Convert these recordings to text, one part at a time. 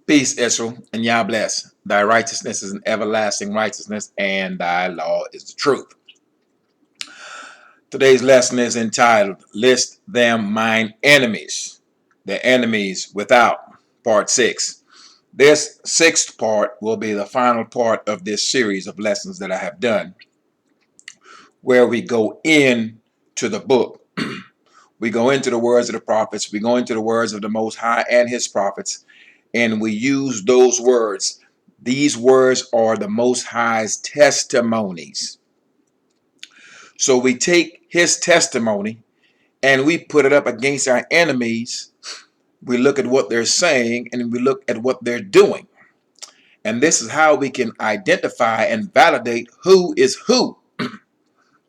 Peace, Israel, and Yah bless. Thy righteousness is an everlasting righteousness, and thy law is the truth. Today's lesson is entitled, List Them Mine Enemies, the enemies without, part 6. This sixth part will be the final part of this series of lessons that I have done, where we go into the book. We go into the words of the prophets, we go into the words of the Most High and his prophets, and we use those words. These words are the Most High's testimonies. So we take his testimony and we put it up against our enemies. We look at what they're saying and we look at what they're doing. And this is how we can identify and validate who is who.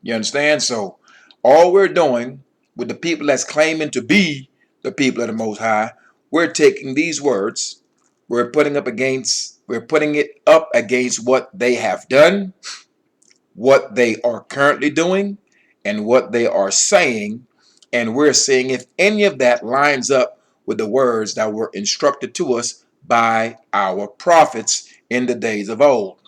You understand? So all we're doing with the people that's claiming to be the people of the Most High, we're taking these words, we're putting it up against what they have done, what they are currently doing, and what they are saying, and we're seeing if any of that lines up with the words that were instructed to us by our prophets in the days of old,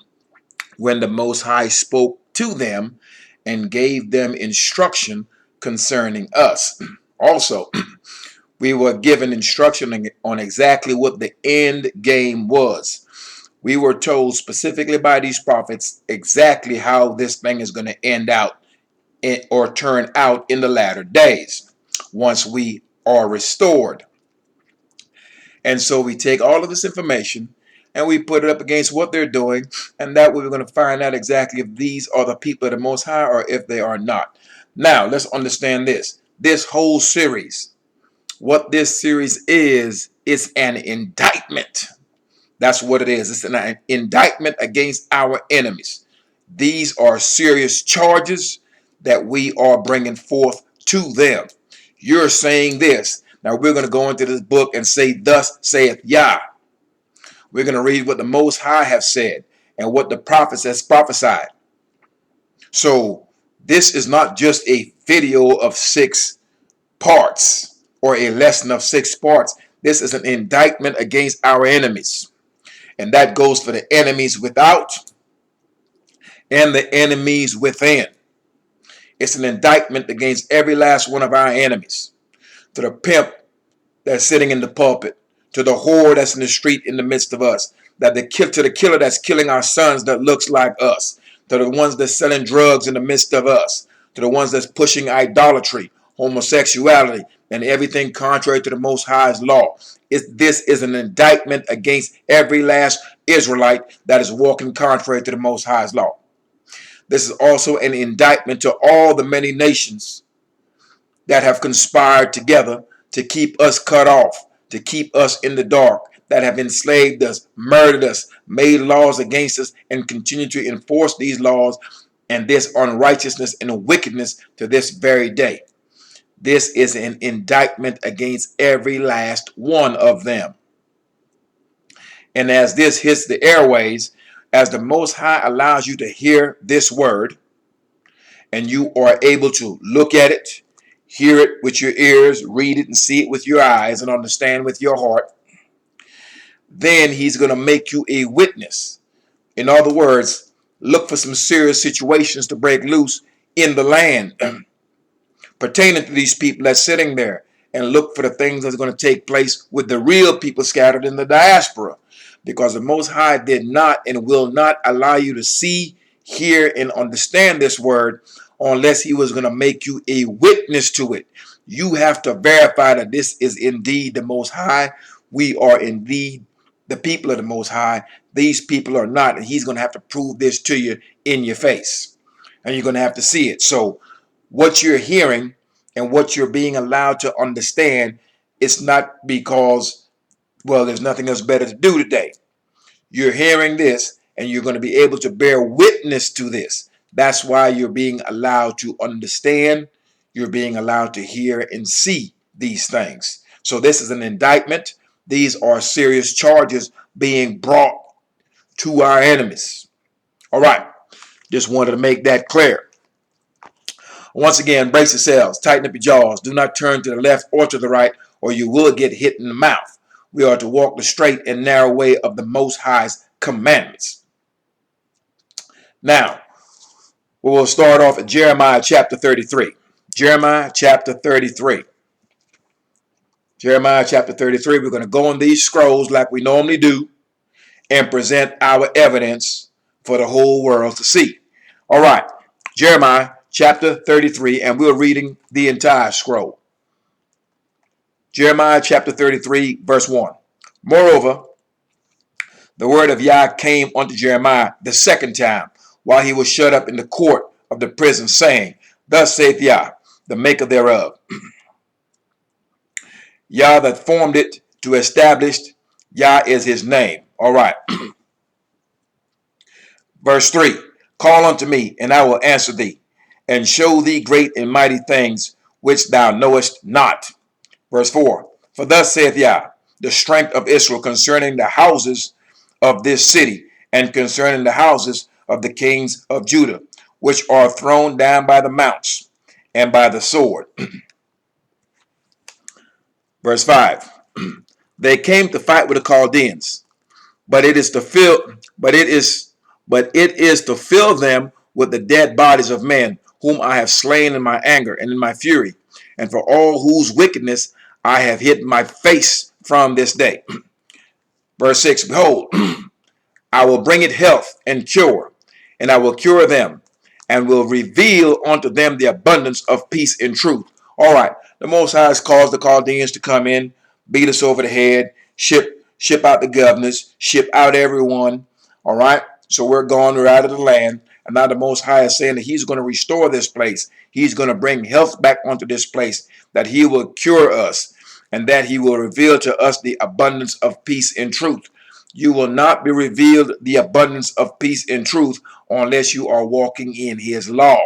when the Most High spoke to them and gave them instruction concerning us. Also, we were given instruction on exactly what the end game was. We were told specifically by these prophets exactly how this thing is going to end out or turn out in the latter days once we are restored. And so we take all of this information and we put it up against what they're doing, and that way we're going to find out exactly if these are the people of the Most High or if they are not. Now, let's understand this. This whole series, what this series is an indictment. That's what it is. It's an indictment against our enemies. These are serious charges that we are bringing forth to them. You're saying this. Now we're going to go into this book and say, thus saith Yah. We're going to read what the Most High have said and what the prophets has prophesied. So this is not just a video of 6 parts or a lesson of 6 parts. This is an indictment against our enemies. And that goes for the enemies without and the enemies within. It's an indictment against every last one of our enemies. To the pimp that's sitting in the pulpit, to the whore that's in the street in the midst of us, to the killer that's killing our sons that looks like us, to the ones that's selling drugs in the midst of us, to the ones that's pushing idolatry, homosexuality, and everything contrary to the Most High's law. This is an indictment against every last Israelite that is walking contrary to the Most High's law. This is also an indictment to all the many nations that have conspired together to keep us cut off, to keep us in the dark, that have enslaved us, murdered us, made laws against us, and continue to enforce these laws and this unrighteousness and wickedness to this very day. This is an indictment against every last one of them. And as this hits the airways, as the Most High allows you to hear this word, and you are able to look at it, hear it with your ears, read it and see it with your eyes, and understand with your heart, then he's going to make you a witness. In other words, look for some serious situations to break loose in the land pertaining to these people that's sitting there, and look for the things that's going to take place with the real people scattered in the diaspora, because the Most High did not and will not allow you to see, hear, and understand this word unless he was going to make you a witness to it. You have to verify that this is indeed the Most High. We are indeed the people of the Most High. These people are not, and he's going to have to prove this to you in your face, and you're going to have to see it. So what you're hearing and what you're being allowed to understand, it's not because, well, there's nothing else better to do today. You're hearing this and you're going to be able to bear witness to this. That's why you're being allowed to understand. You're being allowed to hear and see these things. So this is an indictment. These are serious charges being brought to our enemies. All right. Just wanted to make that clear. Once again, brace yourselves, tighten up your jaws. Do not turn to the left or to the right, or you will get hit in the mouth. We are to walk the straight and narrow way of the Most High's commandments. Now, we will start off at Jeremiah chapter 33. Jeremiah chapter 33. Jeremiah chapter 33. We're going to go on these scrolls like we normally do and present our evidence for the whole world to see. All right. Jeremiah chapter 33, and we're reading the entire scroll. Jeremiah chapter 33, verse 1. Moreover, the word of Yah came unto Jeremiah the second time, while he was shut up in the court of the prison, saying, Thus saith Yah, the maker thereof, Yah that formed it to establish, Yah is his name. All right. Verse 3. Call unto me, and I will answer thee, and show thee great and mighty things which thou knowest not. Verse 4. For thus saith Yah, the strength of Israel concerning the houses of this city, and concerning the houses of the kings of Judah, which are thrown down by the mounts and by the sword. Verse 5. They came to fight with the Chaldeans, but it is to fill them with the dead bodies of men, whom I have slain in my anger and in my fury, and for all whose wickedness I have hid my face from this day. Verse 6. Behold, I will bring it health and cure, and I will cure them, and will reveal unto them the abundance of peace and truth. All right, the Most High has caused the Chaldeans to come in, beat us over the head, ship out the governors, ship out everyone. All right, so we're gone, we're out of the land, and now the Most High is saying that he's going to restore this place. He's going to bring health back onto this place, that he will cure us, and that he will reveal to us the abundance of peace and truth. You will not be revealed the abundance of peace and truth unless you are walking in his law.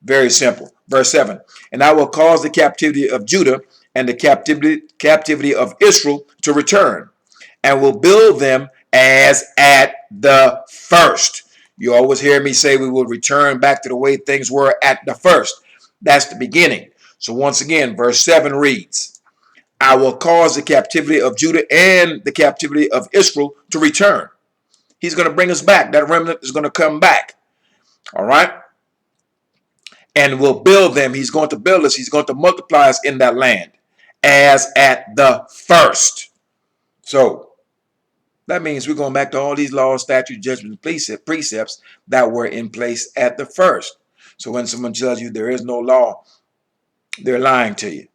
Very simple. Verse 7. And I will cause the captivity of Judah and the captivity of Israel to return, and will build them as at the first. You always hear me say we will return back to the way things were at the first. That's the beginning. So once again, verse 7 reads, I will cause the captivity of Judah and the captivity of Israel to return. He's going to bring us back. That remnant is going to come back. All right. And will build them. He's going to build us. He's going to multiply us in that land as at the first. So that means we're going back to all these laws, statutes, judgments, precepts that were in place at the first. So when someone tells you there is no law, they're lying to you.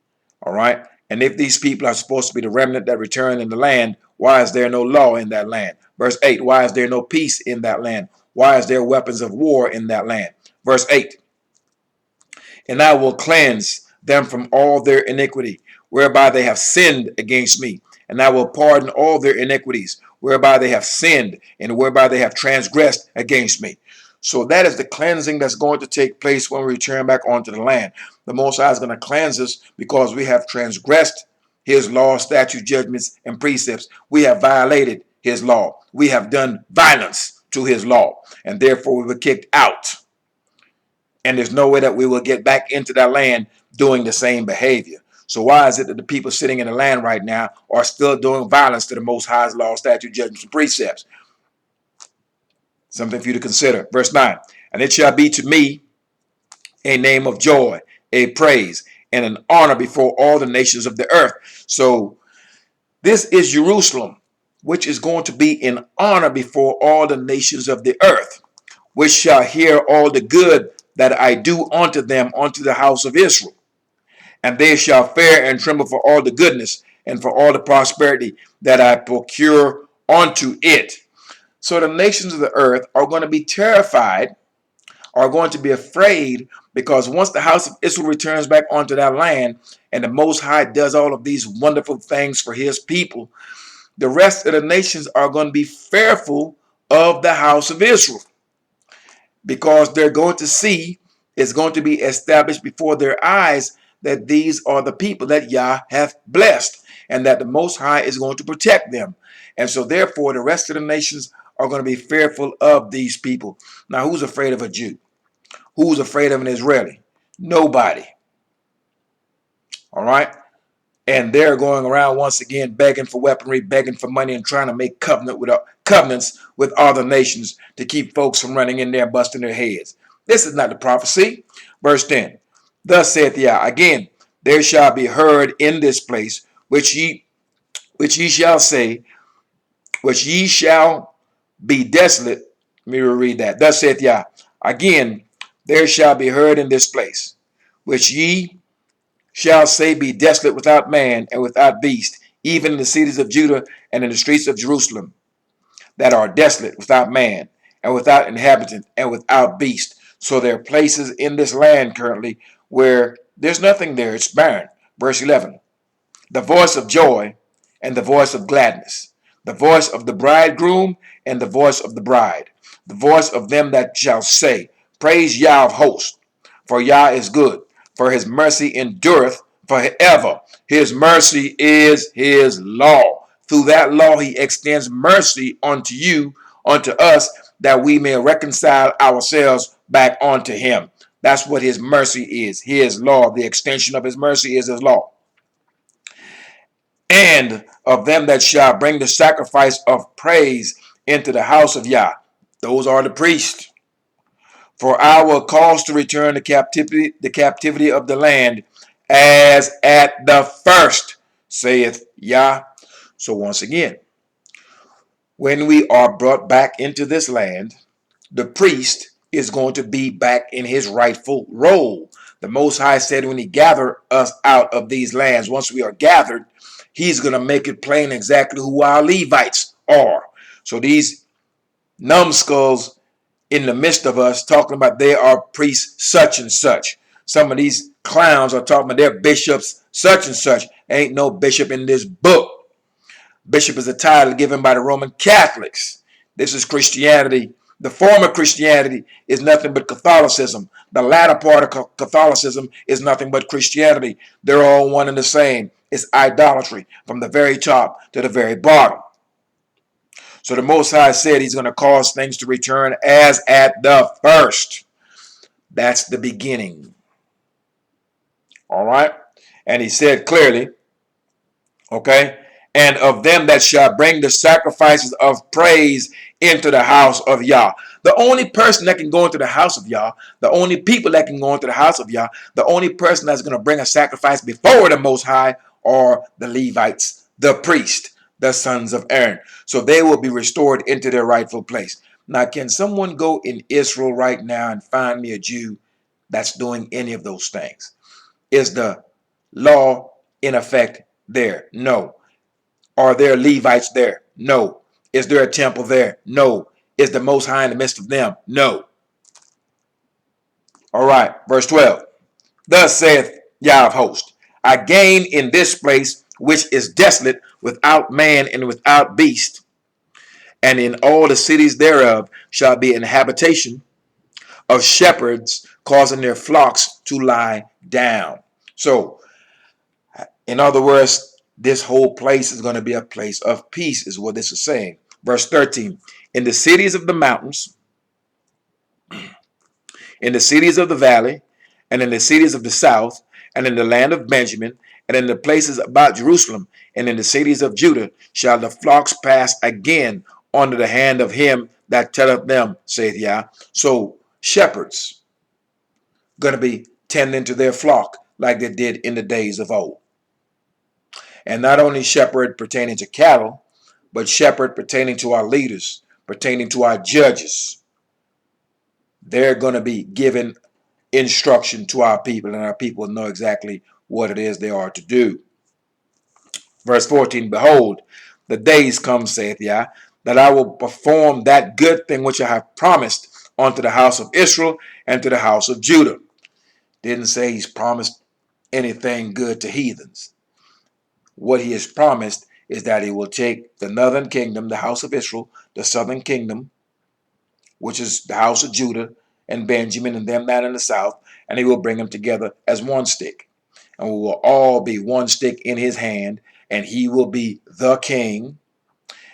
All right. And if these people are supposed to be the remnant that return in the land, why is there no law in that land? Verse 8, why is there no peace in that land? Why is there weapons of war in that land? Verse 8, and I will cleanse them from all their iniquity, whereby they have sinned against me. And I will pardon all their iniquities, whereby they have sinned and whereby they have transgressed against me. So that is the cleansing that's going to take place when we return back onto the land. The Most High is going to cleanse us because we have transgressed his law, statutes, judgments, and precepts. We have violated his law. We have done violence to his law, and therefore we were kicked out. And there's no way that we will get back into that land doing the same behavior. So why is it that the people sitting in the land right now are still doing violence to the Most High's law, statutes, judgments, and precepts? Something for you to consider. Verse 9, and it shall be to me a name of joy, a praise, and an honor before all the nations of the earth. So this is Jerusalem, which is going to be in honor before all the nations of the earth, which shall hear all the good that I do unto them, unto the house of Israel. And they shall fear and tremble for all the goodness and for all the prosperity that I procure unto it. So the nations of the earth are going to be terrified, are going to be afraid, because once the house of Israel returns back onto that land and the Most High does all of these wonderful things for his people, the rest of the nations are going to be fearful of the house of Israel, because they're going to see it's going to be established before their eyes that these are the people that Yah hath blessed, and that the Most High is going to protect them. And so therefore the rest of the nations are going to be fearful of these people. Now, who's afraid of a Jew? Who's afraid of an Israeli? Nobody. All right. And they're going around once again begging for weaponry, begging for money, and trying to make covenants with other nations to keep folks from running in there and busting their heads. This is not the prophecy. Verse 10. Thus saith Yah, again, there shall be heard in this place, which ye shall say, which ye shall be desolate. Let me read that. Thus saith Yah, again, there shall be heard in this place, which ye shall say be desolate without man and without beast, even in the cities of Judah and in the streets of Jerusalem, that are desolate without man and without inhabitant and without beast. So there are places in this land currently where there's nothing there. It's barren. Verse 11. The voice of joy and the voice of gladness, the voice of the bridegroom and the voice of the bride, the voice of them that shall say, praise Yah of hosts, for Yah is good, for his mercy endureth forever. His mercy is his law. Through that law he extends mercy unto you, unto us, that we may reconcile ourselves back unto him. That's what his mercy is, his law. The extension of his mercy is his law. And of them that shall bring the sacrifice of praise into the house of Yah. Those are the priests. For I will cause to return the captivity of the land as at the first, saith Yah. So once again, when we are brought back into this land, the priest is going to be back in his rightful role. The Most High said when he gathered us out of these lands, once we are gathered, he's going to make it plain exactly who our Levites are. So these numbskulls in the midst of us talking about they are priests such and such. Some of these clowns are talking about they're bishops such and such. Ain't no bishop in this book. Bishop is a title given by the Roman Catholics. This is Christianity. The former Christianity is nothing but Catholicism. The latter part of Catholicism is nothing but Christianity. They're all one and the same. It's idolatry from the very top to the very bottom. So the Most High said he's going to cause things to return as at the first. That's the beginning. All right? And he said clearly, okay, and of them that shall bring the sacrifices of praise into the house of Yah. The only person that can go into the house of Yah, the only people that can go into the house of Yah, the only person that's going to bring a sacrifice before the Most High are the Levites, the priest, the sons of Aaron. So they will be restored into their rightful place. Now, can someone go in Israel right now and find me a Jew that's doing any of those things? Is the law in effect there? No. Are there Levites there? No. Is there a temple there? No. Is the Most High in the midst of them? No. All right, verse 12. Thus saith Yah of hosts, I gain in this place which is desolate without man and without beast, and in all the cities thereof shall be an habitation of shepherds causing their flocks to lie down. So, in other words, this whole place is going to be a place of peace, is what this is saying. Verse 13, in the cities of the mountains, in the cities of the valley, and in the cities of the south, and in the land of Benjamin, and in the places about Jerusalem, and in the cities of Judah, shall the flocks pass again under the hand of him that telleth them, saith Yah. So shepherds going to be tending to their flock like they did in the days of old. And not only shepherd pertaining to cattle, but shepherd pertaining to our leaders, pertaining to our judges. They're going to be giving instruction to our people, and our people know exactly what it is they are to do. Verse 14, behold, the days come, saith Yah, that I will perform that good thing which I have promised unto the house of Israel and to the house of Judah. Didn't say he's promised anything good to heathens. What he has promised is that he will take the northern kingdom, the house of Israel, the southern kingdom, which is the house of Judah and Benjamin and them that in the south, and he will bring them together as one stick. And we will all be one stick in his hand, and he will be the king,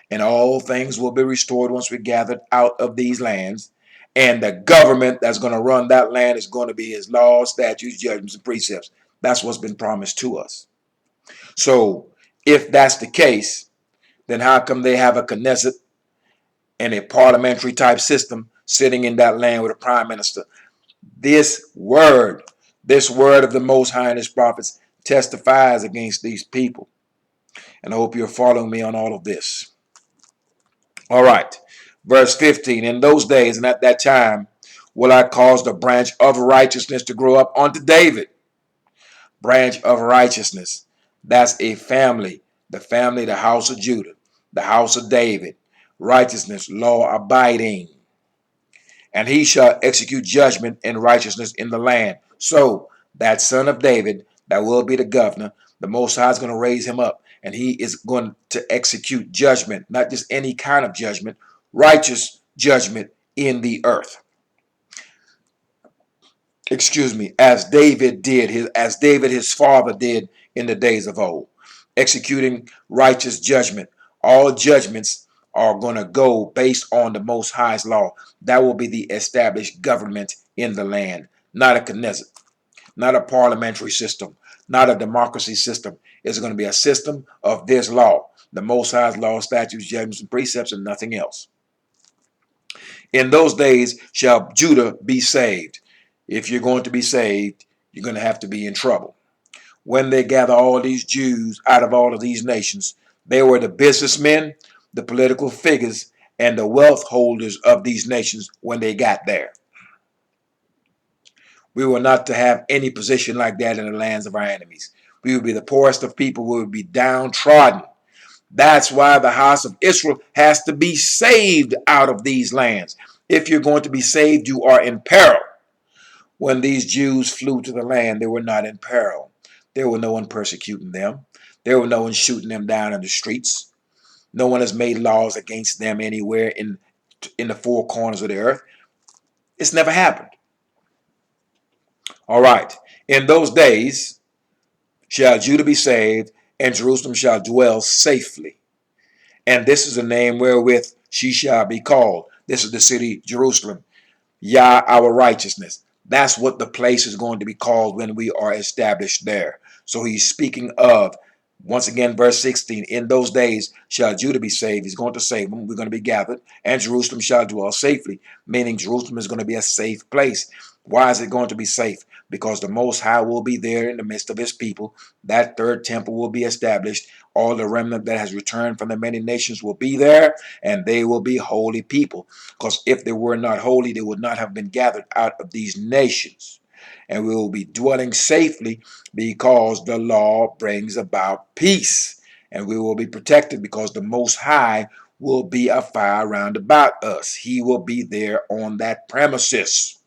and all things will be restored once we're gathered out of these lands. And the government that's going to run that land is going to be his laws, statutes, judgments, and precepts. That's what's been promised to us. So if that's the case, then how come they have a Knesset and a parliamentary type system sitting in that land with a prime minister? This word of the Most High and his prophets testifies against these people. And I hope you're following me on all of this. All right. Verse 15. In those days and at that time will I cause the branch of righteousness to grow up unto David. Branch of righteousness. That's a family. The family, the house of Judah, the house of David. Righteousness, law abiding. And he shall execute judgment and righteousness in the land. So that son of David, that will be the governor, the Most High is going to raise him up, and he is going to execute judgment, not just any kind of judgment, righteous judgment in the earth. Excuse me, as David his father did in the days of old, executing righteous judgment. All judgments are going to go based on the Most High's law. That will be the established government in the land, not a Knesset, not a parliamentary system, not a democracy system. It's going to be a system of this law, the Most High's law, statutes, judgments, and precepts, and nothing else. In those days shall Judah be saved. If you're going to be saved, you're going to have to be in trouble. When they gather all these Jews out of all of these nations, they were the businessmen, the political figures, and the wealth holders of these nations when they got there. We were not to have any position like that in the lands of our enemies. We would be the poorest of people. We would be downtrodden. That's why the house of Israel has to be saved out of these lands. If you're going to be saved, you are in peril. When these Jews flew to the land, they were not in peril. There was no one persecuting them. There was no one shooting them down in the streets. No one has made laws against them anywhere in the four corners of the earth. It's never happened. All right. In those days shall Judah be saved, and Jerusalem shall dwell safely. And this is the name wherewith she shall be called. This is the city Jerusalem. Yah, our righteousness. That's what the place is going to be called when we are established there. So he's speaking of, once again, verse 16, in those days shall Judah be saved. He's going to save them. We're going to be gathered. And Jerusalem shall dwell safely, meaning Jerusalem is going to be a safe place. Why is it going to be safe? Because the Most High will be there in the midst of his people. That third temple will be established. All the remnant that has returned from the many nations will be there, and they will be holy people. Because if they were not holy, they would not have been gathered out of these nations. And we will be dwelling safely because the law brings about peace. And we will be protected because the Most High will be a fire round about us. He will be there on that premises.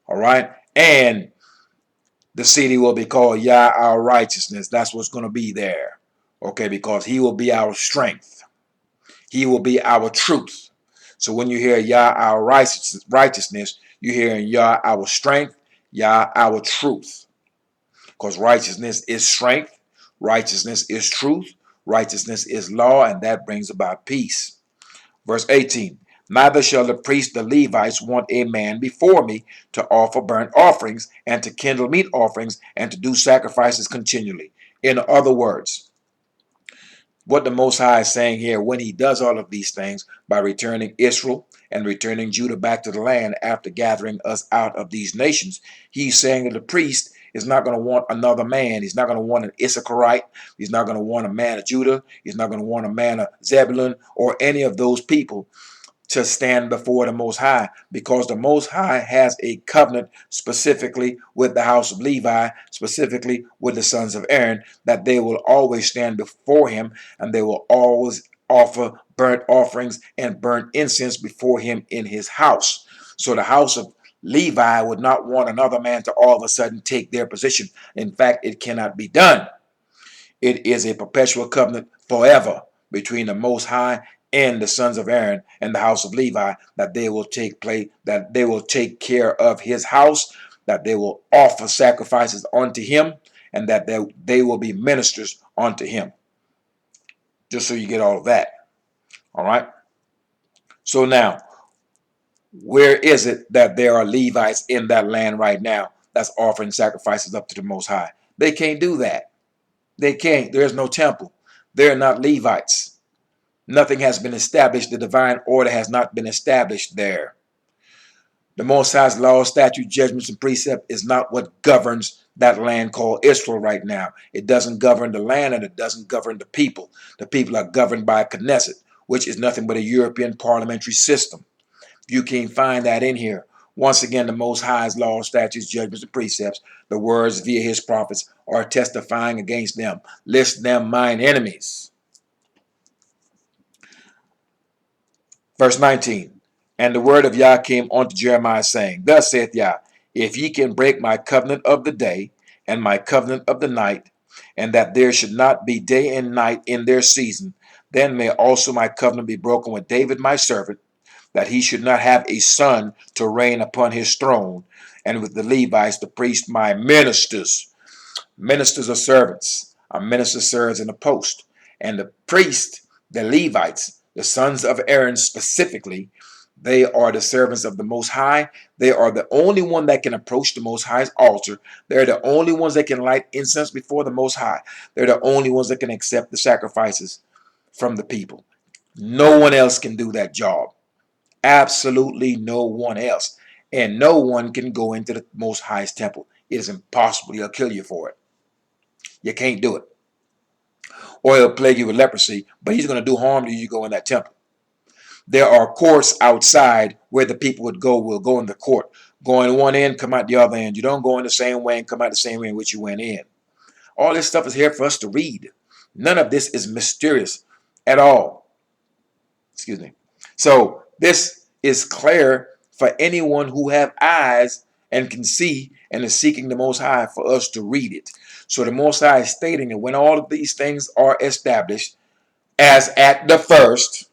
All right. And the city will be called Yah, our righteousness. That's what's going to be there. Okay, because he will be our strength. He will be our truth. So when you hear Yah, our righteousness, you hear Yah, our strength, Yah, our truth. Because righteousness is strength, righteousness is truth, righteousness is law, and that brings about peace. Verse 18, neither shall the priests, the Levites, want a man before me to offer burnt offerings and to kindle meat offerings and to do sacrifices continually. In other words, what the Most High is saying here, when he does all of these things by returning Israel and returning Judah back to the land after gathering us out of these nations, he's saying that the priest is not going to want another man. He's not going to want an Issacharite. He's not going to want a man of Judah. He's not going to want a man of Zebulun or any of those people to stand before the Most High, because the Most High has a covenant specifically with the house of Levi, specifically with the sons of Aaron, that they will always stand before him and they will always offer burnt offerings and burnt incense before him in his house. So the house of Levi would not want another man to all of a sudden take their position. In fact, it cannot be done. It is a perpetual covenant forever between the Most High and the sons of Aaron and the house of Levi, that they will take care of his house, that they will offer sacrifices unto him, and that they will be ministers unto him. Just so you get all of that. All right. So now, where is it that there are Levites in that land right now that's offering sacrifices up to the Most High? They can't do that. They can't. There's no temple. They're not Levites. Nothing has been established. The divine order has not been established there. The Most High's law, statute, judgments, and precept is not what governs that land called Israel right now. It doesn't govern the land and it doesn't govern the people. The people are governed by a Knesset, which is nothing but a European parliamentary system. You can't find that in here. Once again, the Most High's law, statutes, judgments, and precepts, the words via his prophets, are testifying against them. List them mine enemies. Verse 19. And the word of Yah came unto Jeremiah, saying, Thus saith Yah, if ye can break my covenant of the day, and my covenant of the night, and that there should not be day and night in their season, then may also my covenant be broken with David my servant, that he should not have a son to reign upon his throne, and with the Levites, the priests, my ministers. Ministers are servants. A minister serves in a post. And the priests, the Levites, the sons of Aaron specifically, they are the servants of the Most High. They are the only one that can approach the Most High's altar. They're the only ones that can light incense before the Most High. They're the only ones that can accept the sacrifices from the people. No one else can do that job. Absolutely no one else. And no one can go into the Most High's temple. It is impossible. He'll kill you for it. You can't do it. Or he'll plague you with leprosy, but he's going to do harm to you. You go in that temple. There are courts outside where the people will go in the court. Go in one end, come out the other end. You don't go in the same way and come out the same way in which you went in. All this stuff is here for us to read. None of this is mysterious at all. Excuse me. So this is clear for anyone who have eyes and can see and is seeking the Most High for us to read it. So the Most High is stating that when all of these things are established, as at the first,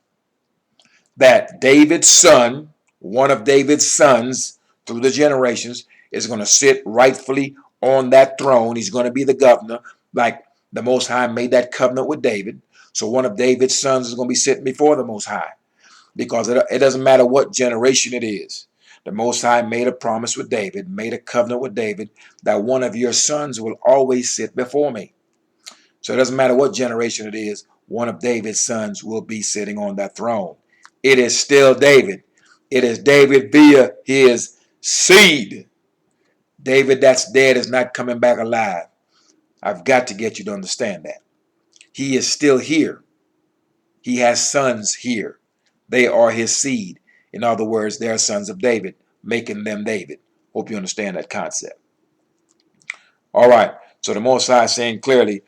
that David's son, one of David's sons through the generations, is going to sit rightfully on that throne. He's going to be the governor, like the Most High made that covenant with David. So one of David's sons is going to be sitting before the Most High, because it doesn't matter what generation it is. The Most High made a promise with David, made a covenant with David, that one of your sons will always sit before me. So it doesn't matter what generation it is, one of David's sons will be sitting on that throne. It is still David. It is David via his seed. David that's dead is not coming back alive. I've got to get you to understand that. He is still here. He has sons here. They are his seed. In other words, they are sons of David, making them David. Hope you understand that concept. All right. So the Most High is saying clearly,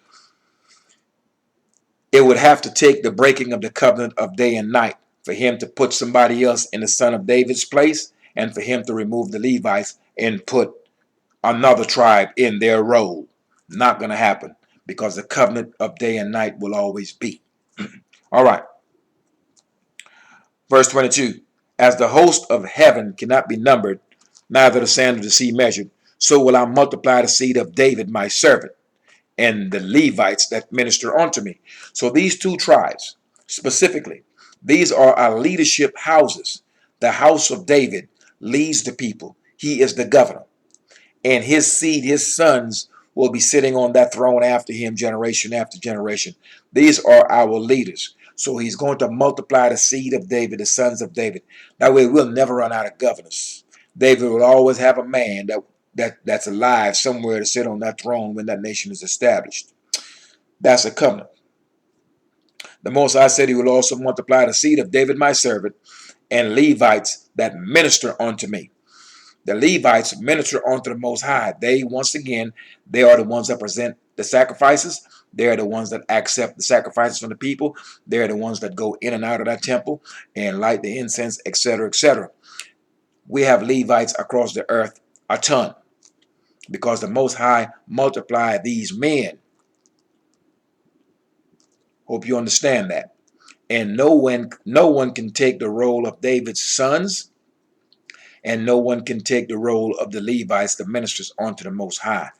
it would have to take the breaking of the covenant of day and night for him to put somebody else in the son of David's place, and for him to remove the Levites and put another tribe in their role. Not going to happen, because the covenant of day and night will always be. All right. Verse 22. As the host of heaven cannot be numbered, neither the sand of the sea measured, so will I multiply the seed of David my servant, and the Levites that minister unto me. So these two tribes, specifically, these are our leadership houses. The house of David leads the people. He is the governor. And his seed, his sons, will be sitting on that throne after him, generation after generation. These are our leaders. So he's going to multiply the seed of David, the sons of David. That way we'll never run out of governors. David will always have a man that's alive somewhere to sit on that throne when that nation is established. That's a covenant. The Most High said he will also multiply the seed of David my servant, and Levites that minister unto me. The Levites minister unto the Most High. They, once again, they are the ones that present the sacrifices. They are the ones that accept the sacrifices from the people. They are the ones that go in and out of that temple and light the incense, etc., etc. We have Levites across the earth a ton, because the Most High multiplied these men. Hope you understand that. And no one can take the role of David's sons, and no one can take the role of the Levites, the ministers, onto the Most High.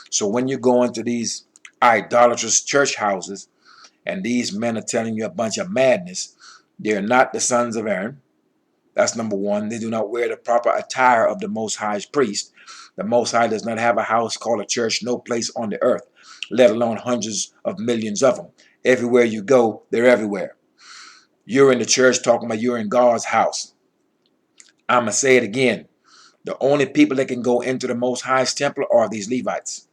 So when you go into these idolatrous church houses, and these men are telling you a bunch of madness, they're not the sons of Aaron. That's number one. They do not wear the proper attire of the Most High's priest. The Most High does not have a house called a church, no place on the earth. let alone hundreds of millions of them. Everywhere you go, they're everywhere. You're in the church talking about you're in God's house. I'm going to say it again. The only people that can go into the Most High's temple are these Levites.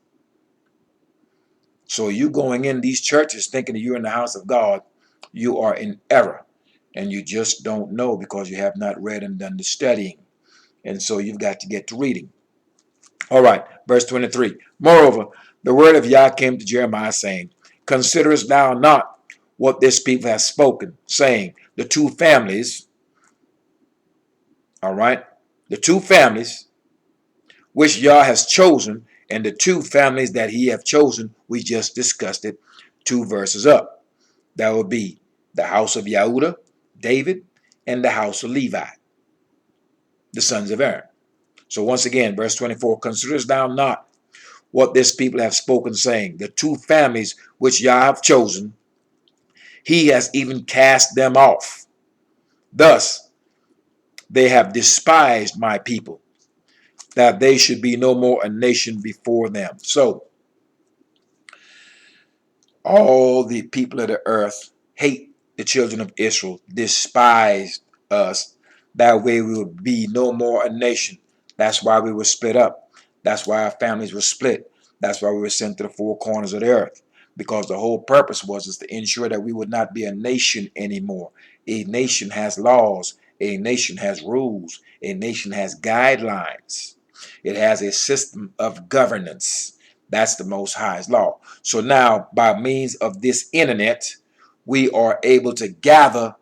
So you going in these churches thinking that you're in the house of God, you are in error. And you just don't know because you have not read and done the studying. And so you've got to get to reading. All right, verse 23. Moreover, the word of Yah came to Jeremiah, saying, considerest thou not what this people has spoken, saying, the two families, all right, the two families which Yah has chosen, and the two families that he have chosen, we just discussed it 2 verses up. That would be the house of Yehuda, David, and the house of Levi, the sons of Aaron. So once again, verse 24, considerest thou not what this people have spoken, saying, the two families which Yah have chosen, he has even cast them off. Thus, they have despised my people, that they should be no more a nation before them. So, all the people of the earth hate the children of Israel, despised us. That way we would be no more a nation. That's why we were split up. That's why our families were split. That's why we were sent to the four corners of the earth. Because the whole purpose was to ensure that we would not be a nation anymore. A nation has laws. A nation has rules. A nation has guidelines. It has a system of governance. That's the Most High's law. So now, by means of this internet, we are able to gather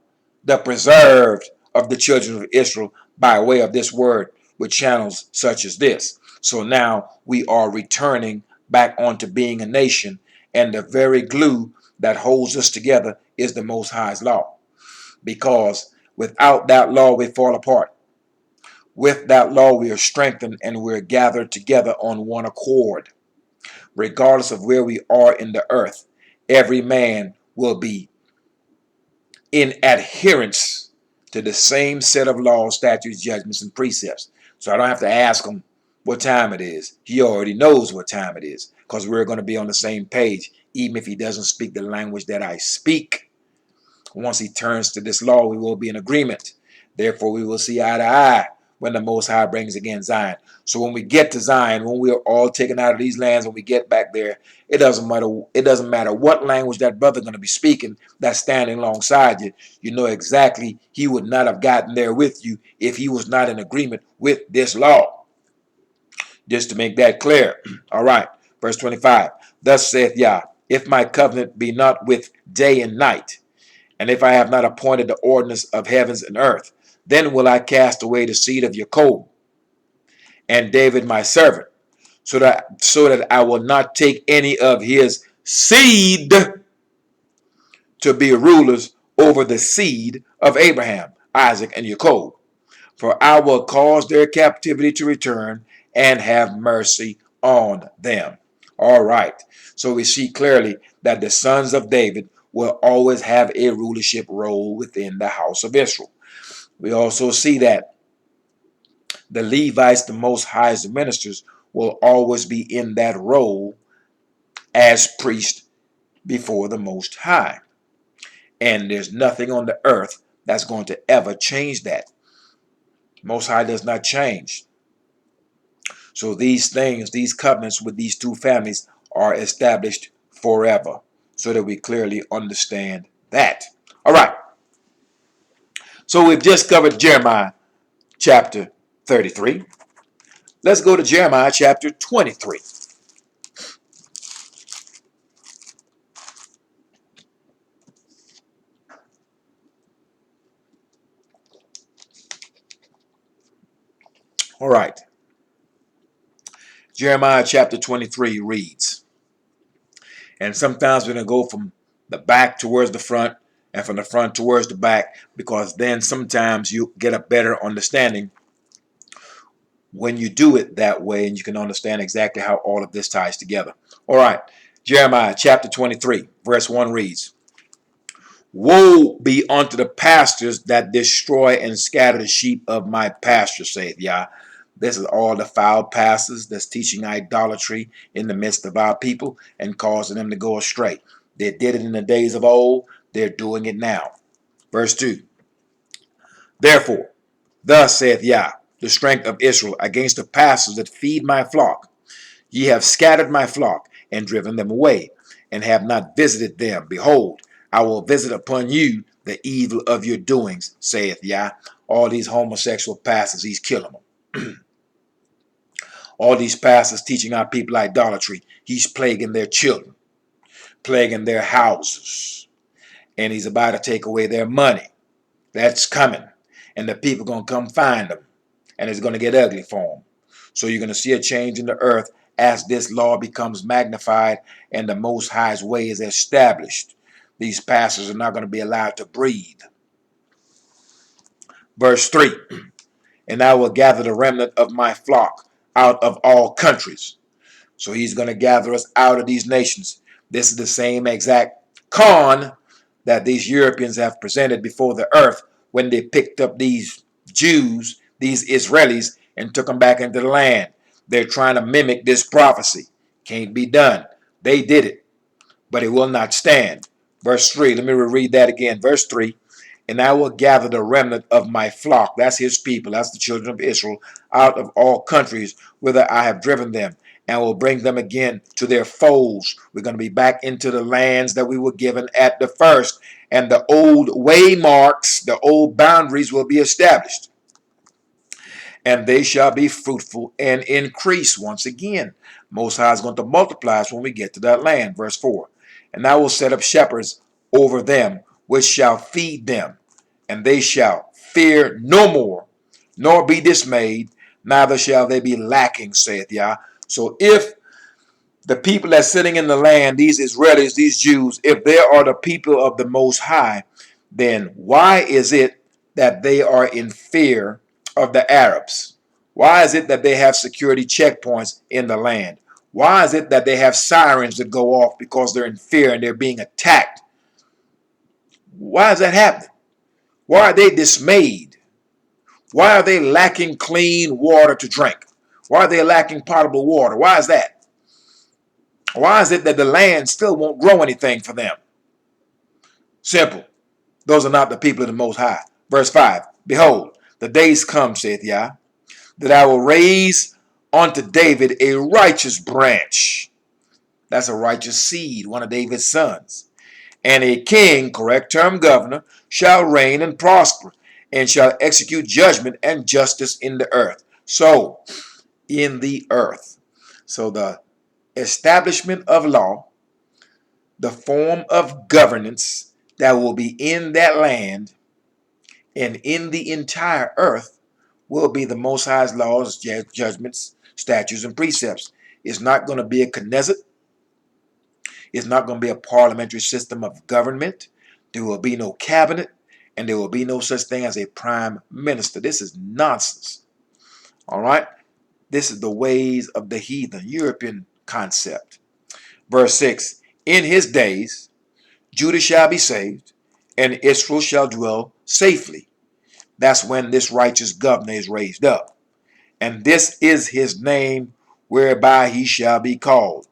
the preserved of the children of Israel by way of this word with channels such as this. So now we are returning back onto being a nation, and the very glue that holds us together is the Most High's law. Because without that law, we fall apart. With that law, we are strengthened and we're gathered together on one accord. Regardless of where we are in the earth, every man will be in adherence to the same set of laws, statutes, judgments, and precepts. So I don't have to ask him what time it is. He already knows what time it is because we're going to be on the same page, even if he doesn't speak the language that I speak. Once he turns to this law, we will be in agreement. Therefore, we will see eye to eye when the Most High brings again Zion. So when we get to Zion, when we are all taken out of these lands, when we get back there, it doesn't matter what language that brother going to be speaking that's standing alongside you. You know exactly he would not have gotten there with you if he was not in agreement with this law. Just to make that clear. All right, verse 25. Thus saith Yah, if my covenant be not with day and night, and if I have not appointed the ordinance of heavens and earth, then will I cast away the seed of Jacob and David my servant, so that I will not take any of his seed to be rulers over the seed of Abraham, Isaac, and Jacob. For I will cause their captivity to return and have mercy on them. All right. So we see clearly that the sons of David will always have a rulership role within the house of Israel. We also see that the Levites, the Most High's ministers, will always be in that role as priest before the Most High. And there's nothing on the earth that's going to ever change that. Most High does not change. So these things, these covenants with these two families are established forever, so that we clearly understand that. All right. So we've just covered Jeremiah chapter 33. Let's go to Jeremiah chapter 23. All right. Jeremiah chapter 23 reads, and sometimes we're going to go from the back towards the front and from the front towards the back, because then sometimes you get a better understanding when you do it that way, and you can understand exactly how all of this ties together. All right. Jeremiah chapter 23 verse 1 reads, woe be unto the pastors that destroy and scatter the sheep of my pasture, saith Yah. This is all the foul pastors that's teaching idolatry in the midst of our people and causing them to go astray. They did it in the days of old. They're doing it now. Verse 2. Therefore, thus saith Yah, the strength of Israel, against the pastors that feed my flock. Ye have scattered my flock and driven them away, and have not visited them. Behold, I will visit upon you the evil of your doings, saith Yah. All these homosexual pastors, he's killing them. All these pastors teaching our people idolatry, he's plaguing their children, plaguing their houses, and he's about to take away their money. That's coming, and the people are going to come find them, and it's going to get ugly for them. So you're going to see a change in the earth as this law becomes magnified and the Most High's way is established. These pastors are not going to be allowed to breathe. Verse 3. And I will gather the remnant of my flock out of all countries. So he's going to gather us out of these nations. This is the same exact con that these Europeans have presented before the earth when they picked up these Jews, these Israelis, and took them back into the land. They're trying to mimic this prophecy. Can't be done. They did it, but it will not stand. Verse 3, let me reread that again. Verse 3, and I will gather the remnant of my flock, that's his people, that's the children of Israel, out of all countries whither I have driven them, and will bring them again to their folds. We're going to be back into the lands that we were given at the first, and the old waymarks, the old boundaries will be established. And they shall be fruitful and increase. Once again, Most High is going to multiply us when we get to that land. Verse 4. And I will set up shepherds over them, which shall feed them, and they shall fear no more, nor be dismayed, neither shall they be lacking, saith Yah. So if the people that's sitting in the land, these Israelis, these Jews, if they are the people of the Most High, then why is it that they are in fear of the Arabs? Why is it that they have security checkpoints in the land? Why is it that they have sirens that go off because they're in fear and they're being attacked? Why is that happening? Why are they dismayed? Why are they lacking clean water to drink? Why are they lacking potable water? Why is that? Why is it that the land still won't grow anything for them? Simple. Those are not the people of the Most High. Verse 5. Behold, the days come, saith Yah, that I will raise unto David a righteous branch. That's a righteous seed, one of David's sons. And a king, correct term governor, shall reign and prosper, and shall execute judgment and justice in the earth. So, in the earth. So the establishment of law, the form of governance that will be in that land and in the entire earth will be the Most High's laws, judgments, statutes, and precepts. It's not going to be a Knesset. It's not going to be a parliamentary system of government. There will be no cabinet, and there will be no such thing as a prime minister. This is nonsense. All right? This is the ways of the heathen, European concept. Verse 6, in his days, Judah shall be saved, and Israel shall dwell safely. That's when this righteous governor is raised up. And this is his name whereby he shall be called,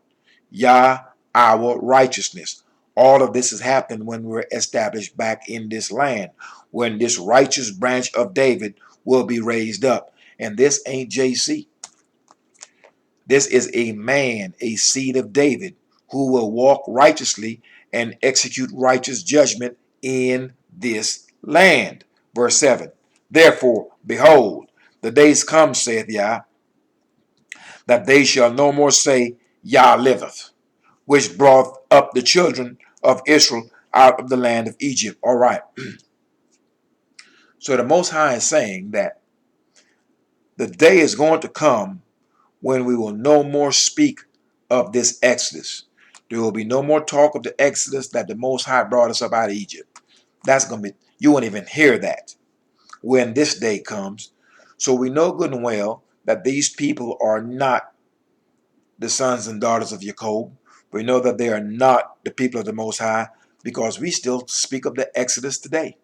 Yah, our righteousness. All of this has happened when we're established back in this land, when this righteous branch of David will be raised up. And this ain't JC. This is a man, a seed of David, who will walk righteously and execute righteous judgment in this land. Verse 7. Therefore, behold, the days come, saith Yah, that they shall no more say, Yah liveth, which brought up the children of Israel out of the land of Egypt. All right. So the Most High is saying that the day is going to come when we will no more speak of this Exodus. There will be no more talk of the Exodus that the Most High brought us up out of Egypt. That's going to be, you won't even hear that when this day comes. So we know good and well that these people are not the sons and daughters of Jacob. We know that they are not the people of the Most High because we still speak of the Exodus today.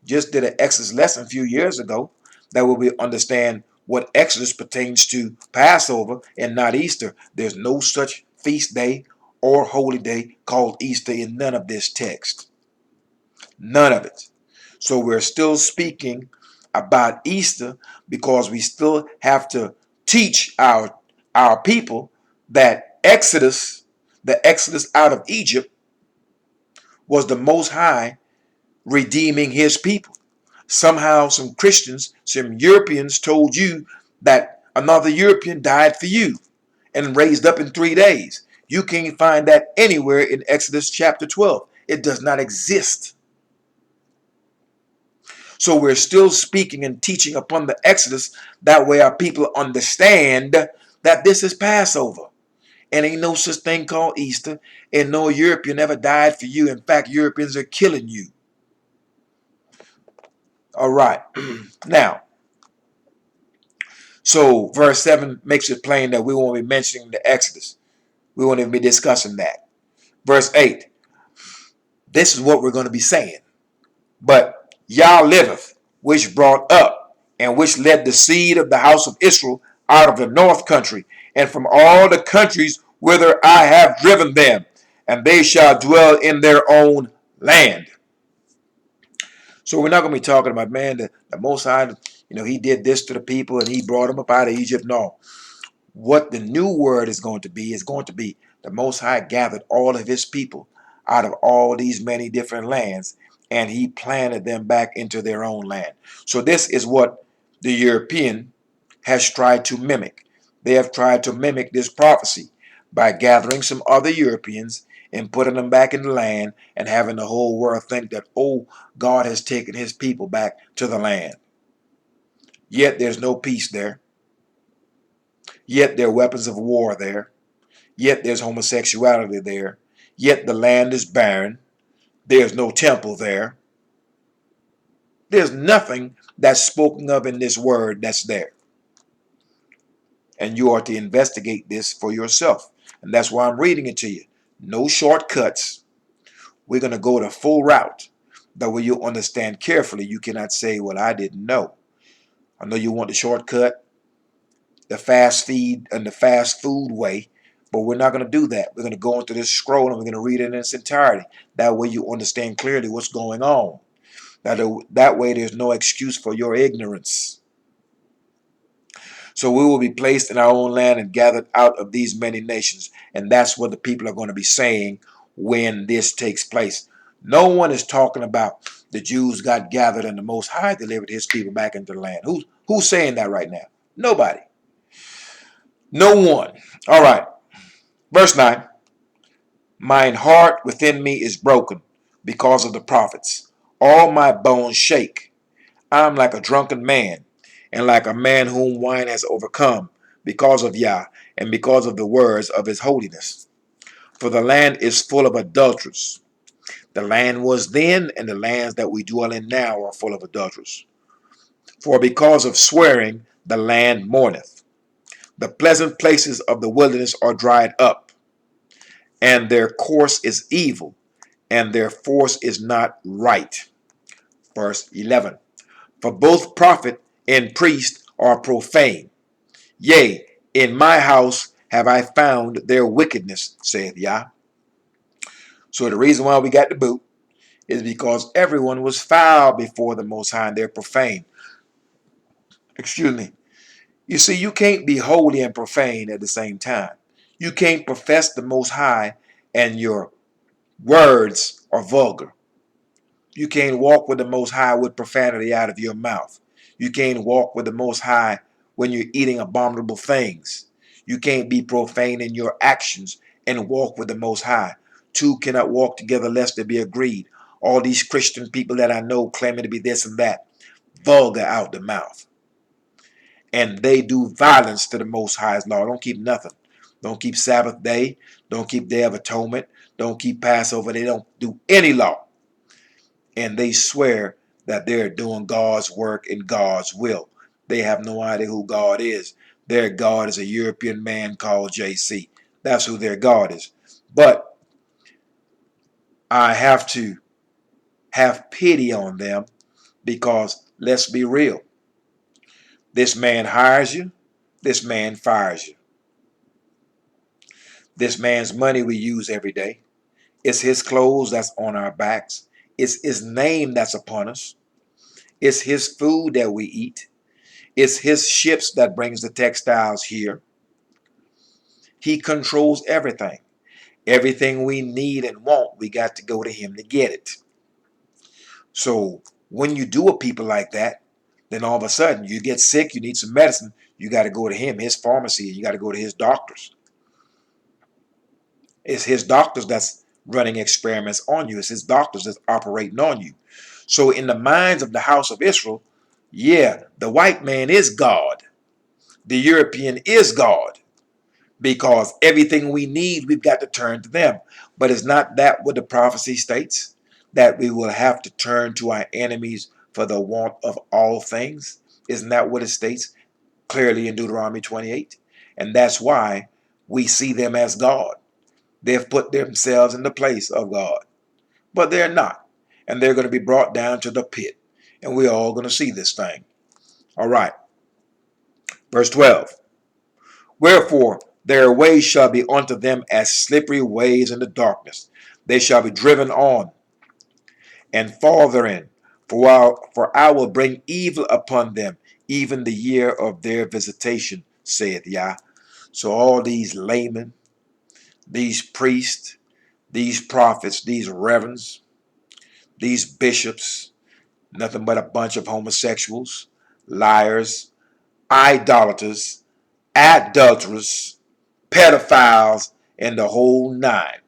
Just did an Exodus lesson a few years ago that will we understand what Exodus pertains to Passover and not Easter. There's no such feast day or holy day called Easter in none of this text. None of it. So we're still speaking about Easter because we still have to teach our people that the Exodus out of Egypt was the Most High redeeming his people. Somehow some Christians, some Europeans told you that another European died for you and raised up in 3 days. You can't find that anywhere in Exodus chapter 12. It does not exist. So we're still speaking and teaching upon the Exodus. That way our people understand that this is Passover. And ain't no such thing called Easter. And no European ever died for you. In fact, Europeans are killing you. All right. Now, so verse 7 makes it plain that we won't be mentioning the Exodus. We won't even be discussing that. Verse 8. This is what we're going to be saying. But Yah liveth, which brought up, and which led the seed of the house of Israel out of the north country, and from all the countries whither I have driven them, and they shall dwell in their own land. So we're not going to be talking about, man, the Most High, he did this to the people and he brought them up out of Egypt. No. What the new word is going to be the Most High gathered all of his people out of all these many different lands, and he planted them back into their own land. So this is what the European has tried to mimic. They have tried to mimic this prophecy by gathering some other Europeans and putting them back in the land and having the whole world think that, oh, God has taken his people back to the land. Yet there's no peace there. Yet there are weapons of war there. Yet there's homosexuality there. Yet the land is barren. There's no temple there. There's nothing that's spoken of in this word that's there. And you are to investigate this for yourself. And that's why I'm reading it to you. No shortcuts. We're going to go the full route. That way you understand carefully. You cannot say, well, I didn't know. I know you want the shortcut, the fast feed and the fast food way, but we're not going to do that. We're going to go into this scroll and we're going to read it in its entirety. That way you understand clearly what's going on. That way there's no excuse for your ignorance. So we will be placed in our own land and gathered out of these many nations. And that's what the people are going to be saying when this takes place. No one is talking about the Jews got gathered and the Most High delivered his people back into the land. Who's saying that right now? Nobody. No one. All right. Verse 9. Mine heart within me is broken because of the prophets. All my bones shake. I am like a drunken man, and like a man whom wine has overcome, because of Yah, and because of the words of his holiness. For the land is full of adulterers. The land was then, and the lands that we dwell in now are full of adulterers. For because of swearing, the land mourneth. The pleasant places of the wilderness are dried up, and their course is evil, and their force is not right. Verse 11. For both prophet and priest are profane. Yea, in my house have I found their wickedness, saith Yah. So the reason why we got the boot is because everyone was foul before the Most High and they're profane. Excuse me. You see, you can't be holy and profane at the same time. You can't profess the Most High and your words are vulgar. You can't walk with the Most High with profanity out of your mouth. You can't walk with the Most High when you're eating abominable things. You can't be profane in your actions and walk with the Most High. Two cannot walk together lest they be agreed. All these Christian people that I know claiming to be this and that, vulgar out the mouth. And they do violence to the Most High's law. Don't keep nothing. Don't keep Sabbath day. Don't keep Day of Atonement. Don't keep Passover. They don't do any law. And they swear that they're doing God's work in God's will. They have no idea who God is. Their God is a European man called JC. That's who their God is. But I have to have pity on them because let's be real. This man hires you. This man fires you. This man's money we use every day. It's his clothes that's on our backs. It's his name that's upon us. It's his food that we eat. It's his ships that brings the textiles here. He controls everything. Everything we need and want, we got to go to him to get it. So when you do a people like that, then all of a sudden you get sick, you need some medicine, you got to go to him, his pharmacy, you got to go to his doctors. It's his doctors that's running experiments on you. It's his doctors that's operating on you. So in the minds of the house of Israel, yeah, the white man is God. The European is God. Because everything we need, we've got to turn to them. But is not that what the prophecy states? That we will have to turn to our enemies for the want of all things? Isn't that what it states clearly in Deuteronomy 28? And that's why we see them as God. They've put themselves in the place of God. But they're not. And they're going to be brought down to the pit. And we're all going to see this thing. All right. Verse 12. Wherefore their ways shall be unto them as slippery ways in the darkness. They shall be driven on and fall therein. For I will bring evil upon them, even the year of their visitation, saith Yah. So all these laymen, these priests, these prophets, these reverends, these bishops, nothing but a bunch of homosexuals, liars, idolaters, adulterers, pedophiles, and the whole nine.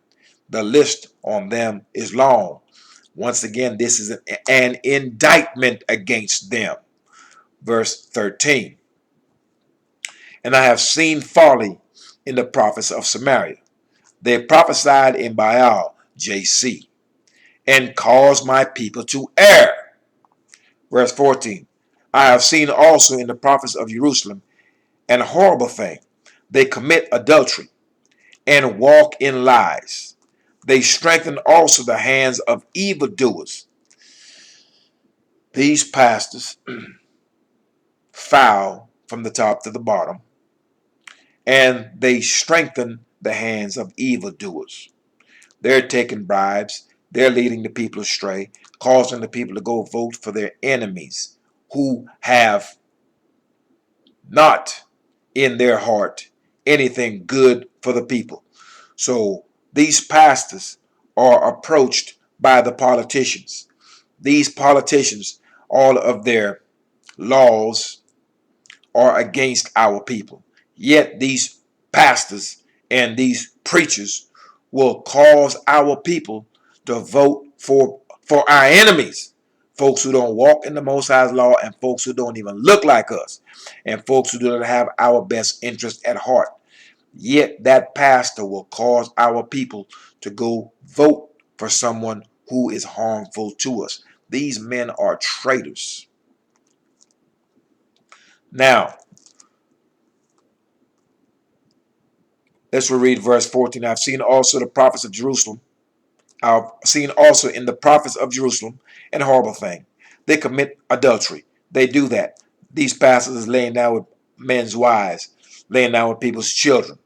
The list on them is long. Once again, this is an indictment against them. Verse 13. And I have seen folly in the prophets of Samaria. They prophesied in Baal, JC, and caused my people to err. Verse 14. I have seen also in the prophets of Jerusalem an horrible thing. They commit adultery and walk in lies. They strengthen also the hands of evildoers. These pastors, foul from the top to the bottom, and they strengthen the hands of evildoers. They're taking bribes. They're leading the people astray, causing the people to go vote for their enemies who have not in their heart anything good for the people. So these pastors are approached by the politicians. These politicians, all of their laws are against our people. Yet these pastors and these preachers will cause our people to vote for our enemies. Folks who don't walk in the Most High's law, and folks who don't even look like us, and folks who don't have our best interest at heart. Yet that pastor will cause our people to go vote for someone who is harmful to us. These men are traitors. Now, let's read verse 14. I've seen also the prophets of Jerusalem. I've seen also in the prophets of Jerusalem an horrible thing. They commit adultery. They do that. These pastors is laying down with men's wives, laying down with people's children.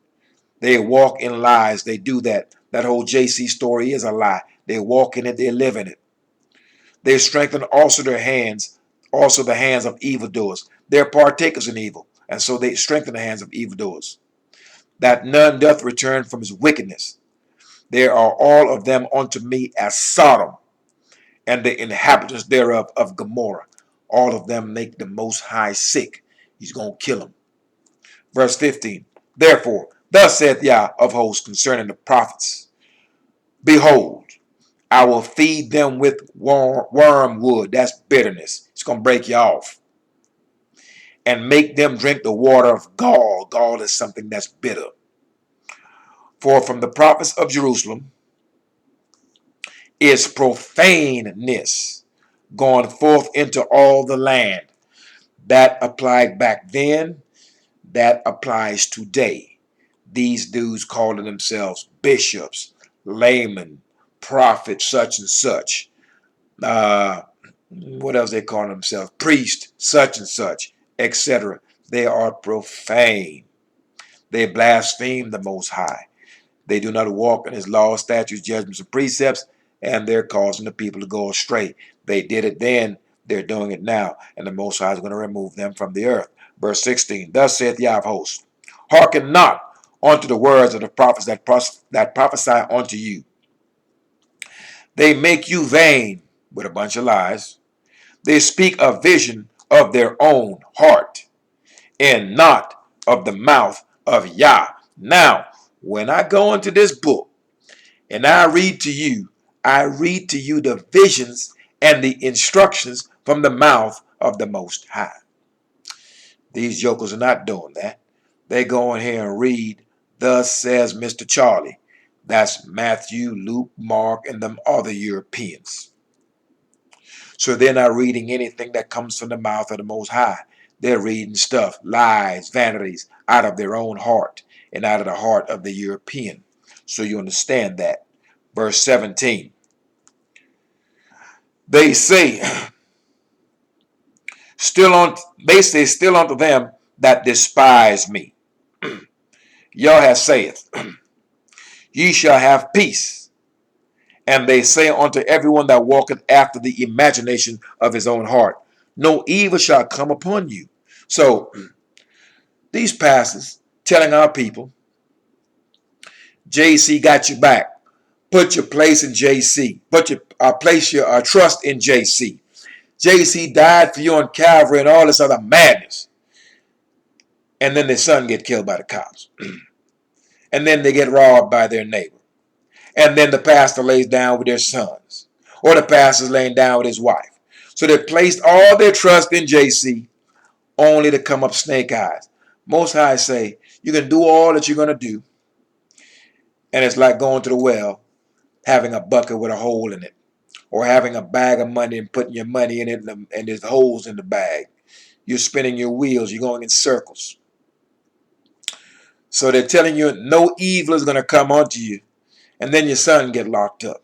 They walk in lies. They do that. That whole JC story is a lie. They walk in it. They live in it. They strengthen also their hands, also the hands of evildoers. They're partakers in evil, and so they strengthen the hands of evildoers. That none doth return from his wickedness. They are all of them unto me as Sodom, and the inhabitants thereof of Gomorrah. All of them make the Most High sick. He's going to kill them. Verse 15. Therefore, thus saith Yah of hosts concerning the prophets, behold, I will feed them with wormwood. That's bitterness. It's going to break you off. And make them drink the water of gall. Gall is something that's bitter. For from the prophets of Jerusalem is profaneness gone forth into all the land. That applied back then. That applies today. These dudes calling themselves bishops, laymen, prophets, such and such. What else they call themselves? Priest, such and such. etc. They are profane. They blaspheme the Most High. They do not walk in his laws, statutes, judgments, and precepts, and they're causing the people to go astray. They did it then, they're doing it now, and the Most High is going to remove them from the earth. Verse 16, thus saith YHWH, hearken not unto the words of the prophets that prophesy unto you. They make you vain with a bunch of lies. They speak a vision of their own heart, and not of the mouth of Yah. Now, when I go into this book and I read to you the visions and the instructions from the mouth of the Most High. These jokers are not doing that. They go in here and read, thus says Mr. Charlie. That's Matthew, Luke, Mark, and them other Europeans. So they're not reading anything that comes from the mouth of the Most High. They're reading stuff, lies, vanities, out of their own heart and out of the heart of the European. So you understand that. Verse 17. They say still unto them that despise me. YHWH saith, ye shall have peace. And they say unto everyone that walketh after the imagination of his own heart, no evil shall come upon you. So these pastors telling our people, JC got your back. Put your place in JC. Place your trust in JC. JC died for you on Calvary and all this other madness. And then their son get killed by the cops. And then they get robbed by their neighbor. And then the pastor lays down with their sons. Or the pastor's laying down with his wife. So they placed all their trust in JC only to come up snake eyes. Most High say, you can do all that you're going to do. And it's like going to the well, having a bucket with a hole in it. Or having a bag of money and putting your money in it and there's holes in the bag. You're spinning your wheels. You're going in circles. So they're telling you no evil is going to come onto you. And then your son get locked up.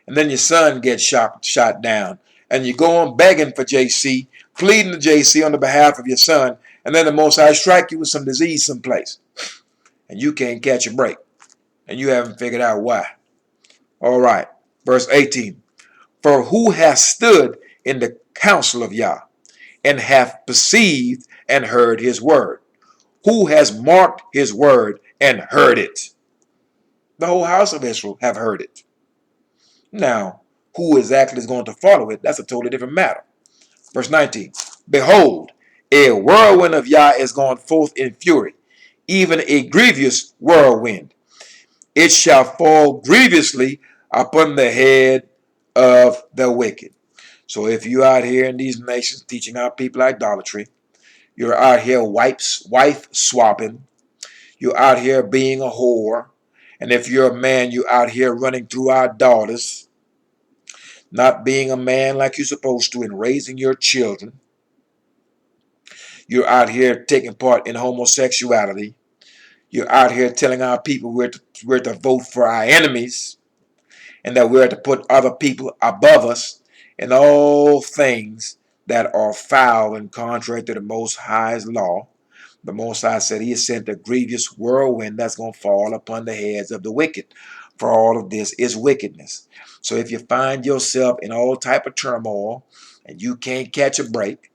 And then your son gets shot down. And you go on begging for JC, pleading to JC on the behalf of your son. And then the Most High strike you with some disease someplace. And you can't catch a break. And you haven't figured out why. All right. Verse 18. For who has stood in the counsel of Yah, and hath perceived and heard his word? Who has marked his word and heard it? The whole house of Israel have heard it. Now, who exactly is going to follow it, that's a totally different matter. Verse 19. Behold, a whirlwind of Yah is gone forth in fury, even a grievous whirlwind. It shall fall grievously upon the head of the wicked. So if you out here in these nations teaching our people idolatry, you're out here wife swapping, you're out here being a whore, and if you're a man, you're out here running through our daughters, not being a man like you're supposed to and raising your children. You're out here taking part in homosexuality. You're out here telling our people we're to vote for our enemies and that we're to put other people above us and all things that are foul and contrary to the Most High's law. The Most High said he has sent a grievous whirlwind that's going to fall upon the heads of the wicked. For all of this is wickedness. So if you find yourself in all type of turmoil and you can't catch a break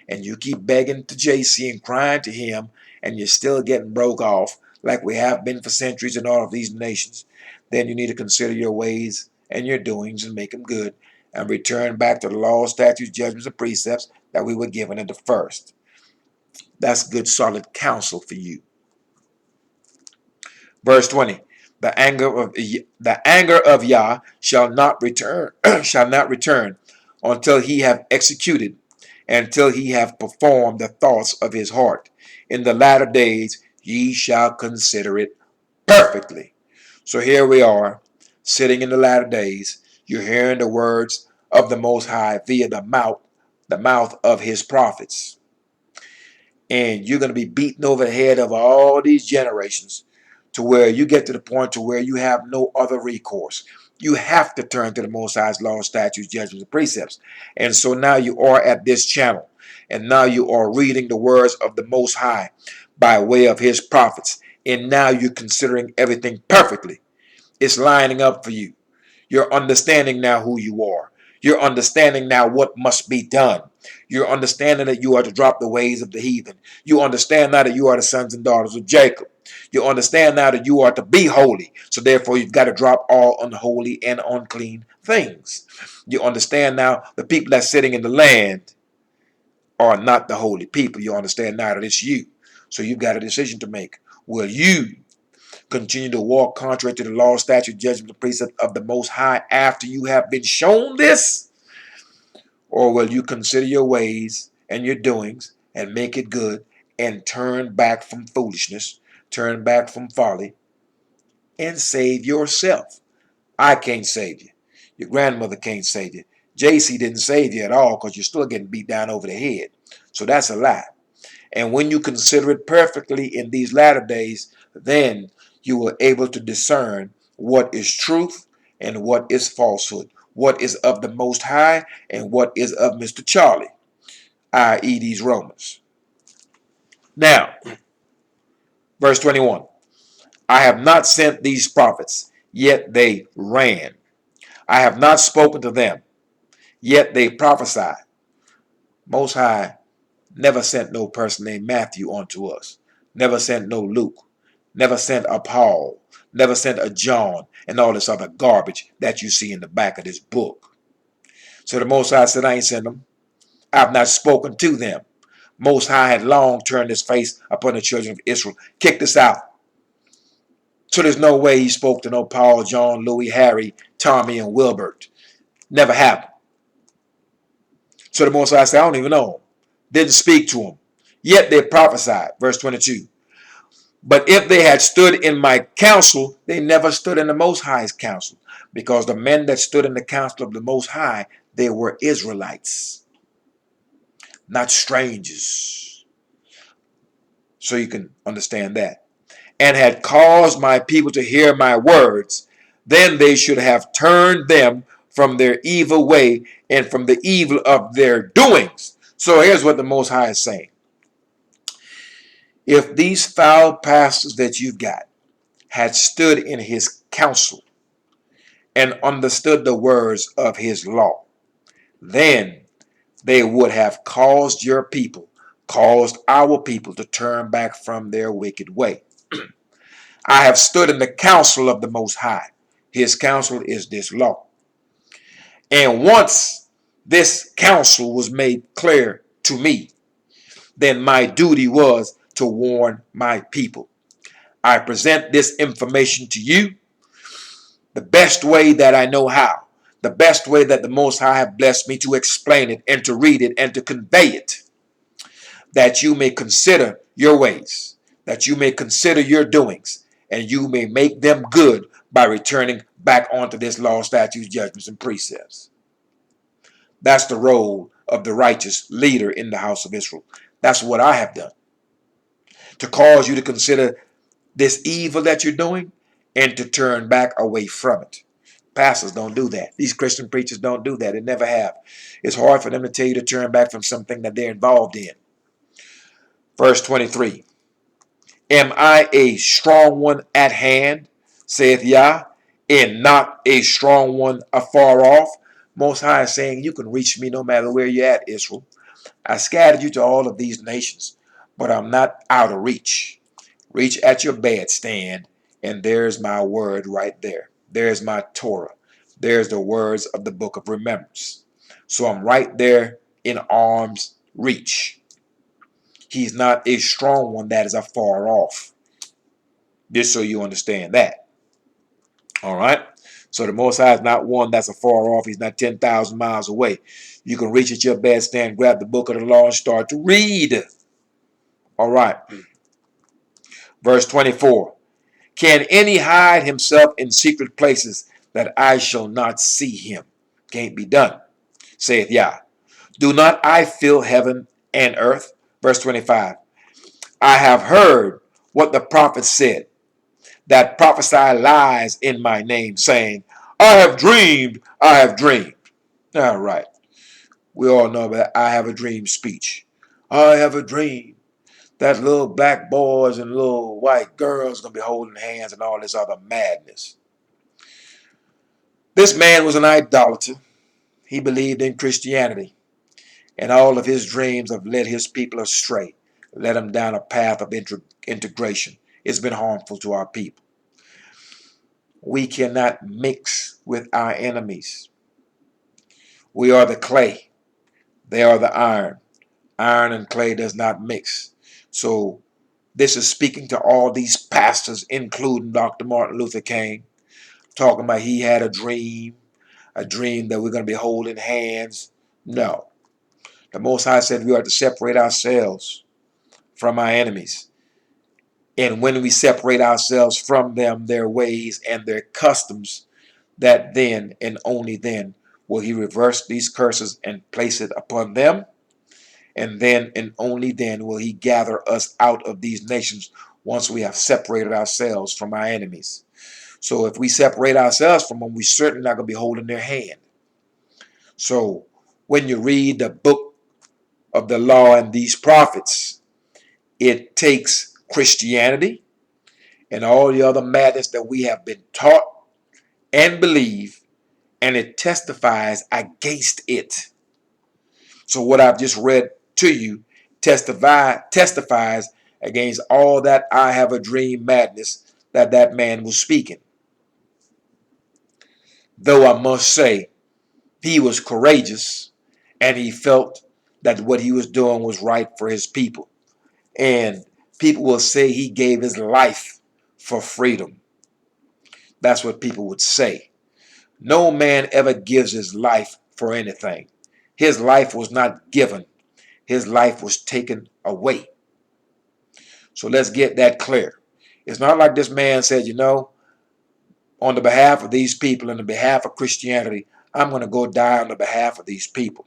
and you keep begging to JC and crying to him and you're still getting broke off like we have been for centuries in all of these nations, then you need to consider your ways and your doings and make them good and return back to the law, statutes, judgments, and precepts that we were given at the first. That's good, solid counsel for you. Verse 20. The anger of Yah shall not return, until he have executed, until he have performed the thoughts of his heart. In the latter days ye shall consider it perfectly. So here we are, sitting in the latter days. You're hearing the words of the Most High via the mouth of his prophets. And you're going to be beaten over the head of all these generations to where you get to the point to where you have no other recourse. You have to turn to the Most High's law, statutes, judgments, and precepts. And so now you are at this channel. And now you are reading the words of the Most High by way of his prophets. And now you're considering everything perfectly. It's lining up for you. You're understanding now who you are. You're understanding now what must be done. You're understanding that you are to drop the ways of the heathen. You understand now that you are the sons and daughters of Jacob. You understand now that you are to be holy. So therefore you've got to drop all unholy and unclean things. You understand now the people that's sitting in the land are not the holy people. You understand now that it's you. So you've got a decision to make. Will you continue to walk contrary to the law, statute, judgment, and precept of the Most High after you have been shown this? Or will you consider your ways and your doings and make it good and turn back from foolishness, turn back from folly, and save yourself? I can't save you. Your grandmother can't save you. JC didn't save you at all because you're still getting beat down over the head. So that's a lie. And when you consider it perfectly in these latter days, then you will able to discern what is truth and what is falsehood, what is of the Most High and what is of Mr. Charlie, i.e. these Romans. Now, verse 21, I have not sent these prophets, yet they ran. I have not spoken to them, yet they prophesied. Most High never sent no person named Matthew unto us. Never sent no Luke. Never sent a Paul. Never sent a John and all this other garbage that you see in the back of this book. So the Most High said, I ain't sent them. I've not spoken to them. Most High had long turned his face upon the children of Israel, kicked us out. So there's no way he spoke to no Paul, John, Louis, Harry, Tommy, and Wilbert. Never happened. So the Most High said, I don't even know them. Didn't speak to them. Yet they prophesied. Verse 22. But if they had stood in my counsel, they never stood in the Most High's counsel. Because the men that stood in the counsel of the Most High, they were Israelites, not strangers. So you can understand that. And had caused my people to hear my words, then they should have turned them from their evil way and from the evil of their doings. So here's what the Most High is saying. If these foul pastors that you've got had stood in his counsel and understood the words of his law, then they would have caused your people, caused our people to turn back from their wicked way. I have stood in the counsel of the Most High. His counsel is this law. And once this counsel was made clear to me, then my duty was to warn my people. I present this information to you the best way that I know how, the best way that the Most High have blessed me to explain it and to read it and to convey it, that you may consider your ways, that you may consider your doings, and you may make them good by returning back onto this law, statutes, judgments, and precepts. That's the role of the righteous leader in the house of Israel. That's what I have done, to cause you to consider this evil that you're doing and to turn back away from it. Pastors don't do that. These Christian preachers don't do that. They never have. It's hard for them to tell you to turn back from something that they're involved in. Verse 23. Am I a strong one at hand, saith Yah, and not a strong one afar off? Most High is saying, you can reach me no matter where you're at, Israel. I scattered you to all of these nations, but I'm not out of reach. Reach at your bedstand, and there's my word right there. There's my Torah. There's the words of the book of remembrance. So I'm right there in arm's reach. He's not a strong one that is afar off. Just so you understand that. All right? So the Most High is not one that's afar off. He's not 10,000 miles away. You can reach at your bedstand, grab the book of the law, and start to read. All right. Verse 24. Can any hide himself in secret places that I shall not see him? Can't be done, saith Yah. Do not I fill heaven and earth? Verse 25. I have heard what the prophets said, that prophesy lies in my name, saying, I have dreamed, I have dreamed. All right. We all know about I have a dream speech. I have a dream that little black boys and little white girls gonna be holding hands and all this other madness. This man was an idolater. He believed in Christianity, and all of his dreams have led his people astray, led them down a path of integration. It's been harmful to our people. We cannot mix with our enemies. We are the clay. They are the iron. Iron and clay does not mix. So this is speaking to all these pastors, including Dr. Martin Luther King, talking about he had a dream that we're going to be holding hands. No. The Most High said we are to separate ourselves from our enemies. And when we separate ourselves from them, their ways and their customs, that then and only then will he reverse these curses and place it upon them. And then and only then will he gather us out of these nations once we have separated ourselves from our enemies. So if we separate ourselves from them, we're certainly not going to be holding their hand. So when you read the book of the law and these prophets, it takes Christianity and all the other madness that we have been taught and believe, and it testifies against it. So what I've just read to you testifies against all that I have a dream madness that man was speaking. Though I must say, he was courageous and he felt that what he was doing was right for his people. And people will say he gave his life for freedom. That's what people would say. No man ever gives his life for anything. His life was not given. His life was taken away. So let's get that clear. It's not like this man said, on the behalf of these people and the behalf of Christianity, I'm going to go die on the behalf of these people.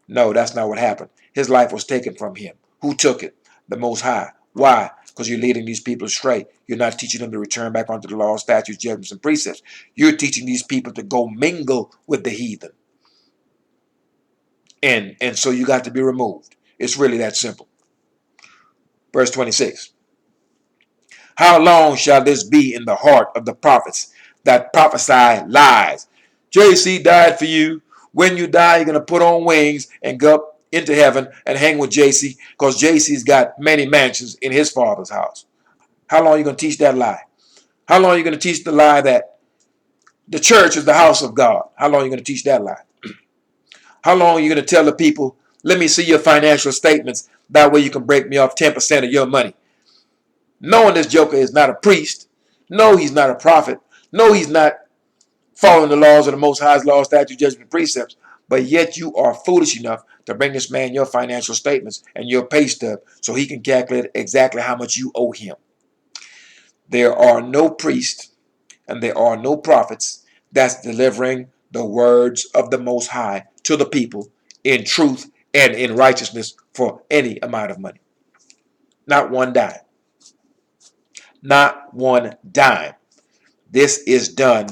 No, that's not what happened. His life was taken from him. Who took it? The Most High. Why? Because you're leading these people astray. You're not teaching them to return back onto the law, statutes, judgments, and precepts. You're teaching these people to go mingle with the heathen. And so you got to be removed. It's really that simple. Verse 26. How long shall this be in the heart of the prophets that prophesy lies? JC died for you. When you die, you're going to put on wings and go up into heaven and hang with JC because JC's got many mansions in his father's house. How long are you going to teach that lie? How long are you going to teach the lie that the church is the house of God? How long are you going to teach that lie? How long are you going to tell the people, let me see your financial statements. That way you can break me off 10% of your money. Knowing this joker is not a priest. No, he's not a prophet. No, he's not following the laws of the Most High's law, statutes, judgment, precepts. But yet you are foolish enough to bring this man your financial statements and your pay stub so he can calculate exactly how much you owe him. There are no priests and there are no prophets that's delivering the words of the Most High to the people in truth and in righteousness for any amount of money. Not one dime. Not one dime. This is done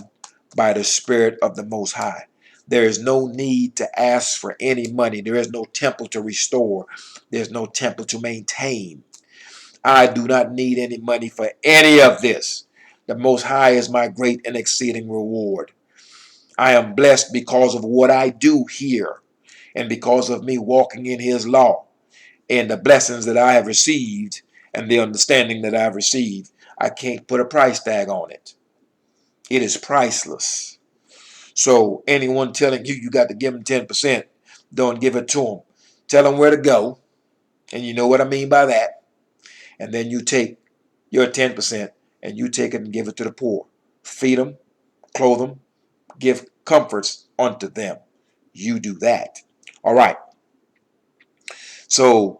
by the Spirit of the Most High. There is no need to ask for any money. There is no temple to restore. There's no temple to maintain. I do not need any money for any of this. The Most High is my great and exceeding reward. I am blessed because of what I do here and because of me walking in His law and the blessings that I have received and the understanding that I've received. I can't put a price tag on it. It is priceless. So anyone telling you you got to give them 10%, don't give it to them. Tell them where to go, and you know what I mean by that. And then you take your 10% and you take it and give it to the poor. Feed them, clothe them, give comforts unto them. You do that. All right. So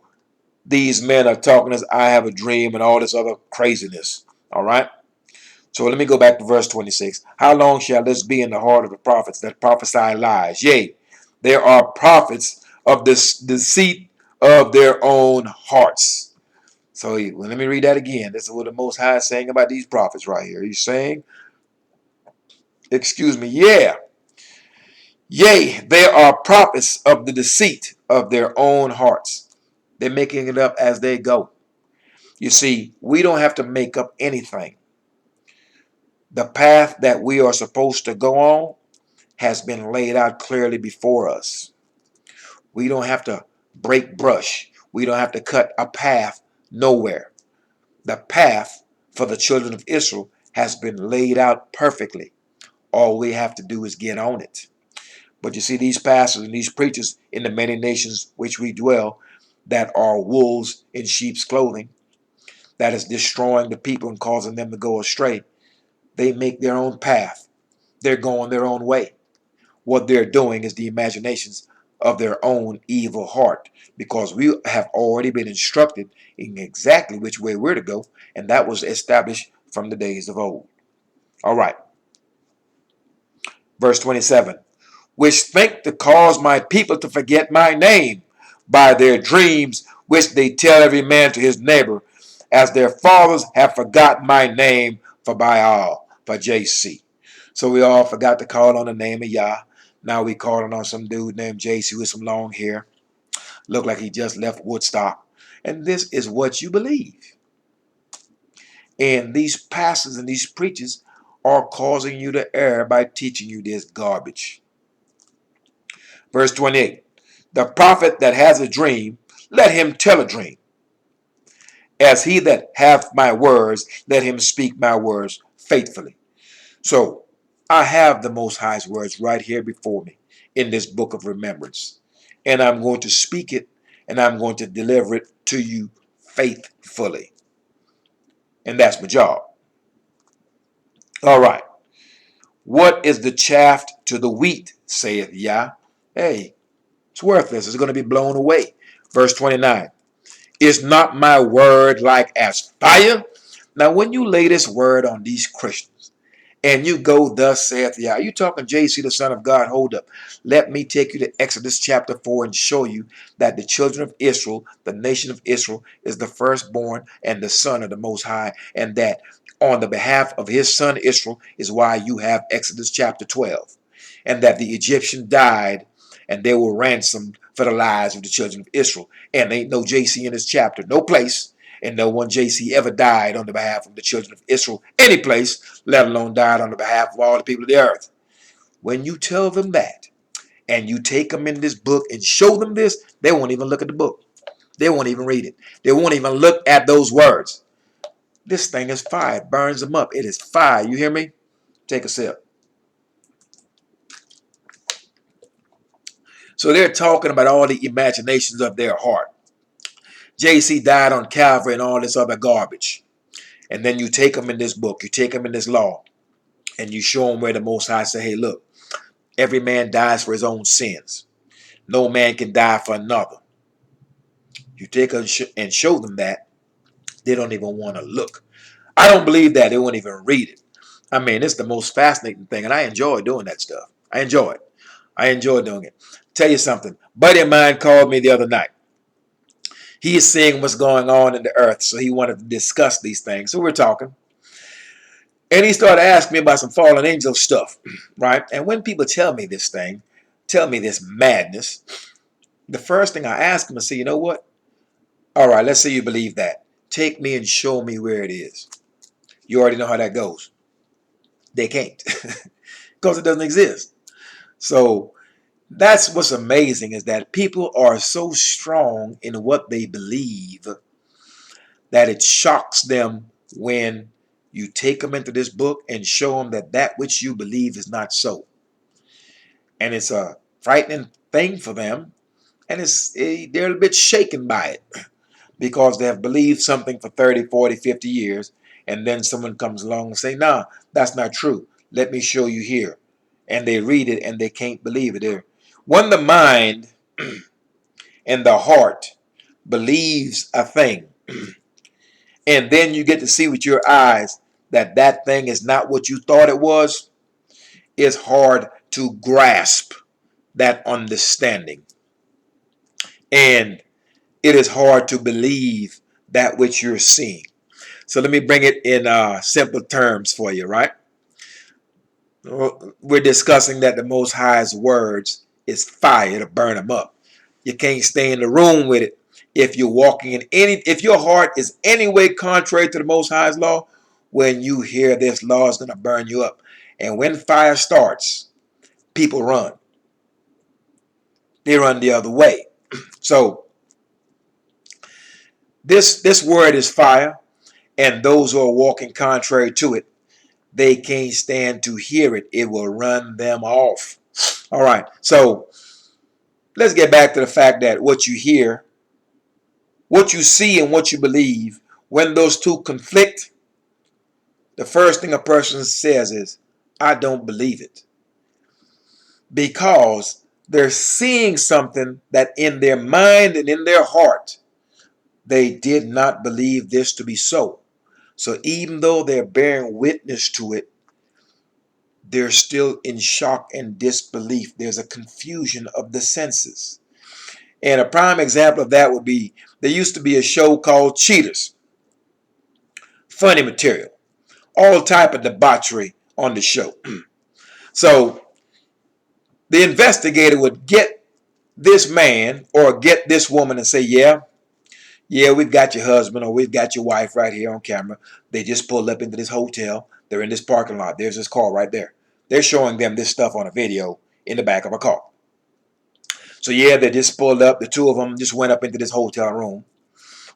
these men are talking as I have a dream and all this other craziness. All right. So let me go back to verse 26. How long shall this be in the heart of the prophets that prophesy lies? Yea, there are prophets of this deceit of their own hearts. So let me read that again. This is what the Most High is saying about these prophets right here. He's saying, excuse me, yeah, Yea, they are prophets of the deceit of their own hearts. They're making it up as they go. You see, we don't have to make up anything. The path that we are supposed to go on has been laid out clearly before us. We don't have to break brush. We don't have to cut a path nowhere. The path for the children of Israel has been laid out perfectly. All we have to do is get on it. But you see, these pastors and these preachers in the many nations which we dwell, that are wolves in sheep's clothing, that is destroying the people and causing them to go astray. They make their own path. They're going their own way. What they're doing is the imaginations of their own evil heart, because we have already been instructed in exactly which way we're to go, and that was established from the days of old. All right, verse 27. Which think to cause my people to forget my name by their dreams, which they tell every man to his neighbor, as their fathers have forgotten my name for Baal, for JC. So we all forgot to call on the name of Yah. Now we calling on some dude named JC with some long hair. Look like he just left Woodstock. And this is what you believe. And these pastors and these preachers are causing you to err by teaching you this garbage. Verse 28. The prophet that has a dream, let him tell a dream. As he that hath my words, let him speak my words faithfully. So I have the Most High's words right here before me in this book of remembrance. And I'm going to speak it and I'm going to deliver it to you faithfully. And that's my job. All right. What is the chaff to the wheat, saith Yah? Hey, it's worthless. It's going to be blown away. Verse 29. Is not my word like as fire? Now, when you lay this word on these Christians, and you go, thus saith Yah. You talking JC, the Son of God? Hold up. Let me take you to Exodus chapter 4 and show you that the children of Israel, the nation of Israel, is the firstborn and the son of the Most High, and that on the behalf of his son Israel is why you have Exodus chapter 12, and that the Egyptian died and they were ransomed for the lives of the children of Israel. And ain't no JC in this chapter, no place. And no one JC ever died on the behalf of the children of Israel any place, let alone died on the behalf of all the people of the earth. When you tell them that, and you take them in this book and show them this, they won't even look at the book. They won't even read it. They won't even look at those words. This thing is fire. It burns them up. It is fire. You hear me? Take a sip. So they're talking about all the imaginations of their heart. JC died on Calvary and all this other garbage. And then you take them in this book, you take them in this law, and you show them where the Most High say, hey, look, every man dies for his own sins. No man can die for another. You take them and show them that, they don't even want to look. I don't believe that. They won't even read it. I mean, it's the most fascinating thing, and I enjoy doing that stuff. I enjoy it. I enjoy doing it. Tell you something. Buddy of mine called me the other night. He is seeing what's going on in the earth, so he wanted to discuss these things. So we're talking. And he started asking me about some fallen angel stuff, right? And when people tell me this thing, tell me this madness, the first thing I ask him is, say, you know what? All right, let's say you believe that. Take me and show me where it is. You already know how that goes. They can't because it doesn't exist. So that's what's amazing, is that people are so strong in what they believe that it shocks them when you take them into this book and show them that that which you believe is not so. And it's a frightening thing for them, and they're a bit shaken by it because they have believed something for 30, 40, 50 years, and then someone comes along and say, nah, that's not true. Let me show you here. And they read it and they can't believe it. When the mind and the heart believes a thing, and then you get to see with your eyes that that thing is not what you thought it was, it's hard to grasp that understanding. And it is hard to believe that which you're seeing. So let me bring it in simple terms for you, right? We're discussing that the Most High's words is fire to burn them up. You can't stay in the room with it. If you're walking in if your heart is any way contrary to the Most High's law, when you hear this law is going to burn you up. And when fire starts, people run. They run the other way. So this word is fire, and those who are walking contrary to it, they can't stand to hear it. It will run them off. All right. So let's get back to the fact that what you hear, what you see, and what you believe, when those two conflict, the first thing a person says is, I don't believe it. Because they're seeing something that in their mind and in their heart, they did not believe this to be so. So even though they're bearing witness to it, they're still in shock and disbelief. There's a confusion of the senses. And a prime example of that would be, there used to be a show called Cheaters. Funny material. All type of debauchery on the show. So the investigator would get this man or get this woman and say, yeah, we've got your husband or we've got your wife right here on camera. They just pulled up into this hotel. They're in this parking lot. There's this car right there. They're showing them this stuff on a video in the back of a car. So yeah, they just pulled up. The two of them just went up into this hotel room.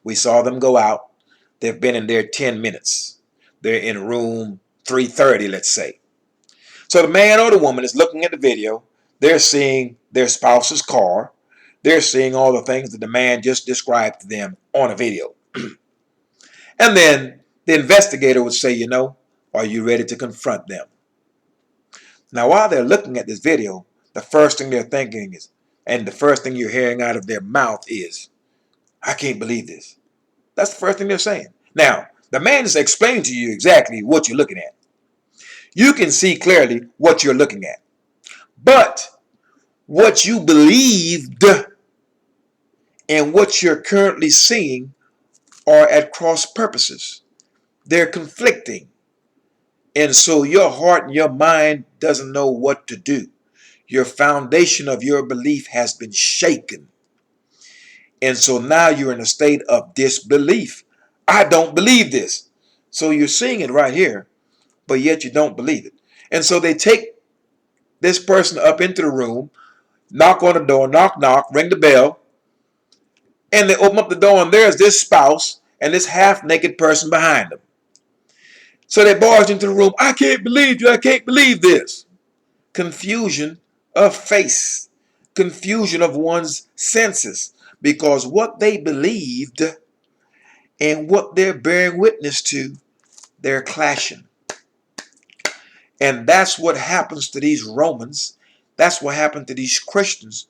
We saw them go out. They've been in there 10 minutes. They're in room 330, let's say. So the man or the woman is looking at the video. They're seeing their spouse's car. They're seeing all the things that the man just described to them on a video. And then the investigator would say, are you ready to confront them? Now, while they're looking at this video, the first thing they're thinking is, and the first thing you're hearing out of their mouth is, I can't believe this. That's the first thing they're saying. Now, the man is explaining to you exactly what you're looking at. You can see clearly what you're looking at. But what you believed and what you're currently seeing are at cross purposes. They're conflicting. And so your heart and your mind doesn't know what to do. Your foundation of your belief has been shaken. And so now you're in a state of disbelief. I don't believe this. So you're seeing it right here, but yet you don't believe it. And so they take this person up into the room, knock on the door, knock, knock, ring the bell, and they open up the door and there's this spouse and this half-naked person behind them. So they barge into the room. I can't believe you. I can't believe this. Confusion of face. Confusion of one's senses. Because what they believed and what they're bearing witness to, they're clashing. And that's what happens to these Romans. That's what happened to these Christians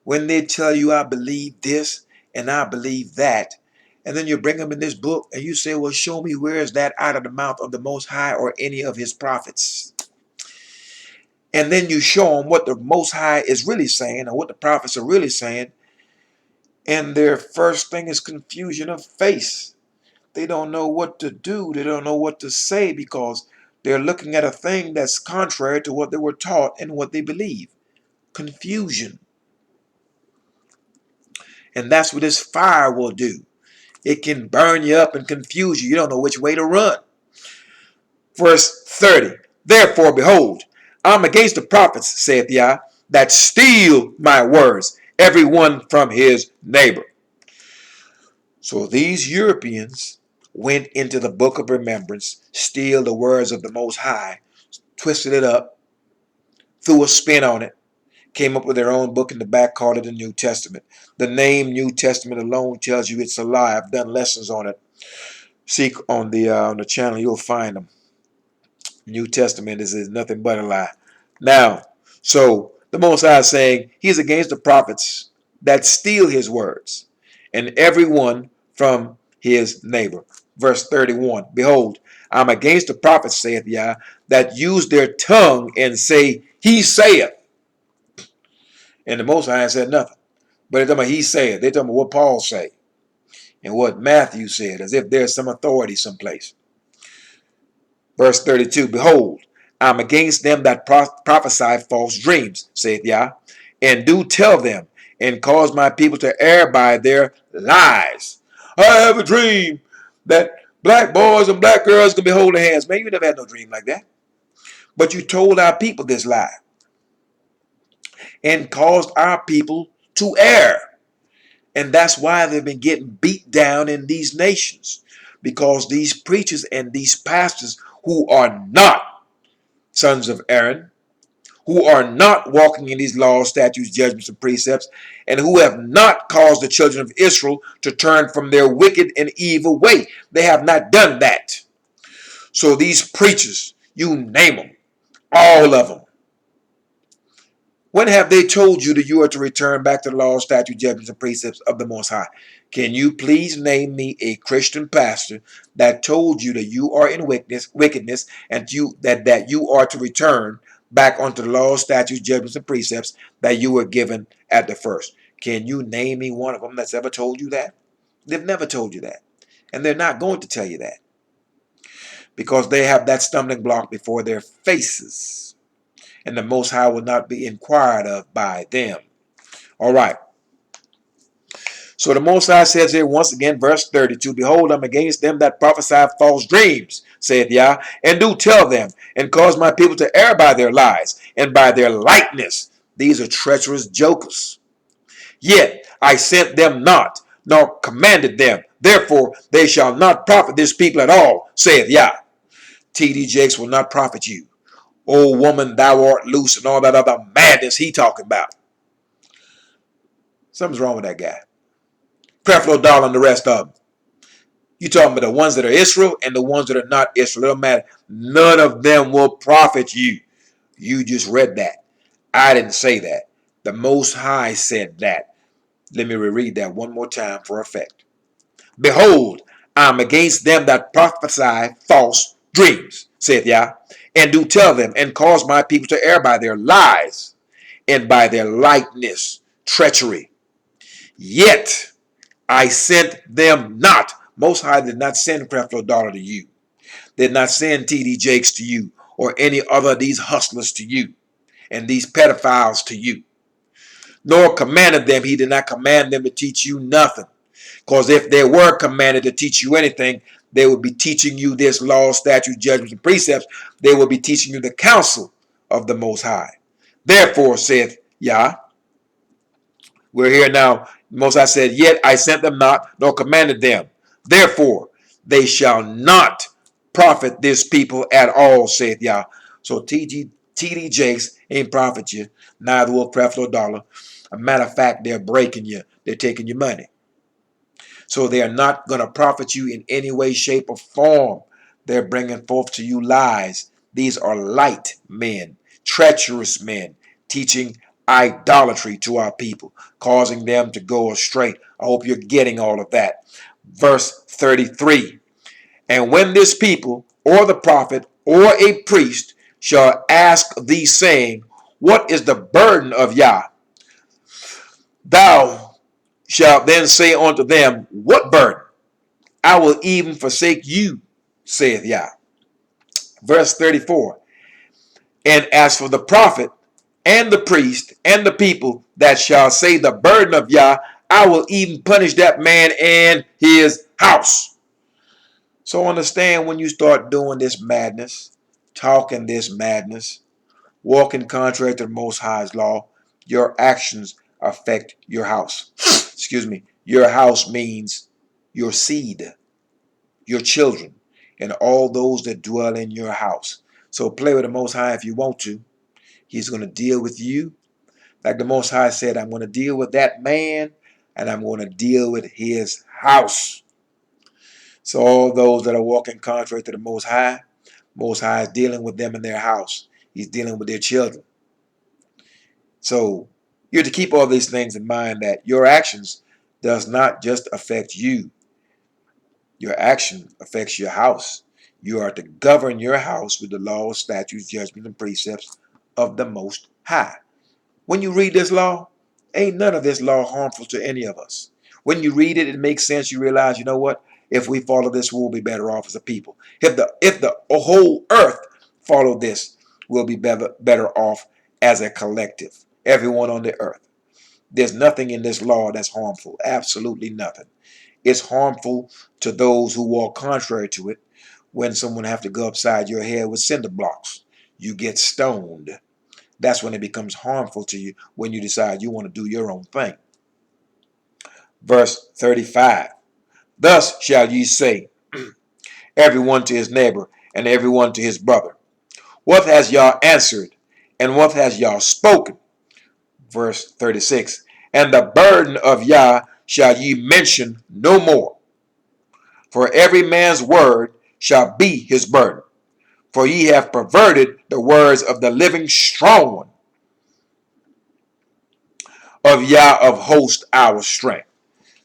when they tell you, I believe this and I believe that. And then you bring them in this book and you say, well, show me where is that out of the mouth of the Most High or any of his prophets. And then you show them what the Most High is really saying or what the prophets are really saying. And their first thing is confusion of face. They don't know what to do. They don't know what to say because they're looking at a thing that's contrary to what they were taught and what they believe. Confusion. And that's what this fire will do. It can burn you up and confuse you. You don't know which way to run. Verse 30. Therefore, behold, I'm against the prophets, saith Yah, that steal my words, every one from his neighbor. So these Europeans went into the book of remembrance, steal the words of the Most High, twisted it up, threw a spin on it, came up with their own book in the back, called it the New Testament. The name New Testament alone tells you it's a lie. I've done lessons on it. Seek on the channel, you'll find them. New Testament is nothing but a lie. Now, so the Most High is saying he's against the prophets that steal his words, and everyone from his neighbor. Verse 31. Behold, I'm against the prophets, saith Yah, that use their tongue and say, he saith. And the Most High said nothing. But they're talking about he said. They're talking about what Paul said and what Matthew said, as if there's some authority someplace. Verse 32, behold, I'm against them that prophesy false dreams, saith Yah, and do tell them, and cause my people to err by their lies. I have a dream that black boys and black girls can be holding hands. Man, you never had no dream like that. But you told our people this lie and caused our people to err. And that's why they've been getting beat down in these nations. Because these preachers and these pastors who are not sons of Aaron, who are not walking in these laws, statutes, judgments, and precepts, and who have not caused the children of Israel to turn from their wicked and evil way. They have not done that. So these preachers, you name them, all of them, when have they told you that you are to return back to the law, statute, judgments, and precepts of the Most High? Can you please name me a Christian pastor that told you that you are in wickedness and that you are to return back onto the law, statutes, judgments, and precepts that you were given at the first? Can you name me one of them that's ever told you that? They've never told you that. And they're not going to tell you that. Because they have that stumbling block before their faces. And the Most High will not be inquired of by them. All right. So the Most High says here once again, verse 32, Behold, I'm against them that prophesy false dreams, saith Yah, and do tell them, and cause my people to err by their lies, and by their lightness. These are treacherous jokers. Yet I sent them not, nor commanded them. Therefore they shall not profit this people at all, saith Yah. T.D. Jakes will not profit you. Old woman, thou art loose, and all that other madness he talking about. Something's wrong with that guy. Creflo Dollar and the rest of them. You talking about the ones that are Israel and the ones that are not Israel. It don't matter. None of them will profit you. You just read that. I didn't say that. The Most High said that. Let me reread that one more time for effect. Behold, I'm against them that prophesy false dreams, saith Yah, and do tell them, and cause my people to err by their lies, and by their lightness, treachery. Yet I sent them not. Most High did not send Creflo Dollar to you. Did not send T.D. Jakes to you, or any other of these hustlers to you, and these pedophiles to you. Nor commanded them. He did not command them to teach you nothing. Because if they were commanded to teach you anything, they would be teaching you this law, statute, judgments, and precepts. They would be teaching you the counsel of the Most High. Therefore, saith Yah, we're here now. Most High said, Yet I sent them not, nor commanded them. Therefore, they shall not profit this people at all, saith Yah. So T.D. Jakes ain't profit you, neither will Creflo Dollar. A matter of fact, they're breaking you. They're taking your money. So they are not going to profit you in any way, shape, or form. They're bringing forth to you lies. These are light men, treacherous men, teaching idolatry to our people, causing them to go astray. I hope you're getting all of that. Verse 33. And when this people, or the prophet, or a priest, shall ask thee, saying, What is the burden of Yah? Thou shalt then say unto them, What burden? I will even forsake you, saith Yah. Verse 34. And as for the prophet, and the priest, and the people that shall say the burden of Yah, I will even punish that man and his house. So understand, when you start doing this madness, talking this madness, walking contrary to the Most High's law, your actions affect your house. Excuse me. Your house means your seed, your children, and all those that dwell in your house. So play with the Most High if you want to. He's going to deal with you. Like the Most High said, I'm going to deal with that man, and I'm going to deal with his house. So all those that are walking contrary to the Most High is dealing with them in their house. He's dealing with their children. So you're to keep all these things in mind, that your actions does not just affect you. Your action affects your house. You are to govern your house with the laws, statutes, judgments, and precepts of the Most High. When you read this law, ain't none of this law harmful to any of us. When you read it, it makes sense. You realize, you know what? If we follow this, we'll be better off as a people. If the whole earth followed this, will be better off as a collective. Everyone on the earth. There's nothing in this law that's harmful. Absolutely nothing. It's harmful to those who walk contrary to it. When someone have to go upside your head with cinder blocks, you get stoned. That's when it becomes harmful to you, when you decide you want to do your own thing. Verse 35. Thus shall ye say, everyone to his neighbor, and everyone to his brother. What has Yah answered, and what has Yah spoken? Verse 36. And the burden of Yah shall ye mention no more. For every man's word shall be his burden. For ye have perverted the words of the living strong one, of Yah of hosts our strength.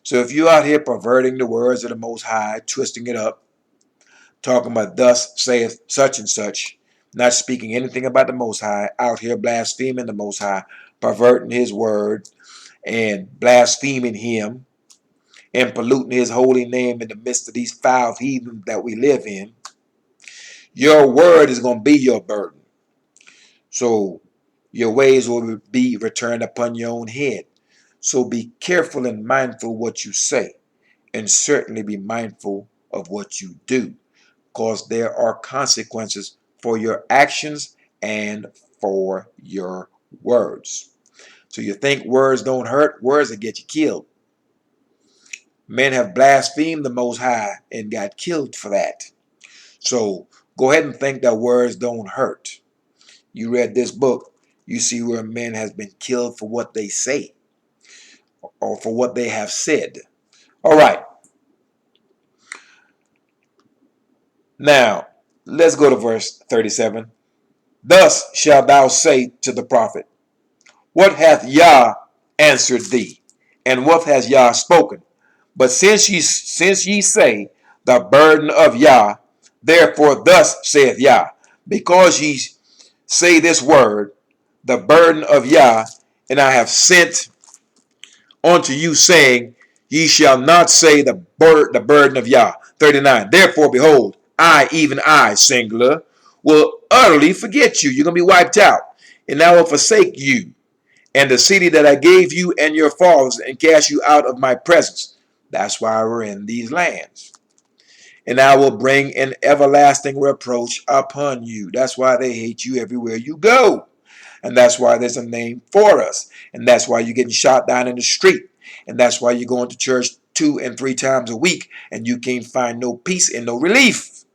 So if you out here perverting the words of the Most High, twisting it up, talking about thus saith such and such, not speaking anything about the Most High, out here blaspheming the Most High, perverting his word and blaspheming him and polluting his holy name in the midst of these foul heathens that we live in, your word is going to be your burden. So your ways will be returned upon your own head. So be careful and mindful what you say, and certainly be mindful of what you do, because there are consequences for your actions and for your words. So you think words don't hurt? Words will get you killed. Men have blasphemed the Most High and got killed for that. So go ahead and think that words don't hurt. You read this book, you see where men has been killed for what they say or for what they have said. All right. Now, let's go to verse 37. Thus shalt thou say to the prophet, what hath Yah answered thee? And what has Yah spoken? But since ye say the burden of Yah, therefore thus saith Yah, because ye say this word, the burden of Yah, and I have sent unto you, saying, ye shall not say the burden of Yah. 39. Therefore, behold, I, even I, singular, will utterly forget you. You're going to be wiped out. And I will forsake you and the city that I gave you and your fathers, and cast you out of my presence. That's why we're in these lands. And I will bring an everlasting reproach upon you. That's why they hate you everywhere you go. And that's why there's a name for us. And that's why you're getting shot down in the street. And that's why you're going to church 2 and 3 times a week and you can't find no peace and no relief.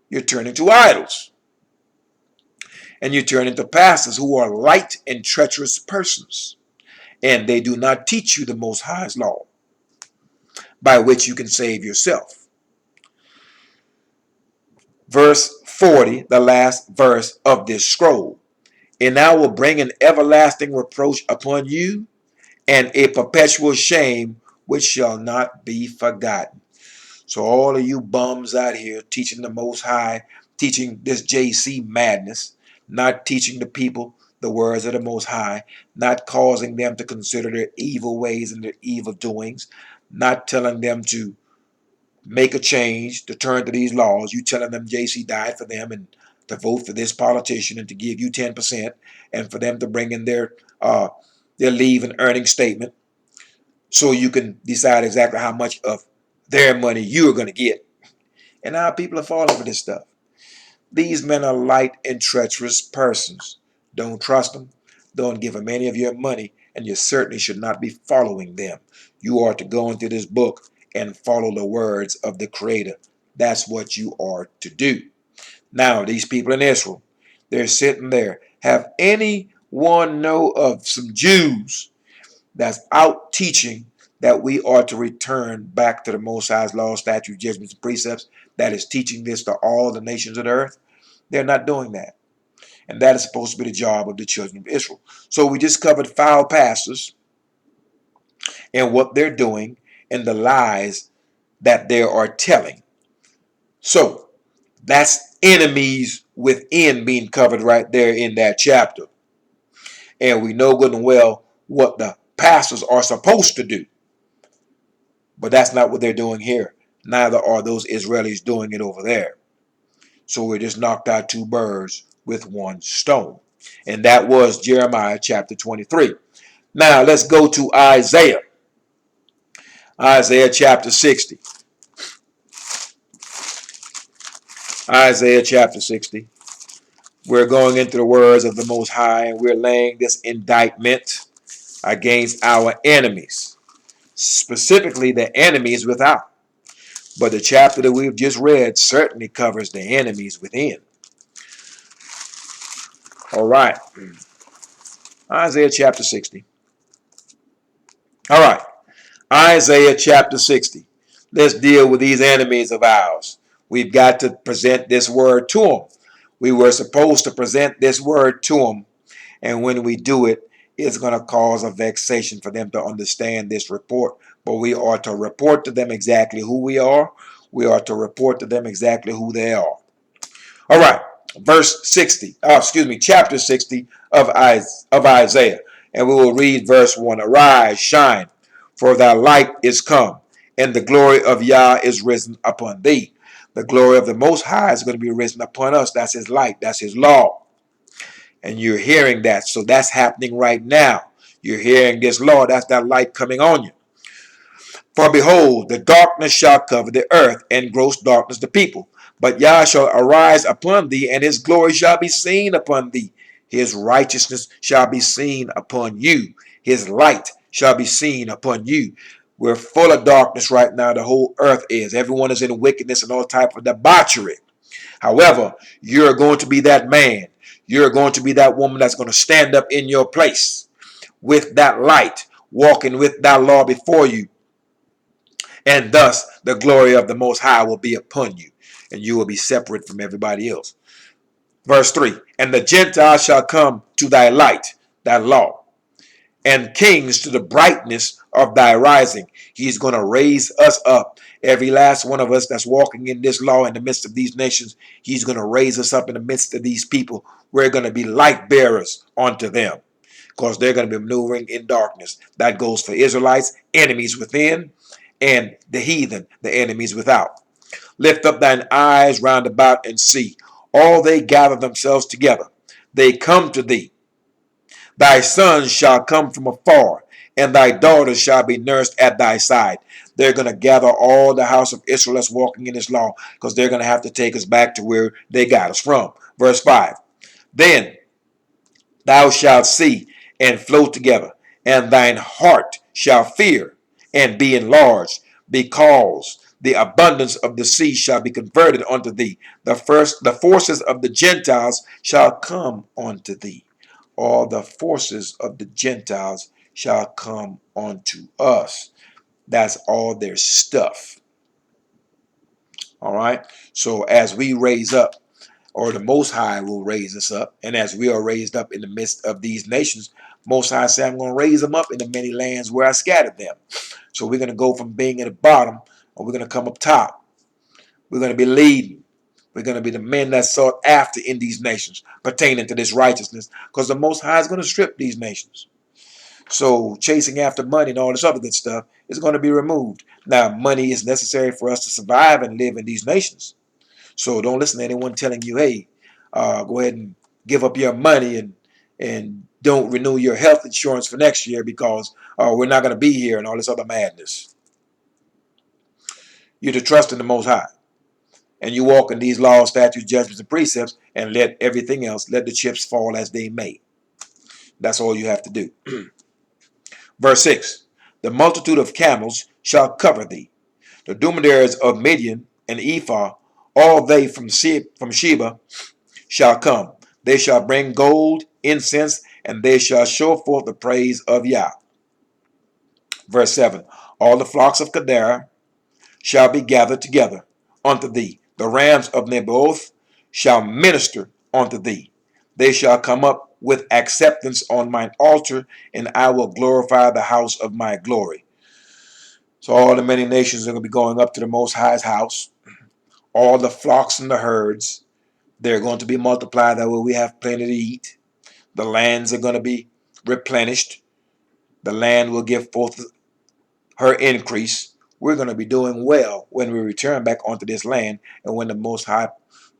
You're turning to idols. And you turn into pastors who are light and treacherous persons. And they do not teach you the Most High's law, by which you can save yourself. Verse 40, the last verse of this scroll. And I will bring an everlasting reproach upon you, and a perpetual shame which shall not be forgotten. So all of you bums out here teaching the Most High, teaching this JC madness, not teaching the people the words of the Most High, not causing them to consider their evil ways and their evil doings, not telling them to make a change, to turn to these laws. You telling them JC died for them and to vote for this politician and to give you 10% and for them to bring in their leave and earning statement so you can decide exactly how much of their money you're going to get. And now people are falling for this stuff. These men are light and treacherous persons. Don't trust them. Don't give them any of your money, and you certainly should not be following them. You are to go into this book and follow the words of the Creator. That's what you are to do. Now, these people in Israel, they're sitting there. Have anyone know of some Jews that's out teaching that we are to return back to the Most High's law, statutes, judgments, and precepts, that is teaching this to all the nations of the earth? They're not doing that. And that is supposed to be the job of the children of Israel. So we just covered foul pastors and what they're doing and the lies that they are telling. So that's enemies within being covered right there in that chapter. And we know good and well what the pastors are supposed to do. But that's not what they're doing here. Neither are those Israelis doing it over there. So we just knocked out 2 birds with one stone. And that was Jeremiah chapter 23. Now let's go to Isaiah. Isaiah chapter 60. Isaiah chapter 60. We're going into the words of the Most High, and we're laying this indictment against our enemies, specifically the enemies without. But the chapter that we've just read certainly covers the enemies within. All right. Isaiah chapter 60. All right. Isaiah chapter 60. Let's deal with these enemies of ours. We've got to present this word to them. We were supposed to present this word to them, and when we do it, it's going to cause a vexation for them to understand this report. But we are to report to them exactly who we are. We are to report to them exactly who they are. All right, chapter 60 of Isaiah. And we will read verse 1. Arise, shine, for thy light is come, and the glory of Yah is risen upon thee. The glory of the Most High is going to be risen upon us. That's his light. That's his law. And you're hearing that. So that's happening right now. You're hearing this law. That's that light coming on you. For behold, the darkness shall cover the earth, and gross darkness the people. But Yah shall arise upon thee, and his glory shall be seen upon thee. His righteousness shall be seen upon you. His light shall be seen upon you. We're full of darkness right now. The whole earth is. Everyone is in wickedness and all type of debauchery. However, you're going to be that man. You're going to be that woman that's going to stand up in your place with that light, walking with that law before you. And thus the glory of the Most High will be upon you, and you will be separate from everybody else. Verse 3, and the Gentiles shall come to thy light, thy law, and kings to the brightness of thy rising. He's going to raise us up. Every last one of us that's walking in this law in the midst of these nations, he's going to raise us up in the midst of these people. We're going to be light bearers unto them, because they're going to be maneuvering in darkness. That goes for Israelites, enemies within, and the heathen, the enemies without. Lift up thine eyes round about and see. All they gather themselves together. They come to thee. Thy sons shall come from afar, and thy daughters shall be nursed at thy side. They're going to gather all the house of Israel that's walking in this law, because they're going to have to take us back to where they got us from. Verse 5. Then thou shalt see and flow together, and thine heart shall fear and be enlarged, because the abundance of the sea shall be converted unto thee. The forces of the Gentiles shall come unto thee. All the forces of the Gentiles shall come unto us. That's all their stuff. All right. So as we raise up, or the Most High will raise us up, and as we are raised up in the midst of these nations, Most High said, I'm going to raise them up in the many lands where I scattered them. So we're going to go from being at the bottom, and we're going to come up top. We're going to be leading. We're going to be the men that's sought after in these nations pertaining to this righteousness, because the Most High is going to strip these nations. So chasing after money and all this other good stuff is going to be removed. Now, money is necessary for us to survive and live in these nations. So don't listen to anyone telling you, hey, go ahead and give up your money and don't renew your health insurance for next year because we're not going to be here and all this other madness. You're to trust in the Most High. And you walk in these laws, statutes, judgments, and precepts, and let everything else, let the chips fall as they may. That's all you have to do. Verse 6. The multitude of camels shall cover thee. The dromedaries of Midian and Ephah, all they from Sheba, shall come. They shall bring gold, incense, and they shall show forth the praise of Yah. Verse 7. All the flocks of Kedar shall be gathered together unto thee. The rams of Nebaioth shall minister unto thee. They shall come up with acceptance on mine altar, and I will glorify the house of my glory. So all the many nations are going to be going up to the Most High's house. All the flocks and the herds, they're going to be multiplied. That way we have plenty to eat. The lands are going to be replenished. The land will give forth her increase. We're going to be doing well when we return back onto this land, and when the Most High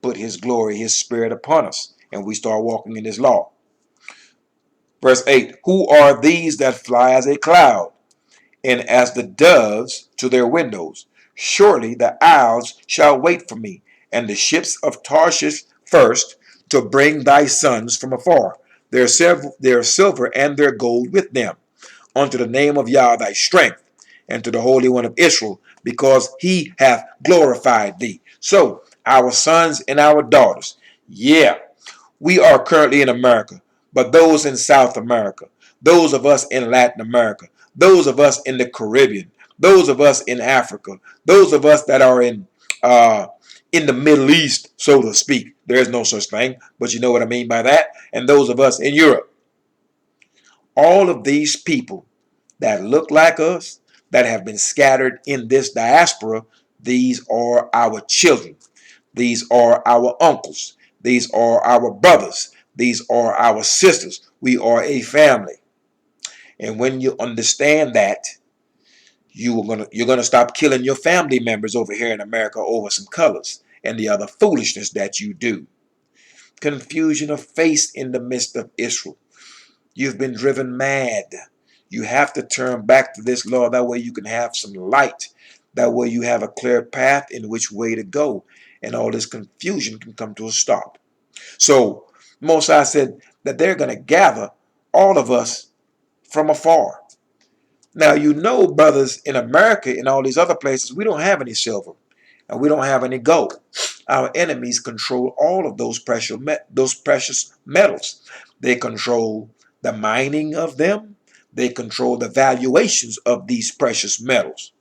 put his glory, his spirit upon us. and we start walking in this law. Verse 8, who are these that fly as a cloud, and as the doves to their windows? Surely the isles shall wait for me, and the ships of Tarshish first, to bring thy sons from afar, their silver and their gold with them, unto the name of Yah thy strength, and to the Holy One of Israel, because he hath glorified thee. So, our sons and our daughters, yeah, we are currently in America, but those in South America, those of us in Latin America, those of us in the Caribbean, those of us in Africa, those of us that are in the Middle East, so to speak. There is no such thing, but you know what I mean by that. And those of us in Europe. All of these people that look like us, that have been scattered in this diaspora, these are our children. These are our uncles. These are our brothers. These are our sisters. We are a family. And when you understand that, you're gonna stop killing your family members over here in America over some colors and the other foolishness that you do. Confusion of face in the midst of Israel. You've been driven mad. You have to turn back to this law. That way you can have some light. That way you have a clear path in which way to go. And all this confusion can come to a stop. So Mosai said that they're going to gather all of us from afar. Now, you know, brothers, in America and all these other places, we don't have any silver and we don't have any gold. Our enemies control all of those precious metals. They control the mining of them. They control the valuations of these precious metals.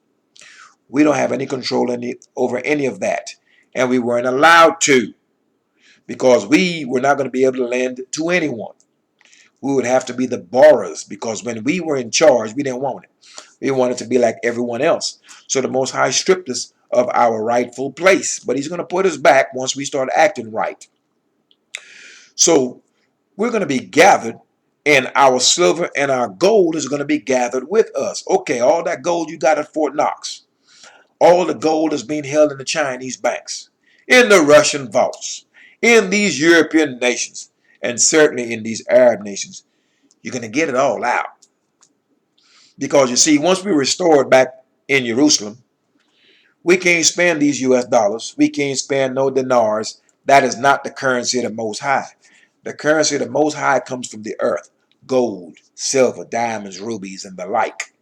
We don't have any control over any of that. And we weren't allowed to, because we were not going to be able to lend to anyone. We would have to be the borrowers, because when we were in charge, we didn't want it. We wanted to be like everyone else. So the Most High stripped us of our rightful place. But he's going to put us back once we start acting right. So we're going to be gathered, and our silver and our gold is going to be gathered with us. Okay, all that gold you got at Fort Knox, all the gold is being held in the Chinese banks, in the Russian vaults, in these European nations, and certainly in these Arab nations. You're going to get it all out. Because you see, once we're restored back in Jerusalem, we can't spend these US dollars. We can't spend no dinars. That is not the currency of the Most High. The currency of the Most High comes from the earth. Gold, silver, diamonds, rubies, and the like.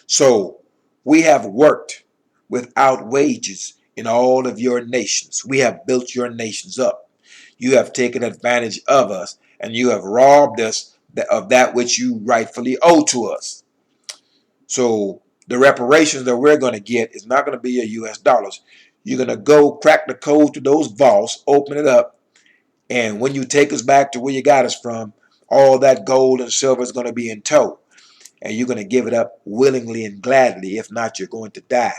So we have worked without wages in all of your nations. We have built your nations up. You have taken advantage of us, and you have robbed us of that which you rightfully owe to us. So the reparations that we're going to get is not going to be your US dollars. You're going to go crack the code to those vaults, open it up, and when you take us back to where you got us from, all that gold and silver is going to be in tow. And you're going to give it up willingly and gladly. If not, you're going to die.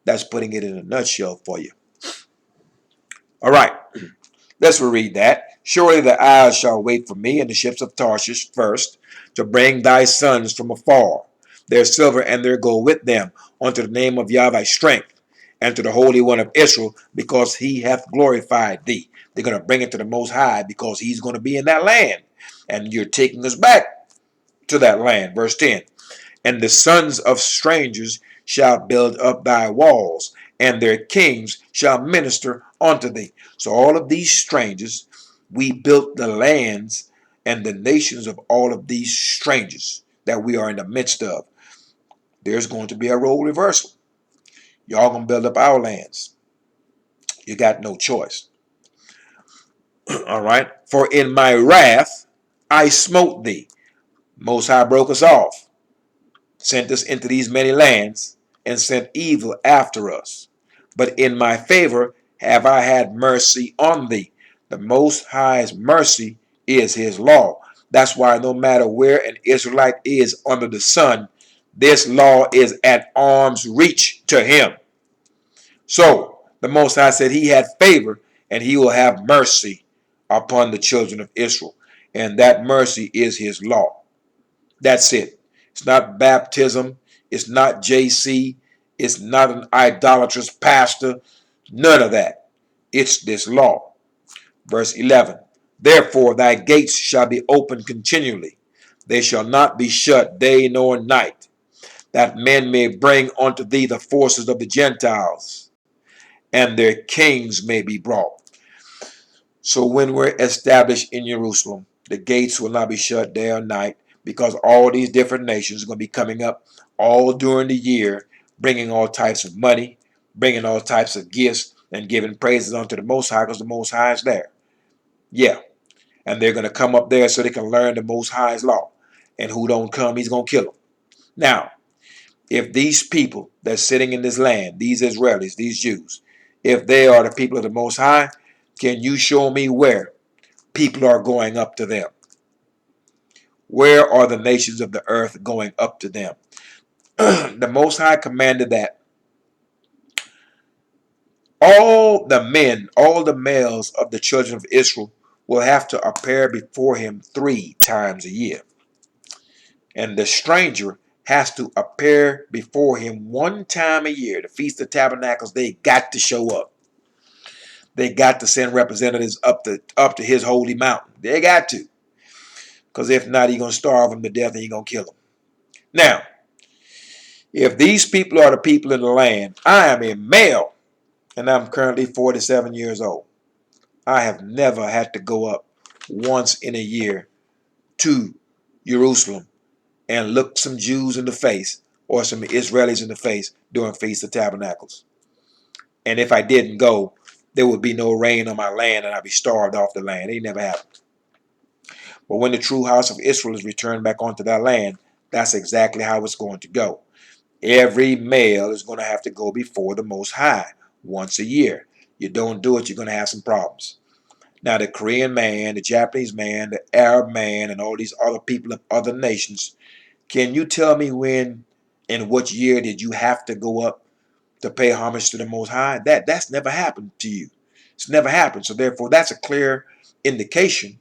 That's putting it in a nutshell for you. All right, let's reread that. Surely the isles shall wait for me, and the ships of Tarshish first, to bring thy sons from afar, their silver and their gold with them, unto the name of Yah thy strength, and to the Holy One of Israel, because he hath glorified thee. They're going to bring it to the Most High because he's going to be in that land. And you're taking us back to that land. Verse 10. And the sons of strangers shall build up thy walls, and their kings shall minister unto thee. So all of these strangers, we built the lands and the nations of all of these strangers that we are in the midst of. There's going to be a role reversal. Y'all gonna build up our lands. You got no choice. All right. For in my wrath I smote thee. Most High broke us off, sent us into these many lands, and sent evil after us. But in my favor have I had mercy on thee. The Most High's mercy is his law. That's why no matter where an Israelite is under the sun, this law is at arm's reach to him. So the Most High said he had favor, and he will have mercy upon the children of Israel. And that mercy is his law. That's it. It's not baptism. It's not JC. It's not an idolatrous pastor. None of that. It's this law. Verse 11. Therefore thy gates shall be open continually. They shall not be shut day nor night, that men may bring unto thee the forces of the Gentiles, and their kings may be brought. So when we're established in Jerusalem, the gates will not be shut day or night, because all these different nations are going to be coming up all during the year, bringing all types of money, bringing all types of gifts, and giving praises unto the Most High, because the Most High is there. Yeah, and they're going to come up there so they can learn the Most High's law. And who don't come, he's going to kill them. Now, if these people that's sitting in this land, these Israelis, these Jews, if they are the people of the Most High, can you show me where people are going up to them? Where are the nations of the earth going up to them? The Most High commanded that all the men, all the males of the children of Israel will have to appear before him 3 times a year. And the stranger has to appear before him 1 time a year. The Feast of Tabernacles, they got to show up. They got to send representatives up to his holy mountain. They got to. Because if not, he's going to starve them to death and he's going to kill them. Now, if these people are the people in the land, I am a male and I'm currently 47 years old. I have never had to go up once in a year to Jerusalem and look some Jews in the face or some Israelis in the face during Feast of Tabernacles. And if I didn't go, there would be no rain on my land and I'd be starved off the land. It never happened. But when the true house of Israel is returned back onto that land, that's exactly how it's going to go. Every male is going to have to go before the Most High once a year. You don't do it, you're going to have some problems. Now, the Korean man, the Japanese man, the Arab man, and all these other people of other nations, can you tell me when and what year did you have to go up to pay homage to the Most High? That's never happened to you. It's never happened. So therefore, that's a clear indication,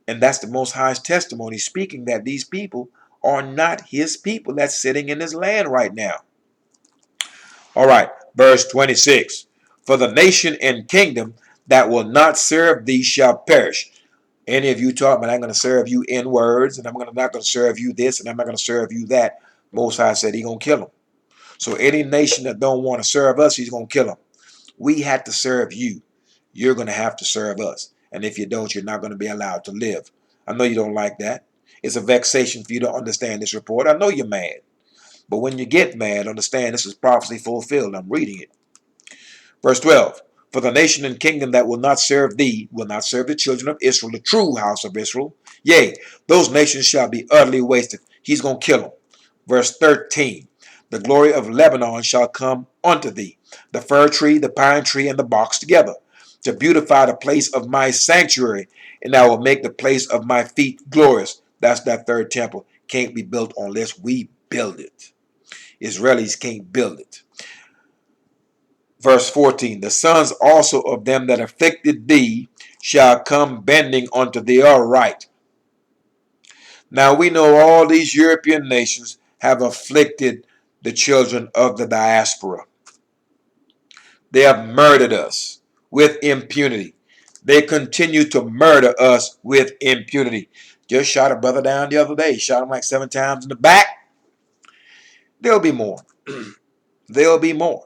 and that's the Most High's testimony speaking that these people are not his people that's sitting in this land right now. All right, verse 26. For the nation and kingdom that will not serve thee shall perish. Any of you talk about I'm going to serve you in words, and I'm not going to serve you this, and I'm not going to serve you that. Most High said he's going to kill them. So any nation that don't want to serve us, he's going to kill them. We had to serve you. You're going to have to serve us. And if you don't, you're not going to be allowed to live. I know you don't like that. It's a vexation for you to understand this report. I know you're mad. But when you get mad, understand this is prophecy fulfilled. I'm reading it. Verse 12. For the nation and kingdom that will not serve thee, will not serve the children of Israel, the true house of Israel. Yea, those nations shall be utterly wasted. He's going to kill them. Verse 13. The glory of Lebanon shall come unto thee, the fir tree, the pine tree, and the box together, to beautify the place of my sanctuary, and I will make the place of my feet glorious. That's that third temple. Can't be built unless we build it. Israelis can't build it. Verse 14, the sons also of them that afflicted thee shall come bending unto their right. Now we know all these European nations have afflicted the children of the diaspora. They have murdered us with impunity. They continue to murder us with impunity. Just shot a brother down the other day. Shot him like 7 times in the back. There'll be more. There'll be more.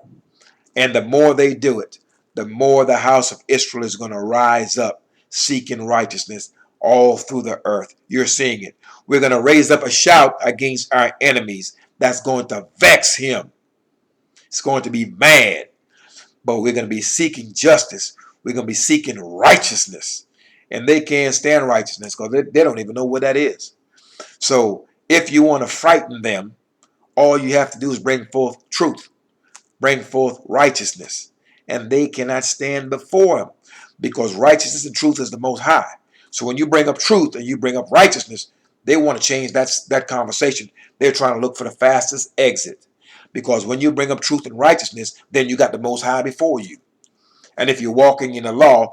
And the more they do it, the more the house of Israel is going to rise up seeking righteousness all through the earth. You're seeing it. We're going to raise up a shout against our enemies that's going to vex him. It's going to be mad. But we're going to be seeking justice. We're going to be seeking righteousness. And they can't stand righteousness because they don't even know what that is. So if you want to frighten them, all you have to do is bring forth truth. Bring forth righteousness, and they cannot stand before him, because righteousness and truth is the Most High. So when you bring up truth and you bring up righteousness, they want to change that conversation. They're trying to look for the fastest exit, because when you bring up truth and righteousness, then you got the Most High before you. And if you're walking in the law,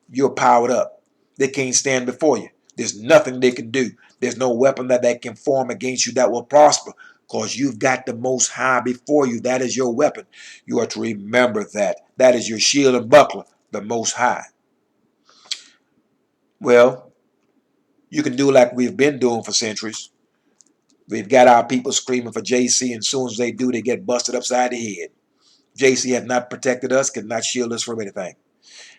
you're powered up. They can't stand before you. There's nothing they can do. There's no weapon that they can form against you that will prosper, because you've got the Most High before you. That is your weapon. You are to remember that. That is your shield and buckler, the Most High. Well, you can do like we've been doing for centuries. We've got our people screaming for JC, and as soon as they do, they get busted upside the head. JC has not protected us, cannot shield us from anything.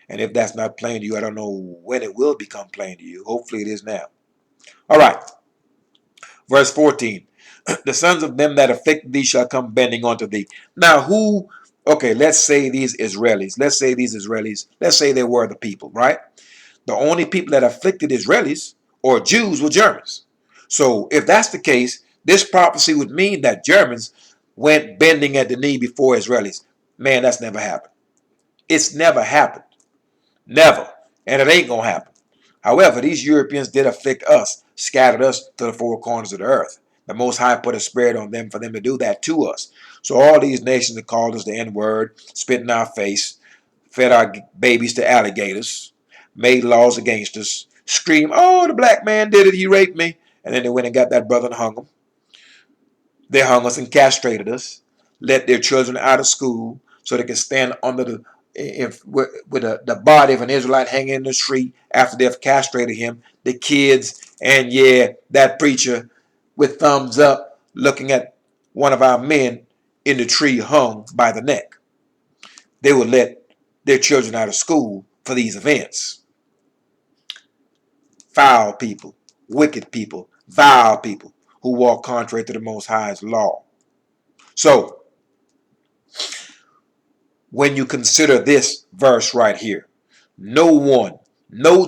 And if that's not plain to you, I don't know when it will become plain to you. Hopefully it is now. All right. Verse 14. The sons of them that afflict thee shall come bending unto thee. Now who, okay, let's say these Israelis. Let's say they were the people, right? The only people that afflicted Israelis or Jews were Germans. So if that's the case, this prophecy would mean that Germans went bending at the knee before Israelis. Man, that's never happened. It's never happened. Never. And it ain't going to happen. However, these Europeans did afflict us, scattered us to the four corners of the earth. The Most High put a spirit on them for them to do that to us. So all these nations that called us the N-word, spit in our face, fed our babies to alligators, made laws against us, screamed, oh, the black man did it, he raped me. And then they went and got that brother and hung him. They hung us and castrated us, let their children out of school so they could stand under with the body of an Israelite hanging in the street after they've castrated him. The kids and yeah, that preacher with thumbs up looking at one of our men in the tree hung by the neck. They would let their children out of school for these events. Foul people, wicked people, vile people who walk contrary to the Most High's law. So, when you consider this verse right here, no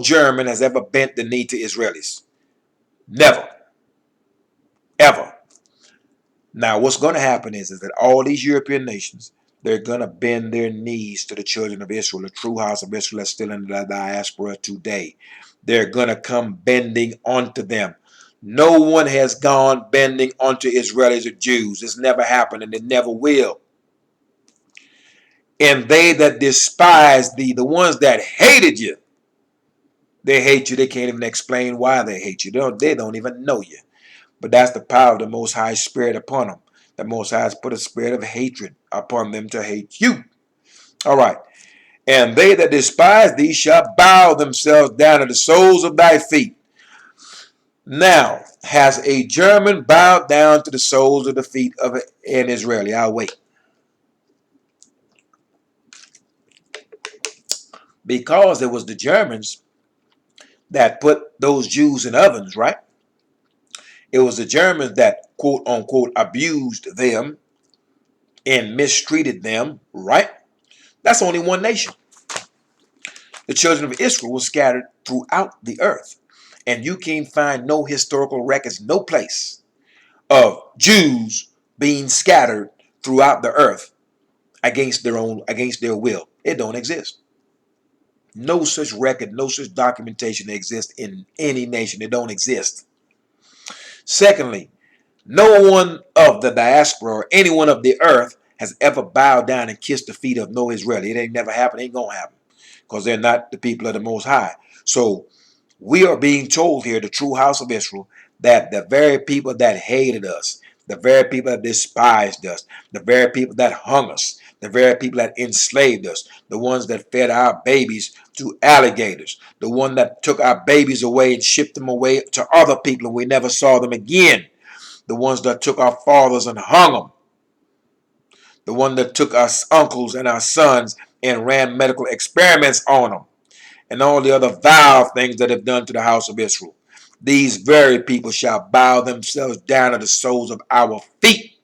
German has ever bent the knee to Israelis. Never. Ever. Now, what's going to happen is that all these European nations, they're going to bend their knees to the children of Israel, the true house of Israel that's still in the diaspora today. They're going to come bending onto them. No one has gone bending onto Israelis or Jews. It's never happened and it never will. And they that despise thee, the ones that hated you, they hate you. They can't even explain why they hate you. They don't even know you. But that's the power of the Most High Spirit upon them. The Most High has put a spirit of hatred upon them to hate you. All right. And they that despise thee shall bow themselves down to the soles of thy feet. Now, has a German bowed down to the soles of the feet of an Israeli? I'll wait. Because it was the Germans that put those Jews in ovens, right? It was the Germans that, quote unquote, abused them and mistreated them, right? That's only one nation. The children of Israel were scattered throughout the earth. And you can't find no historical records, no place of Jews being scattered throughout the earth against their will. It don't exist. No such record, no such documentation exists in any nation. It don't exist. Secondly, no one of the diaspora or anyone of the earth has ever bowed down and kissed the feet of no Israeli. It ain't never happened. It ain't gonna happen because they're not the people of the Most High. So we are being told here, the true house of Israel, that the very people that hated us, the very people that despised us, the very people that hung us, the very people that enslaved us, the ones that fed our babies to alligators, the one that took our babies away and shipped them away to other people and we never saw them again, the ones that took our fathers and hung them, the one that took our uncles and our sons and ran medical experiments on them, and all the other vile things that have done to the house of Israel. These very people shall bow themselves down at the soles of our feet.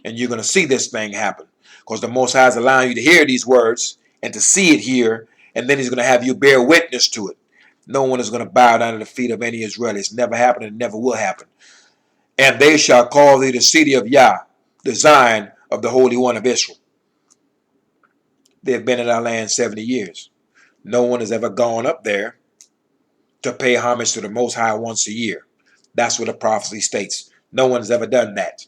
And you're going to see this thing happen because the Most High is allowing you to hear these words and to see it here, and then he's going to have you bear witness to it. No one is going to bow down at the feet of any Israeli. It's never happened and never will happen. And they shall call thee the city of Yah, the Zion of the Holy One of Israel. They have been in our land 70 years. No one has ever gone up there to pay homage to the Most High once a year. That's what the prophecy states. No one has ever done that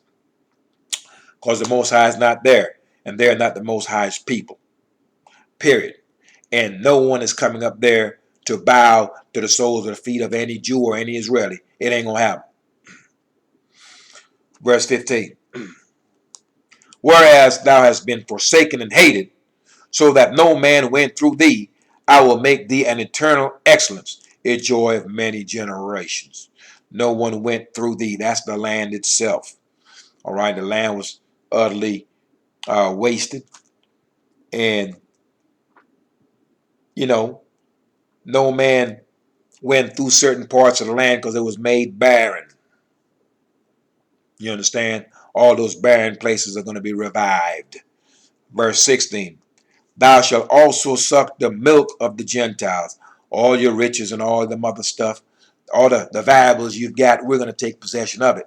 because the Most High is not there and they're not the Most High's people. Period. And no one is coming up there to bow to the soles of the feet of any Jew or any Israeli. It ain't going to happen. Verse 15. Whereas thou hast been forsaken and hated, so that no man went through thee, I will make thee an eternal excellence, a joy of many generations. No one went through thee. That's the land itself. All right, the land was utterly wasted, and you know, no man went through certain parts of the land because it was made barren. You understand? All those barren places are going to be revived. Verse 16. Thou shalt also suck the milk of the Gentiles. All your riches and all the other stuff, all the valuables you've got, we're going to take possession of it.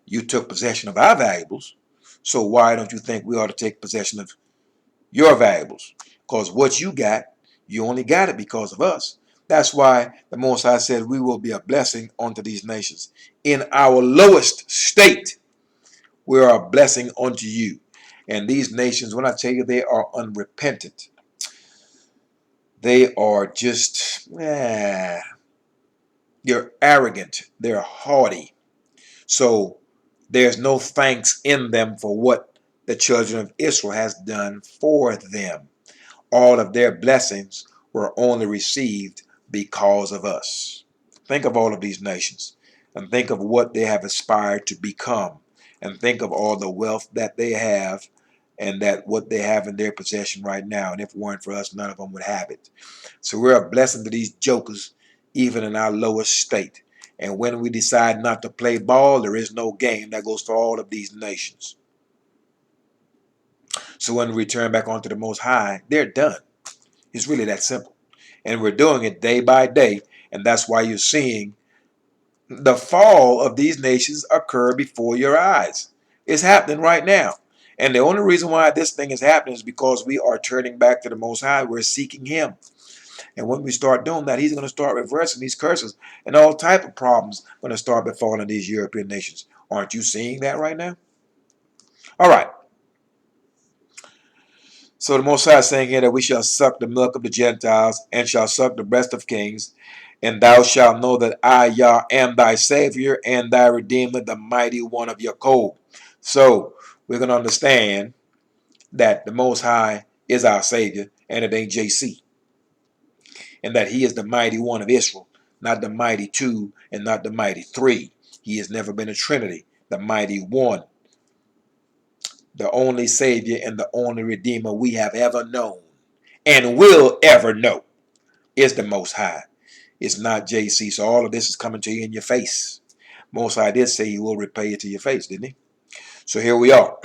You took possession of our valuables, so why don't you think we ought to take possession of your valuables? Because what you got, you only got it because of us. That's why the Most High said we will be a blessing unto these nations. In our lowest state, we are a blessing unto you. And these nations, when I tell you they are unrepentant, they are just, they're arrogant, they're haughty. So there's no thanks in them for what the children of Israel has done for them. All of their blessings were only received because of us. Think of all of these nations and think of what they have aspired to become, and think of all the wealth that they have and that what they have in their possession right now. And if it weren't for us, none of them would have it. So we're a blessing to these jokers, even in our lowest state. And when we decide not to play ball, there is no game. That goes for all of these nations. So when we return back onto the Most High, they're done. It's really that simple. And we're doing it day by day. And that's why you're seeing the fall of these nations occur before your eyes. It's happening right now. And the only reason why this thing is happening is because we are turning back to the Most High. We're seeking Him. And when we start doing that, He's going to start reversing these curses. And all type of problems going to start befalling these European nations. Aren't you seeing that right now? All right. So the Most High is saying here that we shall suck the milk of the Gentiles and shall suck the breast of kings. And thou shalt know that I, Yah, am thy Savior and thy Redeemer, the mighty one of Jacob. So we're going to understand that the Most High is our Savior and it ain't JC. And that He is the mighty one of Israel, not the mighty two and not the mighty three. He has never been a Trinity, the mighty one. The only Savior and the only Redeemer we have ever known and will ever know is the Most High. It's not JC. So all of this is coming to you in your face. Most High did say He will repay it to your face, didn't He? So here we are.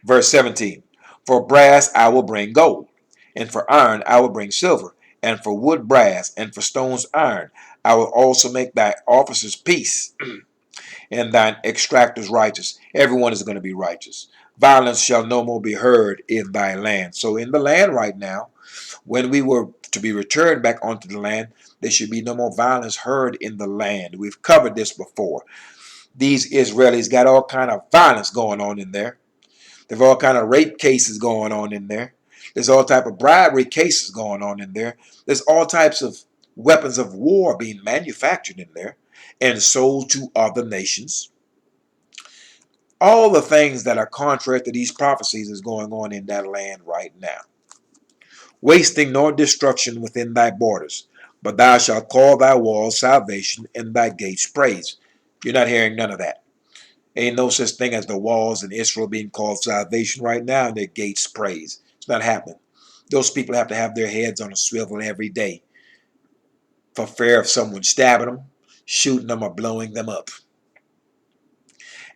Verse 17. For brass I will bring gold, and for iron I will bring silver, and for wood brass, and for stones iron. I will also make thy officers peace, and thine extractors righteous. Everyone is going to be righteous. Violence shall no more be heard in thy land. So in the land right now, when we were to be returned back onto the land, there should be no more violence heard in the land. We've covered this before. These Israelis got all kind of violence going on in there. There's all kind of rape cases going on in there. There's all type of bribery cases going on in there. There's all types of weapons of war being manufactured in there and sold to other nations. All the things that are contrary to these prophecies is going on in that land right now. Wasting nor destruction within thy borders, but thou shalt call thy walls salvation and thy gates praise. You're not hearing none of that. Ain't no such thing as the walls in Israel being called salvation right now and their gates praise. It's not happening. Those people have to have their heads on a swivel every day for fear of someone stabbing them, shooting them, or blowing them up.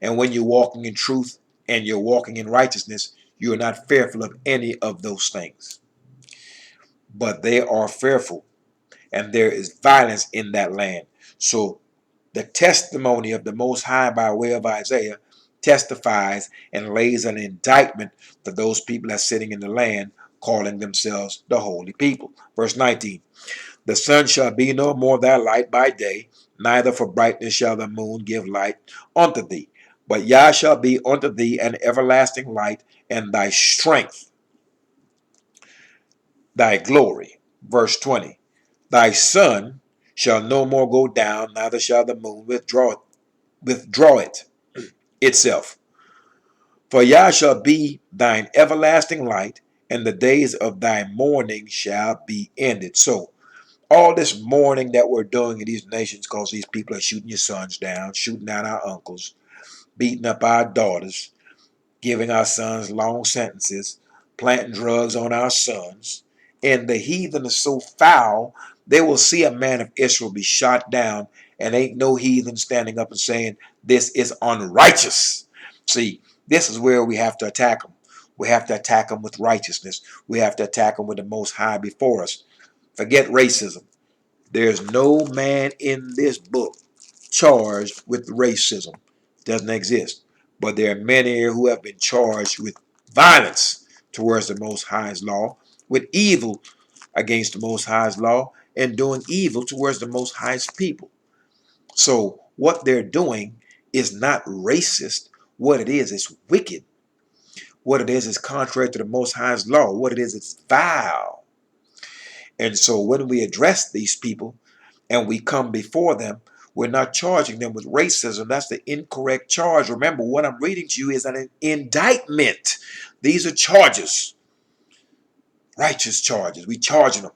And when you're walking in truth and you're walking in righteousness, you are not fearful of any of those things. But they are fearful, and there is violence in that land. So the testimony of the Most High by way of Isaiah testifies and lays an indictment for those people that's sitting in the land calling themselves the holy people. Verse 19. The sun shall be no more thy light by day, neither for brightness shall the moon give light unto thee. But Yah shall be unto thee an everlasting light, and thy strength, thy glory. Verse 20. Thy sun shall no more go down, neither shall the moon withdraw it itself. For Yah shall be thine everlasting light, and the days of thy mourning shall be ended. So all this mourning that we're doing in these nations, because these people are shooting your sons down, shooting down our uncles, beating up our daughters, giving our sons long sentences, planting drugs on our sons. And the heathen is so foul, they will see a man of Israel be shot down, and ain't no heathen standing up and saying, this is unrighteous. See, this is where we have to attack them. We have to attack them with righteousness. We have to attack them with the Most High before us. Forget racism. There's no man in this book charged with racism. It doesn't exist. But there are many here who have been charged with violence towards the Most High's law, with evil against the Most High's law, and doing evil towards the Most High's people. So what they're doing is not racist. What it is wicked. What it is contrary to the Most High's law. What it is, it's vile. And so when we address these people and we come before them, we're not charging them with racism. That's the incorrect charge. Remember, what I'm reading to you is an indictment. These are charges, righteous charges. We charging them.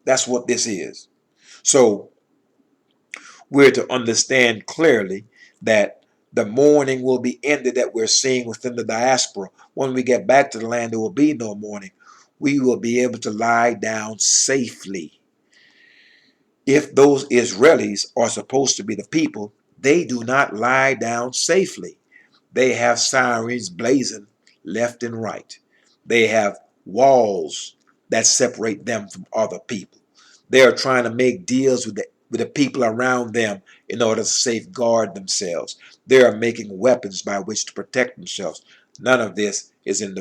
That's what this is. So we're to understand clearly that the mourning will be ended that we're seeing within the diaspora. When we get back to the land, there will be no mourning. We will be able to lie down safely. If those Israelis are supposed to be the people, they do not lie down safely. They have sirens blazing left and right. They have walls that separate them from other people. They are trying to make deals with the people around them in order to safeguard themselves. They are making weapons by which to protect themselves. None of this is in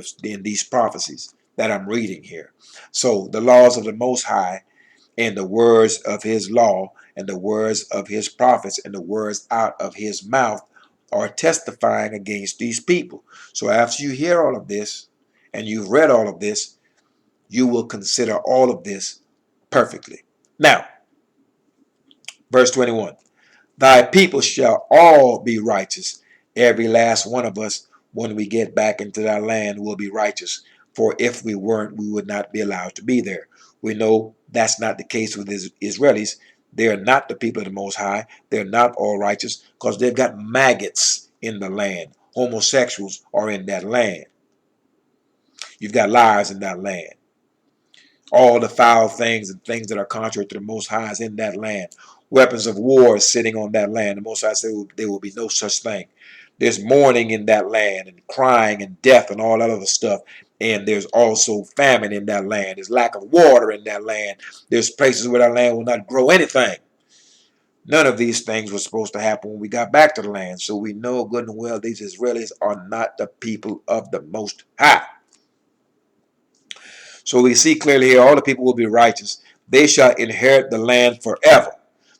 these prophecies that I'm reading here. So the laws of the Most High and the words of his law and the words of his prophets and the words out of his mouth are testifying against these people. So after you hear all of this and you've read all of this, you will consider all of this perfectly. Now, verse 21, thy people shall all be righteous. Every last one of us, when we get back into that land, will be righteous. For if we weren't, we would not be allowed to be there. We know that's not the case with the Israelis. They're not the people of the Most High. They're not all righteous because they've got maggots in the land. Homosexuals are in that land. You've got liars in that land. All the foul things and things that are contrary to the Most High is in that land. Weapons of war is sitting on that land. The Most High said there will be no such thing. There's mourning in that land and crying and death and all that other stuff. And there's also famine in that land. There's lack of water in that land. There's places where that land will not grow anything. None of these things were supposed to happen when we got back to the land. So we know good and well these Israelis are not the people of the Most High. So we see clearly here, all the people will be righteous. They shall inherit the land forever.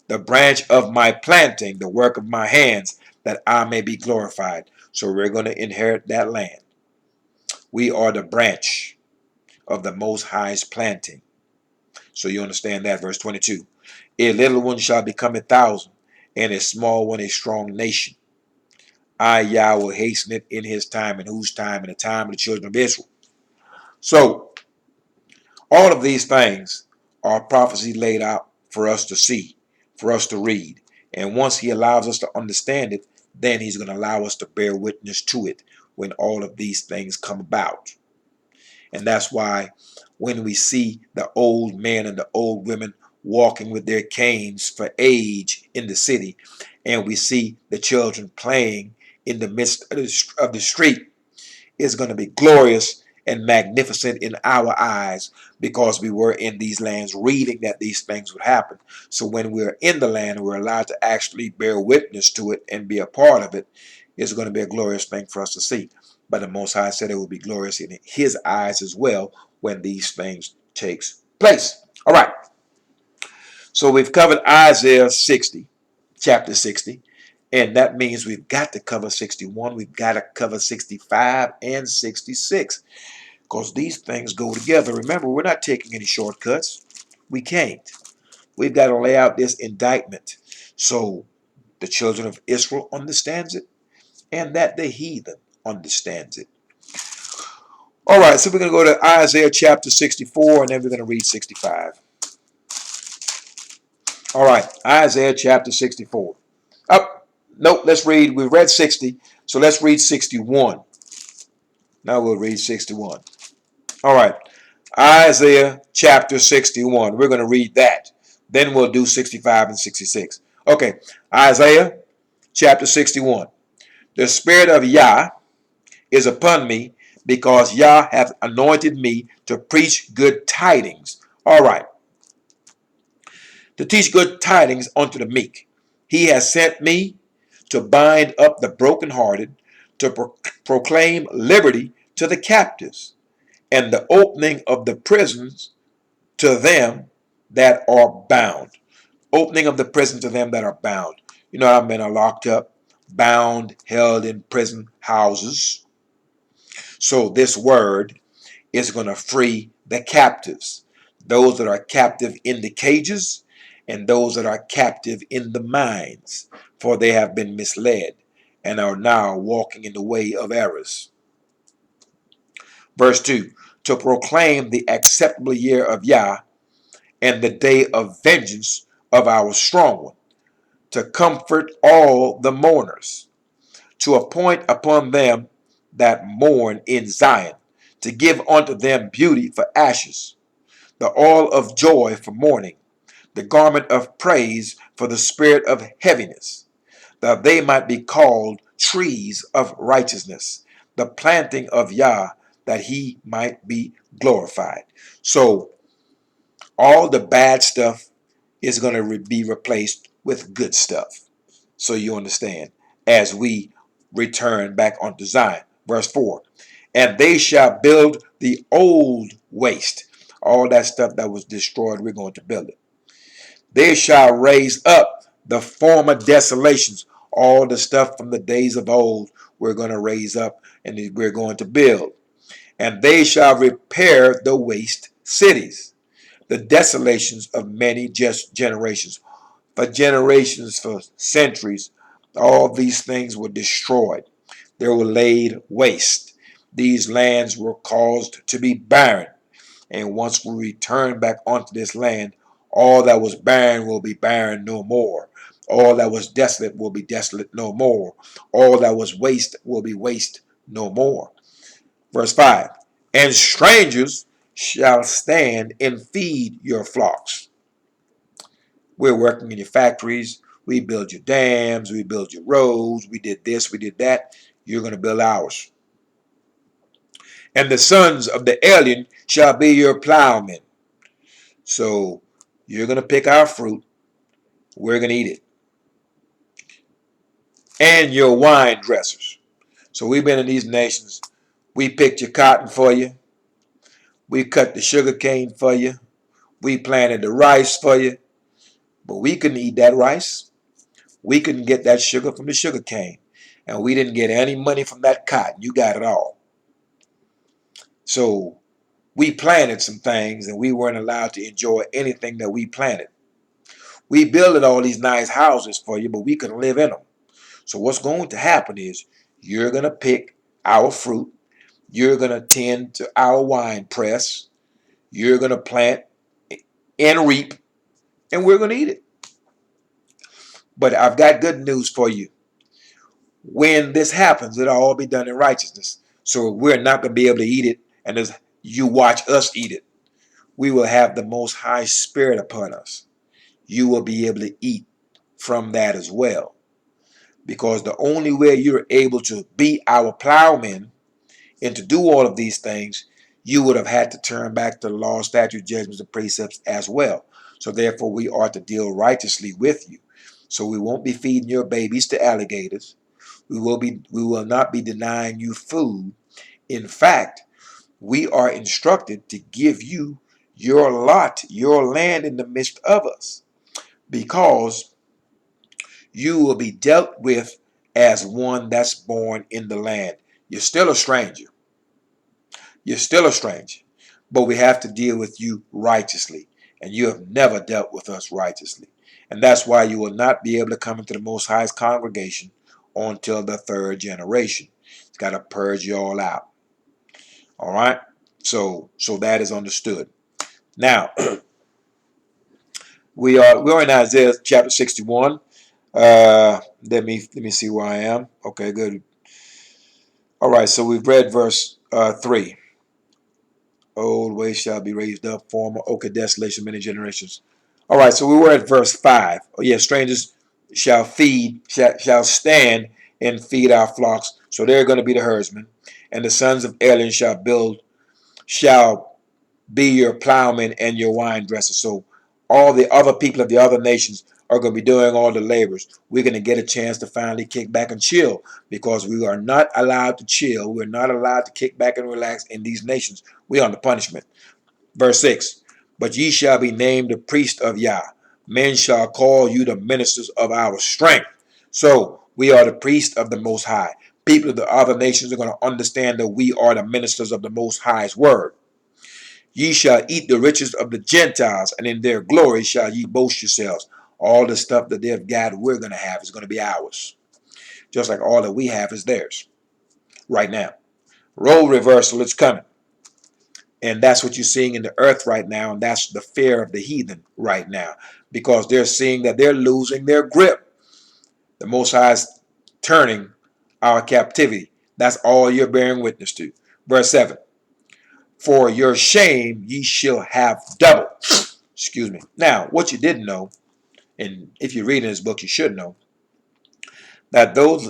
The branch of my planting, the work of my hands, that I may be glorified. So we're going to inherit that land. We are the branch of the Most High's planting. So you understand that, verse 22. A little one shall become 1,000, and a small one a strong nation. I, Yah, will hasten it in his time, and whose time? In the time of the children of Israel. So all of these things are prophecy laid out for us to see, for us to read. And once he allows us to understand it, then he's going to allow us to bear witness to it when all of these things come about. And that's why when we see the old men and the old women walking with their canes for age in the city, and we see the children playing in the midst of the street, it's going to be glorious and magnificent in our eyes because we were in these lands reading that these things would happen. So when we're in the land and we're allowed to actually bear witness to it and be a part of it, it's going to be a glorious thing for us to see. But the Most High said it will be glorious in his eyes as well when these things takes place. All right. So we've covered Isaiah 60, chapter 60. And that means we've got to cover 61. We've got to cover 65 and 66 because these things go together. Remember, we're not taking any shortcuts. We can't. We've got to lay out this indictment so the children of Israel understands it and that the heathen understands it. All right, so we're going to go to Isaiah chapter 64, and then we're going to read 65. All right, Isaiah chapter 64. Up, nope, let's read. We read 60, so let's read 61. Now we'll read 61. All right, Isaiah chapter 61. We're going to read that. Then we'll do 65 and 66. Okay, Isaiah chapter 61. The Spirit of Yah is upon me, because Yah hath anointed me to preach good tidings. All right, to teach good tidings unto the meek. He has sent me to bind up the brokenhearted, to proclaim liberty to the captives, and the opening of the prisons to them that are bound. Opening of the prison to them that are bound. You know how men are locked up, bound, held in prison houses. So this word is going to free the captives, those that are captive in the cages and those that are captive in the minds, for they have been misled and are now walking in the way of errors. Verse 2, to proclaim the acceptable year of Yah and the day of vengeance of our strong one, to comfort all the mourners, to appoint upon them that mourn in Zion, to give unto them beauty for ashes, the oil of joy for mourning, the garment of praise for the spirit of heaviness, that they might be called trees of righteousness, the planting of Yah, that he might be glorified. So all the bad stuff is going to be replaced with good stuff. So you understand, as we return back onto Zion. Verse 4, and they shall build the old waste. All that stuff that was destroyed, we're going to build it. They shall raise up the former desolations. All the stuff from the days of old, we're going to raise up and we're going to build. And they shall repair the waste cities, the desolations of many just generations. For generations, for centuries, all these things were destroyed. They were laid waste. These lands were caused to be barren. And once we return back onto this land, all that was barren will be barren no more. All that was desolate will be desolate no more. All that was waste will be waste no more. Verse 5, and strangers shall stand and feed your flocks. We're working in your factories. We build your dams. We build your roads. We did this. We did that. You're going to build ours. And the sons of the alien shall be your plowmen. So you're going to pick our fruit. We're going to eat it. And your wine dressers. So we've been in these nations. We picked your cotton for you. We cut the sugar cane for you. We planted the rice for you. But we couldn't eat that rice. We couldn't get that sugar from the sugar cane. And we didn't get any money from that cotton. You got it all. So we planted some things and we weren't allowed to enjoy anything that we planted. We built all these nice houses for you, but we couldn't live in them. So what's going to happen is you're going to pick our fruit. You're going to tend to our wine press. You're going to plant and reap, and we're going to eat it. But I've got good news for you. When this happens, it'll all be done in righteousness. So we're not going to be able to eat it, and as you watch us eat it, we will have the Most High Spirit upon us. You will be able to eat from that as well. Because the only way you're able to be our plowmen and to do all of these things, you would have had to turn back to the law, statute, judgments, and precepts as well. So therefore, we are to deal righteously with you. So we won't be feeding your babies to alligators. We will not be denying you food. In fact, we are instructed to give you your lot, your land in the midst of us, because you will be dealt with as one that's born in the land. You're still a stranger. You're still a stranger. But we have to deal with you righteously. And you have never dealt with us righteously. And that's why you will not be able to come into the Most High's congregation until the third generation. It's got to purge you all out. All right. So that is understood. Now we're in Isaiah chapter 61. Let me see where I am. Okay, good. All right. So we've read verse 3. Old ways shall be raised up, former okay, desolation, many generations. All right, so we were at verse 5. Oh, yeah, strangers shall stand and feed our flocks. So they're going to be the herdsmen. And the sons of aliens shall be your plowmen and your wine dressers. So all the other people of the other nations are going to be doing all the labors. We're going to get a chance to finally kick back and chill because we are not allowed to chill. We're not allowed to kick back and relax in these nations. We're under punishment. Verse 6, but ye shall be named the priest of Yah. Men shall call you the ministers of our strength. So we are the priest of the Most High. People of the other nations are going to understand that we are the ministers of the Most High's word. Ye shall eat the riches of the Gentiles, and in their glory shall ye boast yourselves. All the stuff that they've got, we're going to have is going to be ours. Just like all that we have is theirs right now. Role reversal is coming. And that's what you're seeing in the earth right now. And that's the fear of the heathen right now. Because they're seeing that they're losing their grip. The Most High is turning our captivity. That's all you're bearing witness to. Verse 7. For your shame ye shall have double. Excuse me. Now, what you didn't know, and if you're reading this book, you should know, that those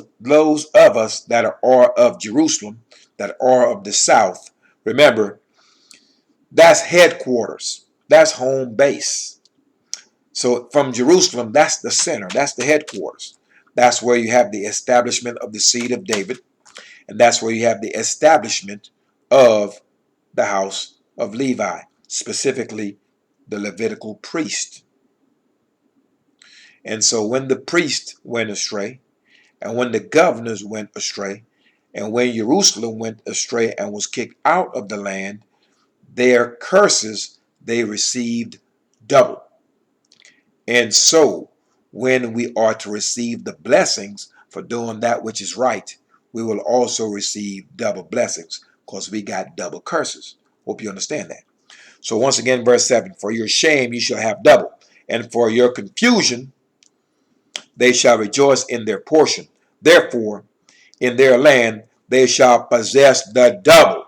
of us that are of Jerusalem, that are of the south, remember, that's headquarters. That's home base. So from Jerusalem, that's the center. That's the headquarters. That's where you have the establishment of the seed of David. And that's where you have the establishment of the house of Levi, specifically the Levitical priest. And so when the priest went astray, and when the governors went astray, and when Jerusalem went astray and was kicked out of the land, their curses they received double. And so, when we are to receive the blessings for doing that which is right, we will also receive double blessings because we got double curses. Hope you understand that. So once again, verse 7, for your shame you shall have double, and for your confusion they shall rejoice in their portion. Therefore, in their land they shall possess the double.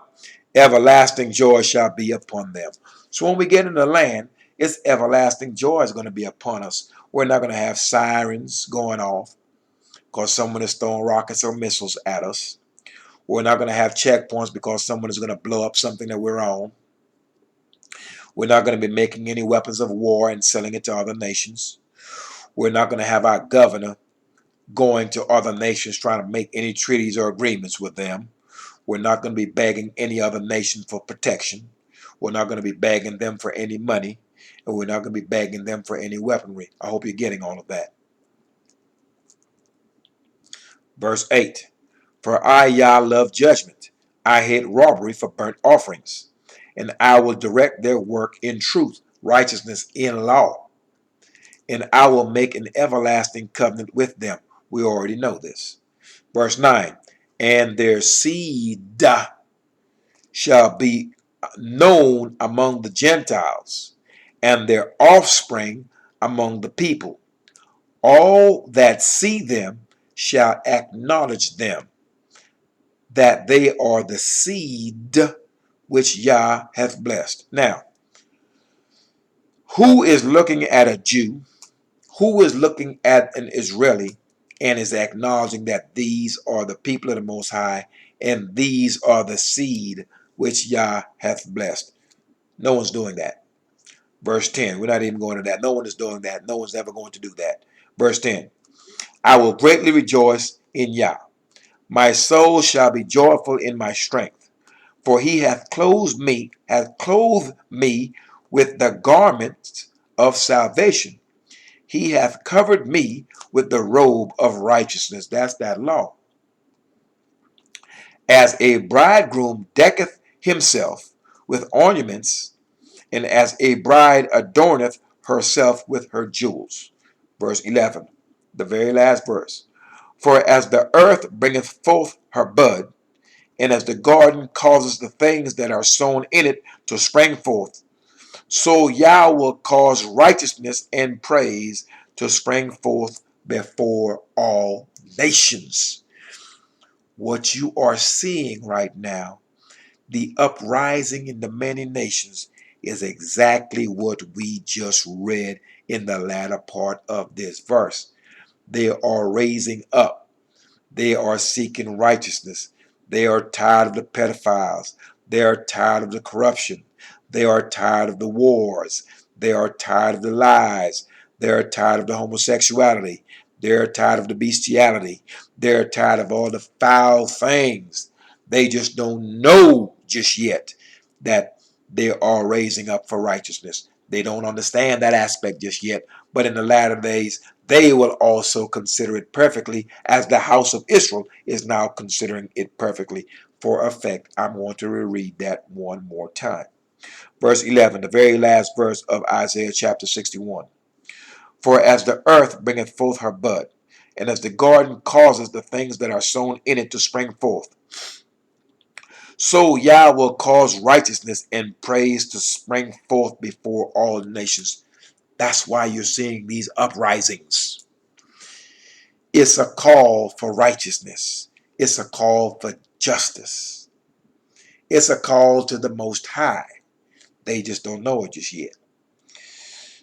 Everlasting joy shall be upon them. So when we get in the land, it's everlasting joy is going to be upon us. We're not going to have sirens going off because someone is throwing rockets or missiles at us. We're not going to have checkpoints because someone is going to blow up something that we're on. We're not going to be making any weapons of war and selling it to other nations. We're not going to have our governor going to other nations trying to make any treaties or agreements with them. We're not going to be begging any other nation for protection. We're not going to be begging them for any money. And we're not going to be begging them for any weaponry. I hope you're getting all of that. Verse 8. For I, Yah, love judgment. I hate robbery for burnt offerings. And I will direct their work in truth, righteousness in law. And I will make an everlasting covenant with them. We already know this. Verse 9. And their seed shall be known among the Gentiles, and their offspring among the people. All that see them shall acknowledge them, that they are the seed which Yah hath blessed. Now, who is looking at a Jew? Who is looking at an Israeli and is acknowledging that these are the people of the Most High and these are the seed which Yah hath blessed? No one's doing that. Verse 10, we're not even going to that. No one is doing that. No one's ever going to do that. Verse 10, I will greatly rejoice in Yah. My soul shall be joyful in my strength. For he hath clothed me with the garments of salvation. He hath covered me with the robe of righteousness. That's that law. As a bridegroom decketh himself with ornaments, and as a bride adorneth herself with her jewels. Verse 11, the very last verse. For as the earth bringeth forth her bud, And as the garden causes the things that are sown in it to spring forth, so Yah will cause righteousness and praise to spring forth before all nations. What you are seeing right now, the uprising in the many nations, is exactly what we just read in the latter part of this verse. They are raising up. They are seeking righteousness. They are tired of the pedophiles. They are tired of the corruption. They are tired of the wars. They are tired of the lies. They are tired of the homosexuality. They are tired of the bestiality. They are tired of all the foul things. They just don't know just yet that they are raising up for righteousness. They don't understand that aspect just yet. But in the latter days, they will also consider it perfectly, as the house of Israel is now considering it perfectly. For effect, I'm going to reread that one more time. Verse 11, the very last verse of Isaiah chapter 61. For as the earth bringeth forth her bud, and as the garden causes the things that are sown in it to spring forth, so Yah will cause righteousness and praise to spring forth before all nations. That's why you're seeing these uprisings. It's a call for righteousness. It's a call for justice. It's a call to the Most High. They just don't know it just yet.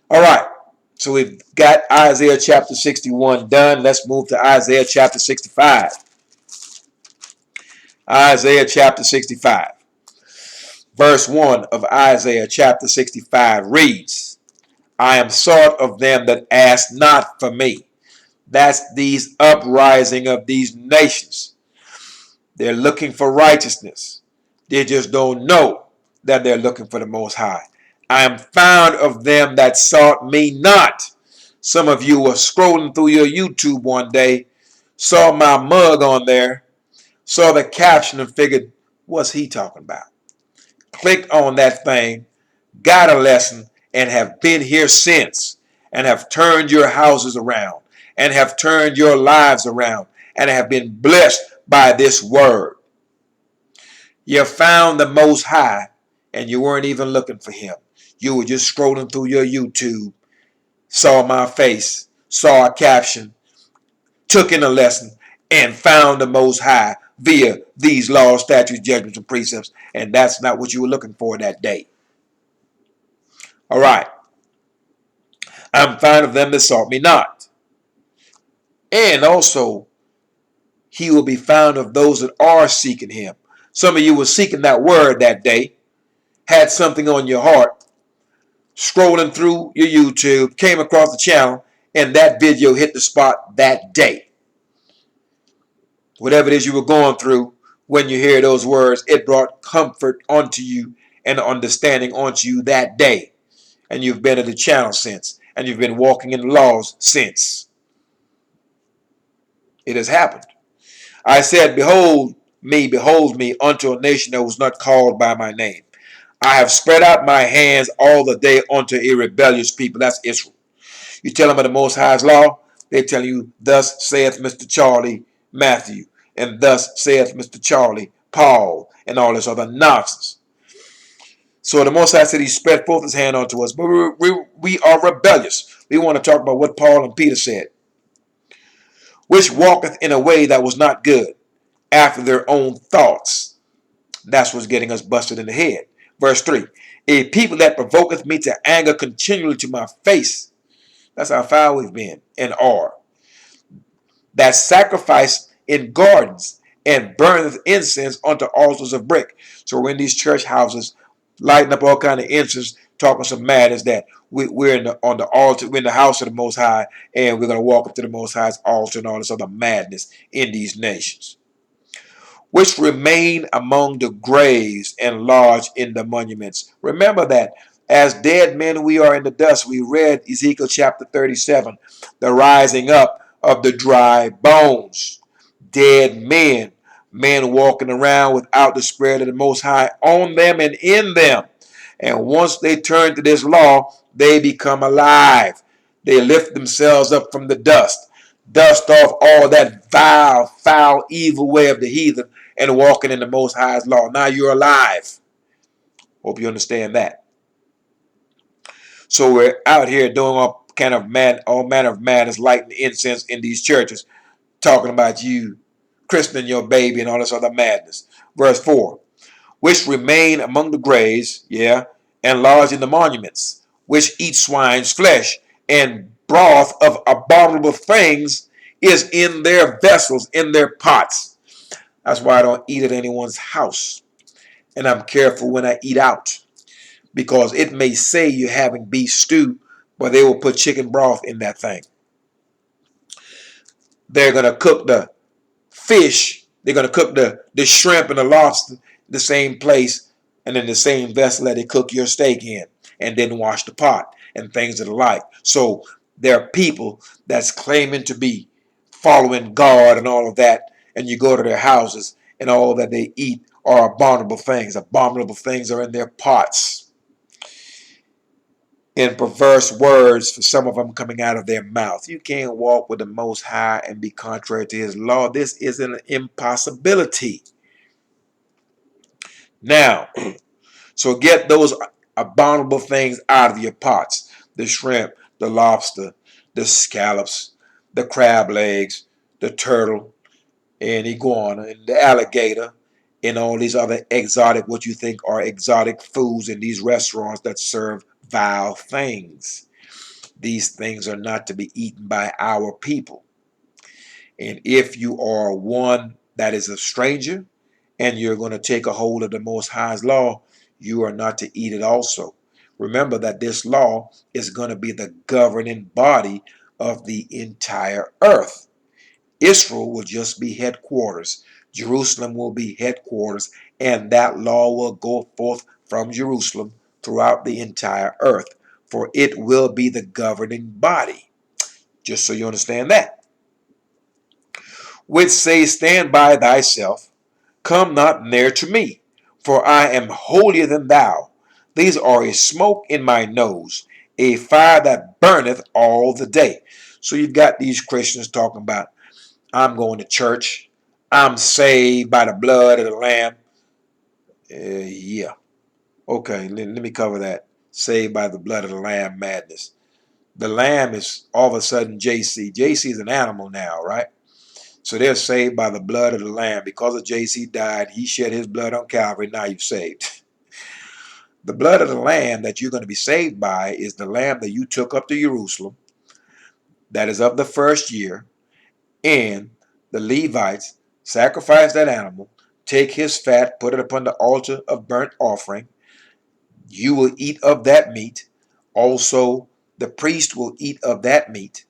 All right. So we've got Isaiah chapter 61 done. Let's move to Isaiah chapter 65. Isaiah chapter 65. Verse 1 of Isaiah chapter 65 reads, I am sought of them that ask not for me. That's these uprising of these nations. They're looking for righteousness. They just don't know that they're looking for the Most High. I am found of them that sought me not. Some of you were scrolling through your YouTube one day, saw my mug on there, saw the caption and figured, what's he talking about? Clicked on that thing, got a lesson, and have been here since, and have turned your houses around, and have turned your lives around, and have been blessed by this word. You found the Most High, and you weren't even looking for him. You were just scrolling through your YouTube, saw my face, saw a caption, took in a lesson, and found the Most High via these laws, statutes, judgments, and precepts. And that's not what you were looking for that day. All right. I'm found of them that sought me not. And also, he will be found of those that are seeking him. Some of you were seeking that word that day, had something on your heart, scrolling through your YouTube, came across the channel, and that video hit the spot that day. Whatever it is you were going through, when you hear those words, it brought comfort onto you and understanding onto you that day. And you've been at the channel since, and you've been walking in the laws since. It has happened. I said, behold me, unto a nation that was not called by my name. I have spread out my hands all the day unto a rebellious people. That's Israel. You tell them of the Most High's law, they tell you, thus saith Mr. Charlie Matthew, and thus saith Mr. Charlie Paul, and all this other nonsense. So the Most High said he spread forth his hand unto us, but we are rebellious. We want to talk about what Paul and Peter said. Which walketh in a way that was not good, after their own thoughts. That's what's getting us busted in the head. Verse 3, a people that provoketh me to anger continually to my face. That's how foul we've been and are. That sacrifice in gardens and burneth incense unto altars of brick. So we're in these church houses, lighting up all kind of incense, talking some madness that we're on the altar, we're in the house of the Most High, and we're going to walk up to the Most High's altar and all this other madness in these nations. Which remain among the graves and lodge in the monuments. Remember that as dead men we are in the dust. We read Ezekiel chapter 37, the rising up of the dry bones. Dead men, men walking around without the Spirit of the Most High on them and in them. And once they turn to this law, they become alive. They lift themselves up from the dust. Dust off all that vile, foul, evil way of the heathen, and walking in the Most High's law. Now you're alive. Hope you understand that. So we're out here doing all manner of madness, lighting incense in these churches, talking about you christening your baby and all this other madness. Verse 4, which remain among the graves, and lodge in the monuments, which eat swine's flesh, and broth of abominable things is in their vessels, in their pots. That's why I don't eat at anyone's house. And I'm careful when I eat out, because it may say you're having beef stew, but they will put chicken broth in that thing. They're going to cook the fish, they're going to cook the shrimp and the lobster the same place and in the same vessel that they cook your steak in, and then wash the pot and things of the like. So there are people that's claiming to be following God and all of that, and you go to their houses and all that they eat are abominable things. Abominable things are in their pots. And perverse words for some of them coming out of their mouth. You can't walk with the Most High and be contrary to his law. This is an impossibility. Now, so get those abominable things out of your pots. The shrimp, the lobster, the scallops, the crab legs, the turtle, and iguana, and the alligator, and all these other exotic, what you think are exotic foods in these restaurants that serve vile things. These things are not to be eaten by our people. And if you are one that is a stranger and you're going to take a hold of the Most High's law, you are not to eat it also. Remember that this law is going to be the governing body of the entire earth. Israel will just be headquarters. Jerusalem will be headquarters, and that law will go forth from Jerusalem throughout the entire earth, for it will be the governing body. Just so you understand that. Which say, stand by thyself, come not near to me, for I am holier than thou. These are a smoke in my nose, a fire that burneth all the day. So you've got these Christians talking about, I'm going to church, I'm saved by the blood of the Lamb. Yeah. Okay, let me cover that. Saved by the blood of the Lamb madness. The Lamb is all of a sudden JC. JC is an animal now, right? So they're saved by the blood of the Lamb. Because of JC died, he shed his blood on Calvary. Now you're saved. The blood of the Lamb that you're going to be saved by is the Lamb that you took up to Jerusalem, that is of the first year, and the Levites sacrifice that animal, take his fat, put it upon the altar of burnt offering. You will eat of that meat. Also, the priest will eat of that meat,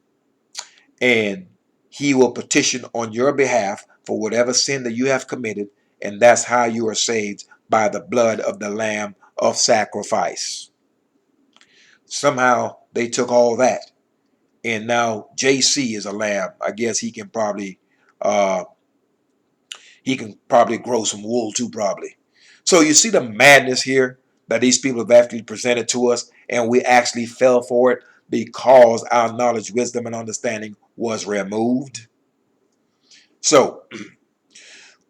and he will petition on your behalf for whatever sin that you have committed, and that's how you are saved, by the blood of the Lamb of sacrifice. Somehow they took all that, and now JC is a lamb. I guess uh, he can probably grow some wool too, probably. So you see the madness here that these people have actually presented to us, and we actually fell for it because our knowledge, wisdom, and understanding was removed. So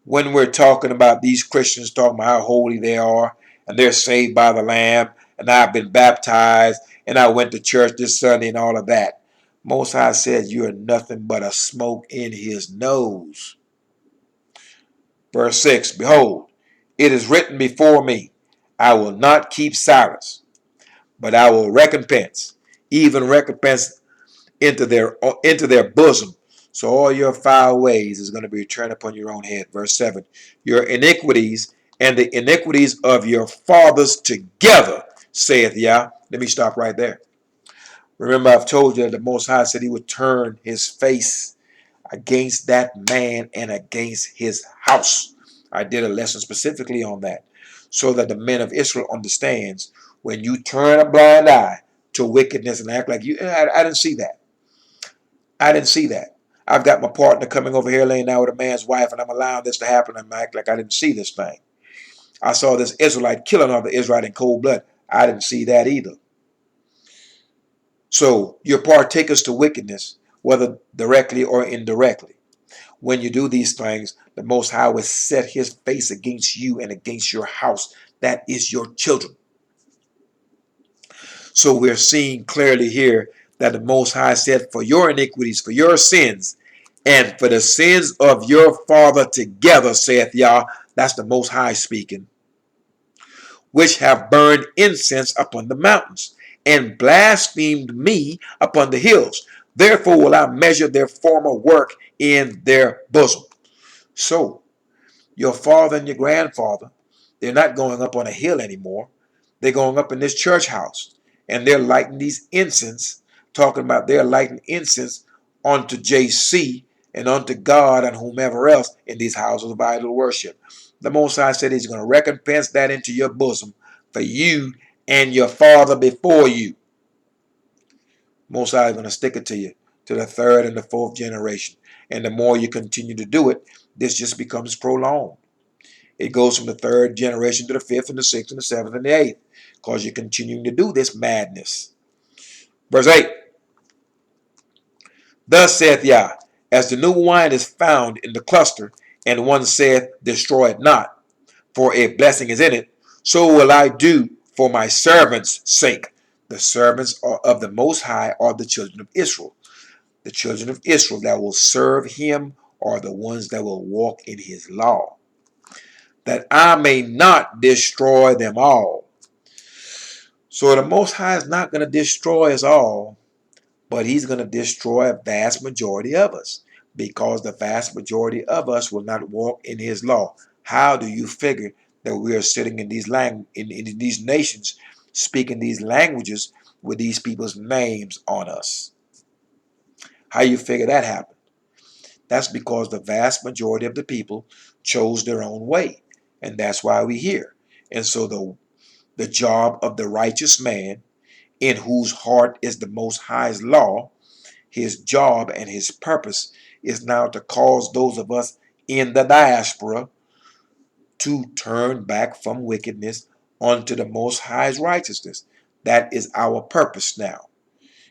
when we're talking about these Christians talking about how holy they are and they're saved by the Lamb, and I've been baptized and I went to church this Sunday and all of that, Most High said you are nothing but a smoke in his nose. Verse 6, behold, it is written before me, I will not keep silence, but I will recompense, even recompense into their bosom. So all your foul ways is going to be returned upon your own head. Verse 7, your iniquities and the iniquities of your fathers together, saith Yah. Let me stop right there. Remember, I've told you that the Most High said he would turn his face against that man and against his house. I did a lesson specifically on that, so that the men of Israel understands, when you turn a blind eye to wickedness and act like you, I didn't see that. I didn't see that. I've got my partner coming over here laying down with a man's wife, and I'm allowing this to happen, and I act like I didn't see this thing. I saw this Israelite killing another Israelite in cold blood. I didn't see that either. So you're partakers to wickedness, whether directly or indirectly. When you do these things, the Most High will set his face against you and against your house. That is your children. So we're seeing clearly here that the Most High said, for your iniquities, for your sins, and for the sins of your father together, saith Yah. That's the Most High speaking. Which have burned incense upon the mountains, and blasphemed me upon the hills. Therefore will I measure their former work in their bosom. So, your father and your grandfather, they're not going up on a hill anymore. They're going up in this church house. And they're lighting these incense, talking about they're lighting incense unto JC and unto God and whomever else in these houses of idol worship. The Most High said he's going to recompense that into your bosom for you and your father before you. Most High is going to stick it to you to the third and the fourth generation. And the more you continue to do it, this just becomes prolonged. It goes from the third generation to the fifth and the sixth and the seventh and the eighth, because you're continuing to do this madness. Verse 8. Thus saith Yah, as the new wine is found in the cluster, and one saith, destroy it not, for a blessing is in it, so will I do for my servants' sake. The servants of the Most High are the children of Israel. The children of Israel that will serve him are the ones that will walk in his law, that I may not destroy them all. So the Most High is not going to destroy us all, but he's going to destroy a vast majority of us, because the vast majority of us will not walk in his law. How do you figure that we are sitting in these in these nations, speaking these languages with these people's names on us? How you figure that happened? That's because the vast majority of the people chose their own way, and that's why we're here. And so the job of the righteous man, in whose heart is the Most High's law, his job and his purpose is now to cause those of us in the diaspora to turn back from wickedness unto the Most High's righteousness. That is our purpose now,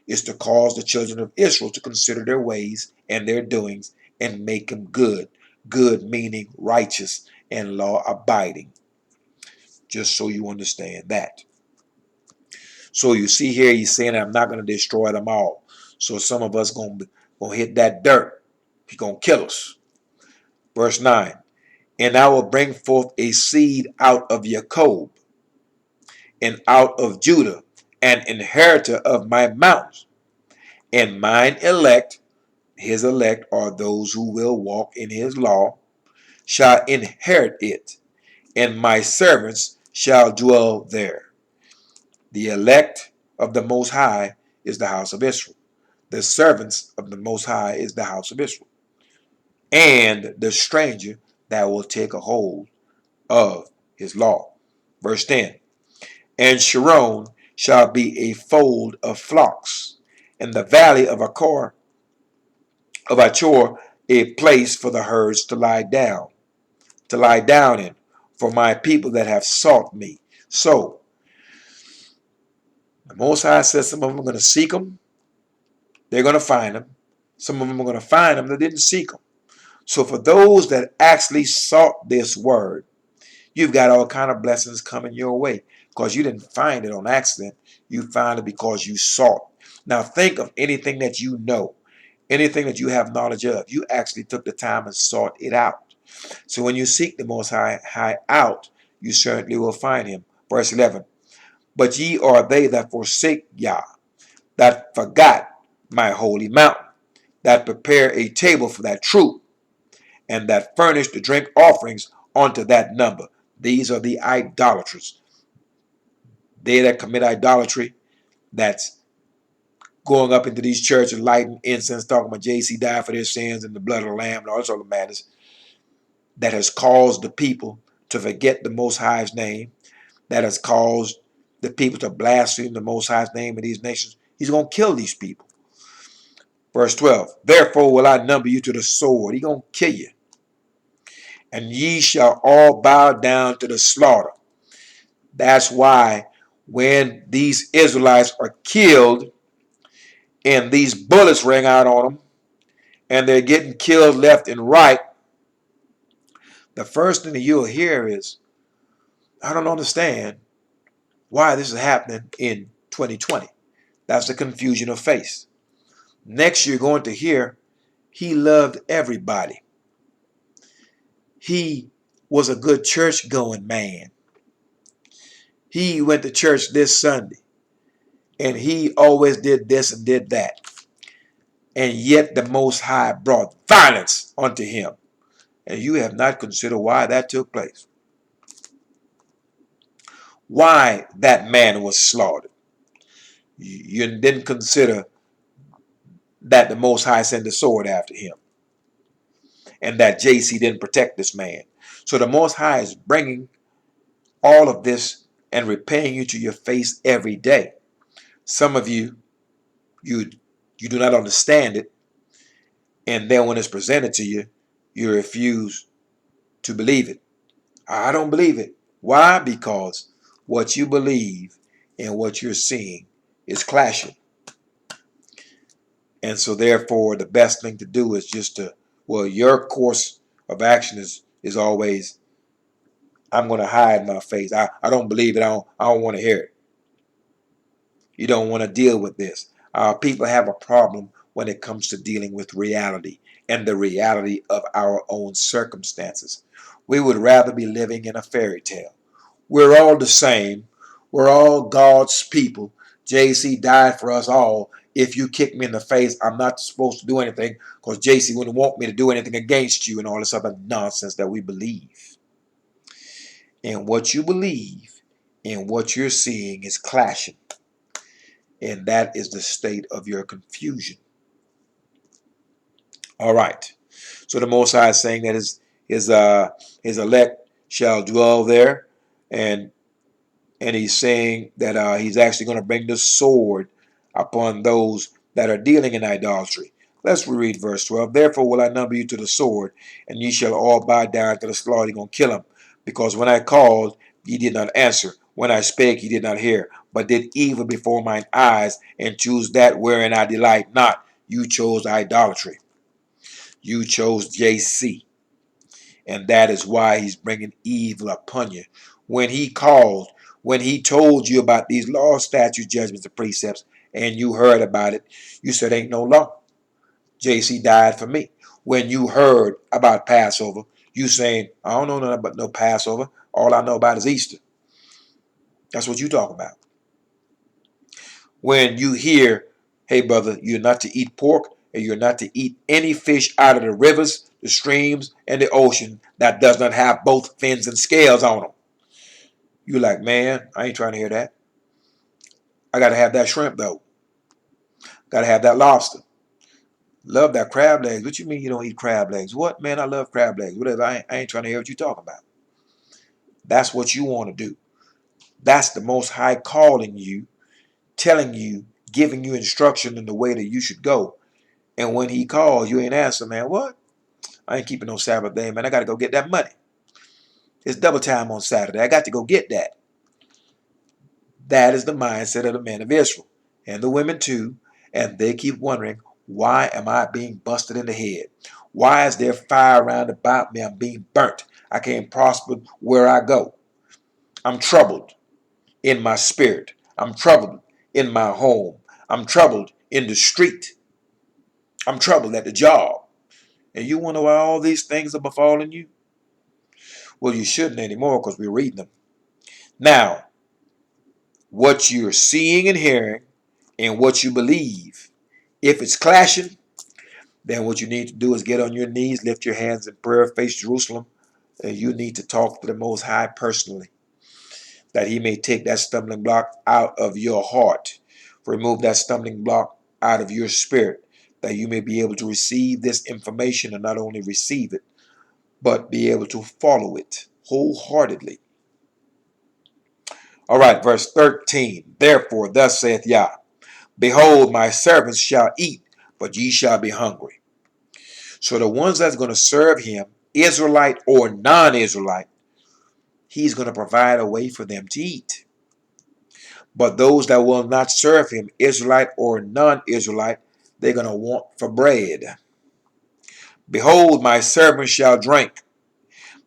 is to cause the children of Israel to consider their ways and their doings and make them good. Good meaning righteous and law abiding. Just so you understand that. So you see here, he's saying, I'm not going to destroy them all. So some of us going to hit that dirt. He's going to kill us. Verse 9. And I will bring forth a seed out of Jacob and out of Judah, an inheritor of my mountains. And mine elect, his elect are those who will walk in his law, shall inherit it, and my servants shall dwell there. The elect of the Most High is the house of Israel. The servants of the Most High is the house of Israel. And the stranger that will take a hold of his law. Verse 10. And Sharon shall be a fold of flocks, and the valley of Achor a place for the herds to lie down in, for my people that have sought me. So the Most High says some of them are going to seek him. They're going to find him. Some of them are going to find him that didn't seek him. So for those that actually sought this word, you've got all kind of blessings coming your way, because you didn't find it on accident. You found it because you sought. Now think of anything that you know, anything that you have knowledge of. You actually took the time and sought it out. So when you seek the Most High out, you certainly will find him. Verse 11. But ye are they that forsake Yah, that forgot my holy mountain, that prepare a table for that truth, and that furnish the drink offerings unto that number. These are the idolaters. They that commit idolatry, that's going up into these churches, lighting incense, talking about JC died for their sins and the blood of the Lamb and all this other matters, that has caused the people to forget the Most High's name, that has caused the people to blaspheme the Most High's name in these nations. He's going to kill these people. Verse 12. Therefore will I number you to the sword. He's going to kill you. And ye shall all bow down to the slaughter. That's why when these Israelites are killed and these bullets ring out on them, and they're getting killed left and right, the first thing that you'll hear is, I don't understand why this is happening in 2020. That's the confusion of faith. Next, you're going to hear, he loved everybody. He was a good church going man. He went to church this Sunday, and he always did this and did that. And yet the Most High brought violence unto him. And you have not considered why that took place. Why that man was slaughtered. You didn't consider that the Most High sent the sword after him, and that JC didn't protect this man. So the Most High is bringing all of this and repaying you to your face every day. Some of you, you do not understand it, and then when it's presented to you, you refuse to believe it. I don't believe it. Why? Because what you believe and what you're seeing is clashing. And so therefore, the best thing to do is just to, well, your course of action is always, I'm going to hide my face. I don't believe it. I don't want to hear it. You don't want to deal with this. People have a problem when it comes to dealing with reality and the reality of our own circumstances. We would rather be living in a fairy tale. We're all the same. We're all God's people. JC died for us all. If you kick me in the face, I'm not supposed to do anything because JC wouldn't want me to do anything against you, and all this other nonsense that we believe. And what you believe and what you're seeing is clashing. And that is the state of your confusion. All right. So the Most High is saying that his elect shall dwell there, and he's saying that he's actually going to bring the sword upon those that are dealing in idolatry. Let's reread verse 12. Therefore will I number you to the sword, and ye shall all bow down to the slaughter. You're going to kill him. Because when I called, ye did not answer. When I spake, ye did not hear, but did evil before mine eyes, and choose that wherein I delight not. You chose idolatry. You chose JC. And that is why he's bringing evil upon you. When he called, when he told you about these laws, statutes, judgments, and precepts, and you heard about it, you said, ain't no law. JC died for me. When you heard about Passover, you saying, I don't know nothing about no Passover. All I know about is Easter. That's what you talk about. When you hear, hey brother, you're not to eat pork, and you're not to eat any fish out of the rivers, the streams, and the ocean that does not have both fins and scales on them. You're like, man, I ain't trying to hear that. I got to have that shrimp, though. Got to have that lobster. Love that crab legs. What you mean you don't eat crab legs? What, man, I love crab legs. Whatever. I ain't trying to hear what you're talking about. That's what you want to do. That's the Most High calling you, telling you, giving you instruction in the way that you should go. And when he calls, you ain't answer, man. What? I ain't keeping no Sabbath day, man. I got to go get that money. It's double time on Saturday. I got to go get that. That is the mindset of the men of Israel. And the women too. And they keep wondering, why am I being busted in the head? Why is there fire around about me? I'm being burnt. I can't prosper where I go. I'm troubled in my spirit. I'm troubled in my home. I'm troubled in the street. I'm troubled at the job. And you wonder why all these things are befalling you? Well, you shouldn't anymore because we're reading them. Now, what you're seeing and hearing and what you believe, if it's clashing, then what you need to do is get on your knees, lift your hands in prayer, face Jerusalem, and you need to talk to the Most High personally, that he may take that stumbling block out of your heart, remove that stumbling block out of your spirit, that you may be able to receive this information and not only receive it, but be able to follow it wholeheartedly. All right, verse 13. Therefore, thus saith Yah, behold, my servants shall eat, but ye shall be hungry. So the ones that's going to serve him, Israelite or non-Israelite, he's going to provide a way for them to eat. But those that will not serve him, Israelite or non-Israelite, they're going to want for bread. Behold, my servants shall drink,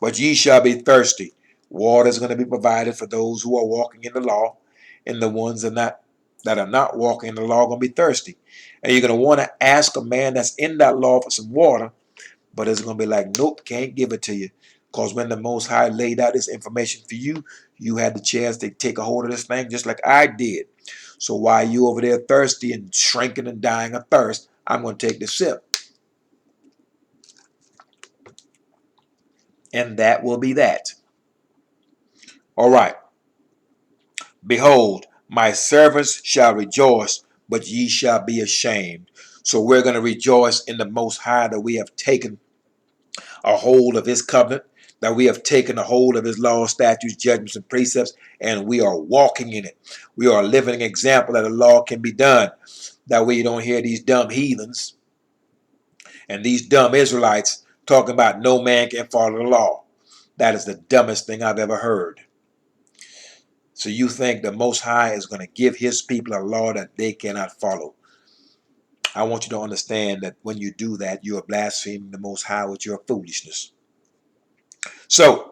but ye shall be thirsty. Water is going to be provided for those who are walking in the law, and the ones that are not walking in the law are going to be thirsty. And you're going to want to ask a man that's in that law for some water, but it's going to be like, nope, can't give it to you. Because when the Most High laid out this information for you, you had the chance to take a hold of this thing just like I did. So while you over there thirsty and shrinking and dying of thirst, I'm going to take the sip. And that will be that. All right. Behold, my servants shall rejoice, but ye shall be ashamed. So we're going to rejoice in the Most High that we have taken a hold of his covenant, that we have taken a hold of his laws, statutes, judgments, and precepts, and we are walking in it. We are a living example that the law can be done. That way you don't hear these dumb heathens and these dumb Israelites talking about no man can follow the law. That is the dumbest thing I've ever heard. So you think the Most High is going to give his people a law that they cannot follow? I want you to understand that when you do that, you are blaspheming the Most High with your foolishness. So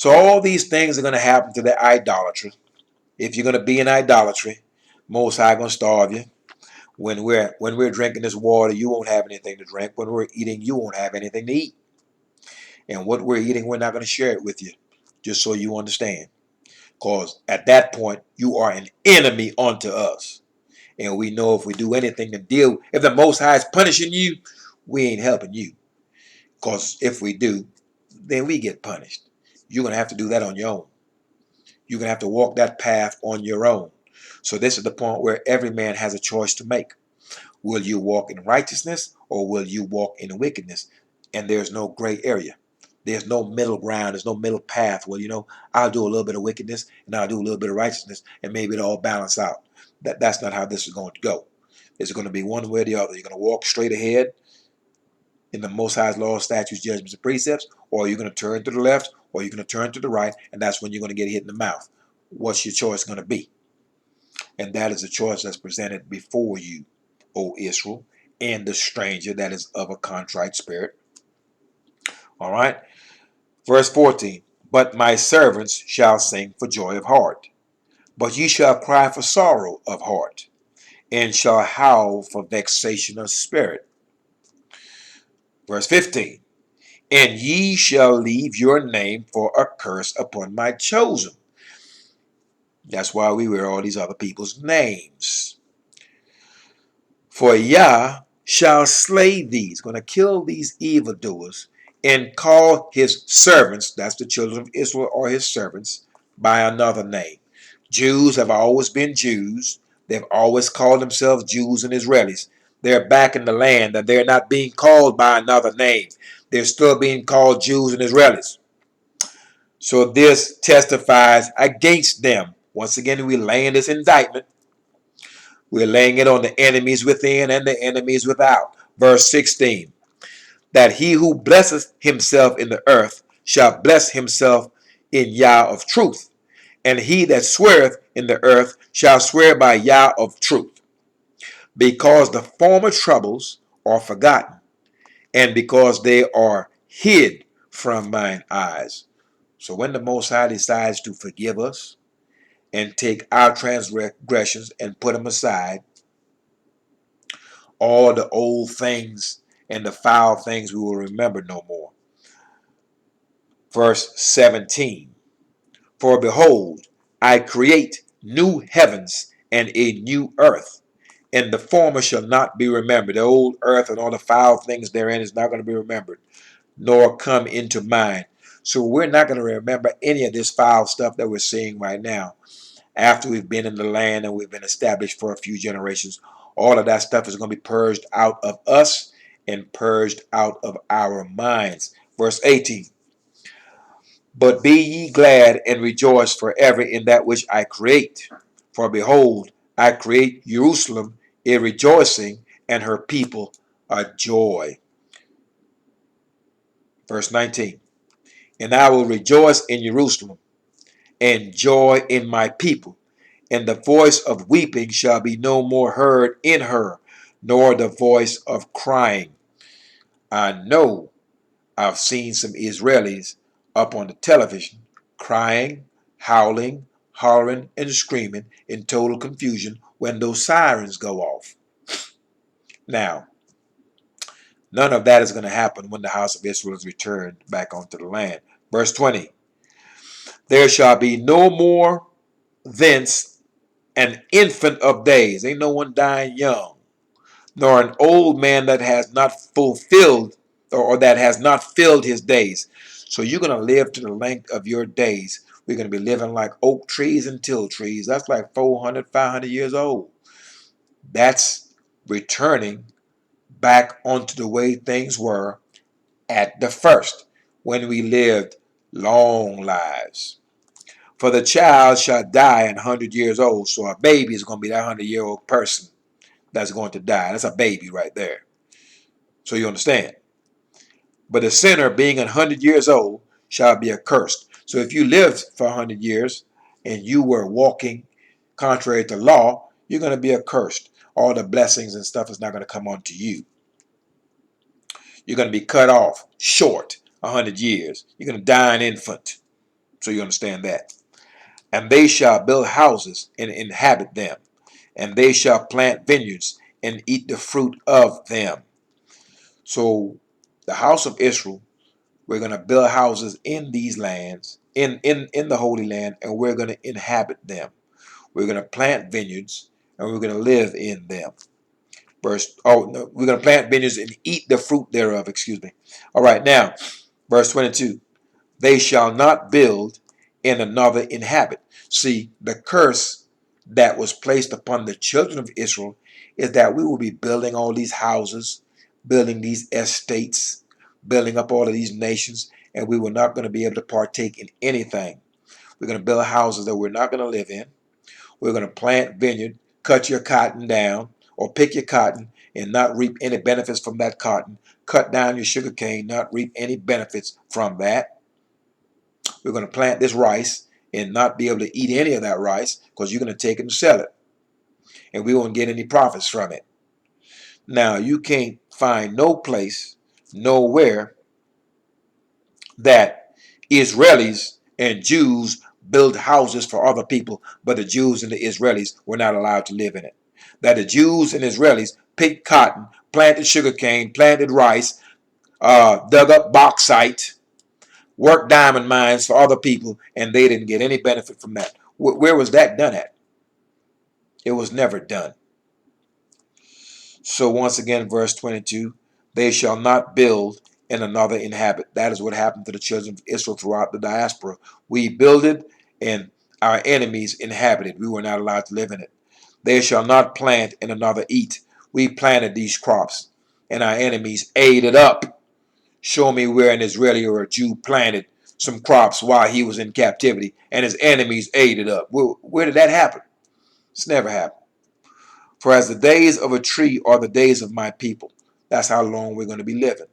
all these things are going to happen to the idolatry. If you're going to be in idolatry, Most High going to starve you. When we're drinking this water, you won't have anything to drink. When we're eating, you won't have anything to eat. And what we're eating, we're not going to share it with you, just so you understand. Because at that point, you are an enemy unto us. And we know if we do anything to deal, if the Most High is punishing you, we ain't helping you. Because if we do, then we get punished. You're going to have to do that on your own. You're going to have to walk that path on your own. So this is the point where every man has a choice to make. Will you walk in righteousness or will you walk in wickedness? And there's no gray area. There's no middle ground. There's no middle path. Well, I'll do a little bit of wickedness and I'll do a little bit of righteousness and maybe it'll all balance out. That's not how this is going to go. It's going to be one way or the other. You're going to walk straight ahead in the Most High's laws, statutes, judgments, and precepts, or you're going to turn to the left or you're going to turn to the right, and that's when you're going to get hit in the mouth. What's your choice going to be? And that is a choice that's presented before you, O Israel, and the stranger that is of a contrite spirit. All right. Verse 14. But my servants shall sing for joy of heart, but ye shall cry for sorrow of heart, and shall howl for vexation of spirit. Verse 15. And ye shall leave your name for a curse upon my chosen. That's why we wear all these other people's names. For Yah shall slay these, going to kill these evildoers, and call his servants, that's the children of Israel or his servants, by another name. Jews have always been Jews. They've always called themselves Jews and Israelis. They're back in the land and they're not being called by another name. They're still being called Jews and Israelis. So this testifies against them. Once again, we're laying this indictment. We're laying it on the enemies within and the enemies without. Verse 16. That he who blesseth himself in the earth shall bless himself in Yah of truth. And he that sweareth in the earth shall swear by Yah of truth. Because the former troubles are forgotten, and because they are hid from mine eyes. So when the Most High decides to forgive us and take our transgressions and put them aside, all the old things and the foul things we will remember no more. Verse 17. For behold, I create new heavens and a new earth, and the former shall not be remembered. The old earth and all the foul things therein is not going to be remembered, nor come into mind. So we're not going to remember any of this foul stuff that we're seeing right now. After we've been in the land and we've been established for a few generations, all of that stuff is going to be purged out of us and purged out of our minds. Verse 18. But be ye glad and rejoice forever in that which I create. For behold, I create Jerusalem a rejoicing, and her people a joy. Verse 19. And I will rejoice in Jerusalem, and joy in my people. And the voice of weeping shall be no more heard in her, nor the voice of crying. I know I've seen some Israelis up on the television crying, howling, hollering, and screaming in total confusion when those sirens go off. Now, none of that is going to happen when the house of Israel is returned back onto the land. Verse 20, there shall be no more thence an infant of days. Ain't no one dying young, nor an old man that has not fulfilled or that has not filled his days. So you're going to live to the length of your days. We're going to be living like oak trees and till trees. That's like 400, 500 years old. That's returning back onto the way things were at the first, when we lived long lives. For the child shall die 100 years old. So a baby is going to be that 100-year-old person that's going to die. That's a baby right there. So you understand. But the sinner being 100 years old shall be accursed. So if you lived for 100 years and you were walking contrary to law, you're going to be accursed. All the blessings and stuff is not going to come onto you. You're going to be cut off short 100 years. You're going to die an infant. So you understand that. And they shall build houses and inhabit them. And they shall plant vineyards and eat the fruit of them. So the house of Israel, we're going to build houses in these lands, in the Holy Land, and we're going to inhabit them. We're going to plant vineyards, and we're going to live in them. We're going to plant vineyards and eat the fruit thereof, excuse me. All right, now, verse 22. They shall not build and another inhabit. See, the curse that was placed upon the children of Israel is that we will be building all these houses, building these estates, building up all of these nations, and we were not going to be able to partake in anything. We're going to build houses that we're not going to live in. We're going to plant vineyard, cut your cotton down, or pick your cotton and not reap any benefits from that cotton. Cut down your sugar cane, not reap any benefits from that. We're going to plant this rice and not be able to eat any of that rice because you're going to take it and sell it. And we won't get any profits from it. Now, you can't find no place, nowhere, that Israelis and Jews build houses for other people, but the Jews and the Israelis were not allowed to live in it. That the Jews and Israelis picked cotton, planted sugarcane, planted rice, dug up bauxite, worked diamond mines for other people, and they didn't get any benefit from that. Where was that done at? It was never done. So once again, verse 22, they shall not build and another inhabit. That is what happened to the children of Israel throughout the diaspora. We builded and our enemies inhabited. We were not allowed to live in it. They shall not plant and another eat. We planted these crops and our enemies ate it up. Show me where an Israeli or a Jew planted some crops while he was in captivity and his enemies ate it up. Where did that happen? It's never happened. For as the days of a tree are the days of my people. That's how long we're going to be living.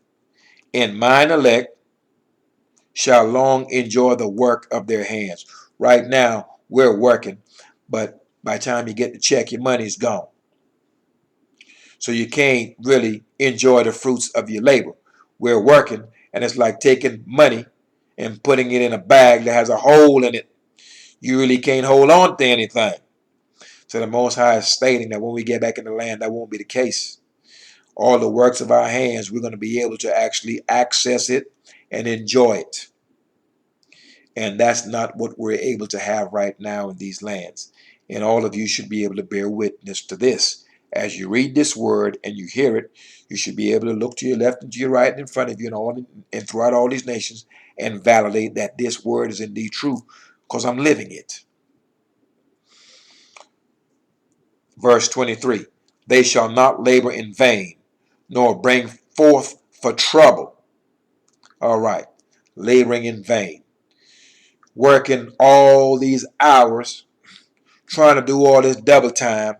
And mine elect shall long enjoy the work of their hands. Right now, we're working, but by the time you get the check, your money's gone. So you can't really enjoy the fruits of your labor. We're working, and it's like taking money and putting it in a bag that has a hole in it. You really can't hold on to anything. So the Most High is stating that when we get back in the land, that won't be the case. All the works of our hands, we're going to be able to actually access it and enjoy it. And that's not what we're able to have right now in these lands. And all of you should be able to bear witness to this. As you read this word and you hear it, you should be able to look to your left and to your right and in front of you and throughout all these nations and validate that this word is indeed true because I'm living it. Verse 23, they shall not labor in vain, nor bring forth for trouble. All right, laboring in vain. Working all these hours, trying to do all this double time,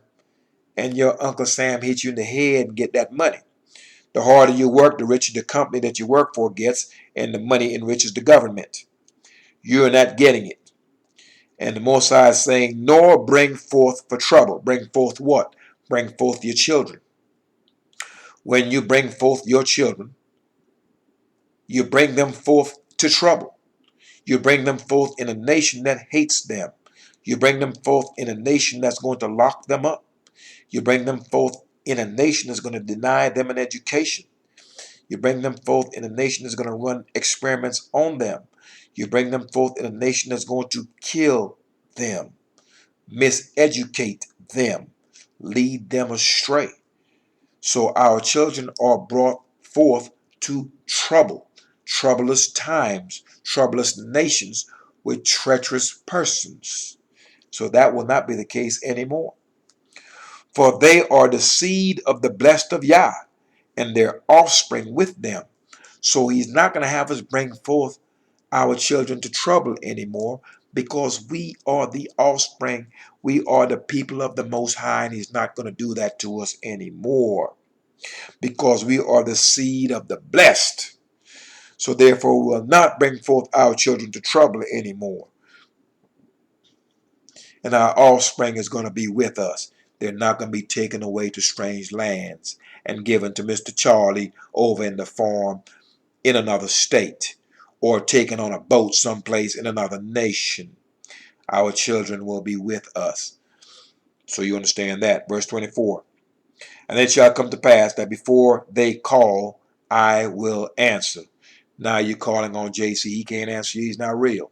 and your Uncle Sam hits you in the head and get that money. The harder you work, the richer the company that you work for gets, and the money enriches the government. You're not getting it. And the Most High is saying, nor bring forth for trouble. Bring forth what? Bring forth your children. When you bring forth your children, You bring them forth to trouble. You bring them forth in a nation that hates them. You bring them forth in a nation that's going to lock them up. You bring them forth in a nation that's going to deny them an education. You bring them forth in a nation that's going to run experiments on them. You bring them forth in a nation that's going to kill them, miseducate them, lead them astray. So our children are brought forth to trouble, troublous times, troublous nations with treacherous persons. So that will not be the case anymore. For they are the seed of the blessed of Yah, and their offspring with them. So he's not going to have us bring forth our children to trouble anymore, because we are the offspring. We are the people of the Most High, and he's not going to do that to us anymore, because we are the seed of the blessed. So therefore, we will not bring forth our children to trouble anymore. And our offspring is going to be with us. They're not going to be taken away to strange lands and given to Mr. Charlie over in the farm in another state, or taken on a boat someplace in another nation. Our children will be with us. So you understand that. Verse 24. And it shall come to pass that before they call, I will answer. Now you're calling on JC. He can't answer you. He's not real.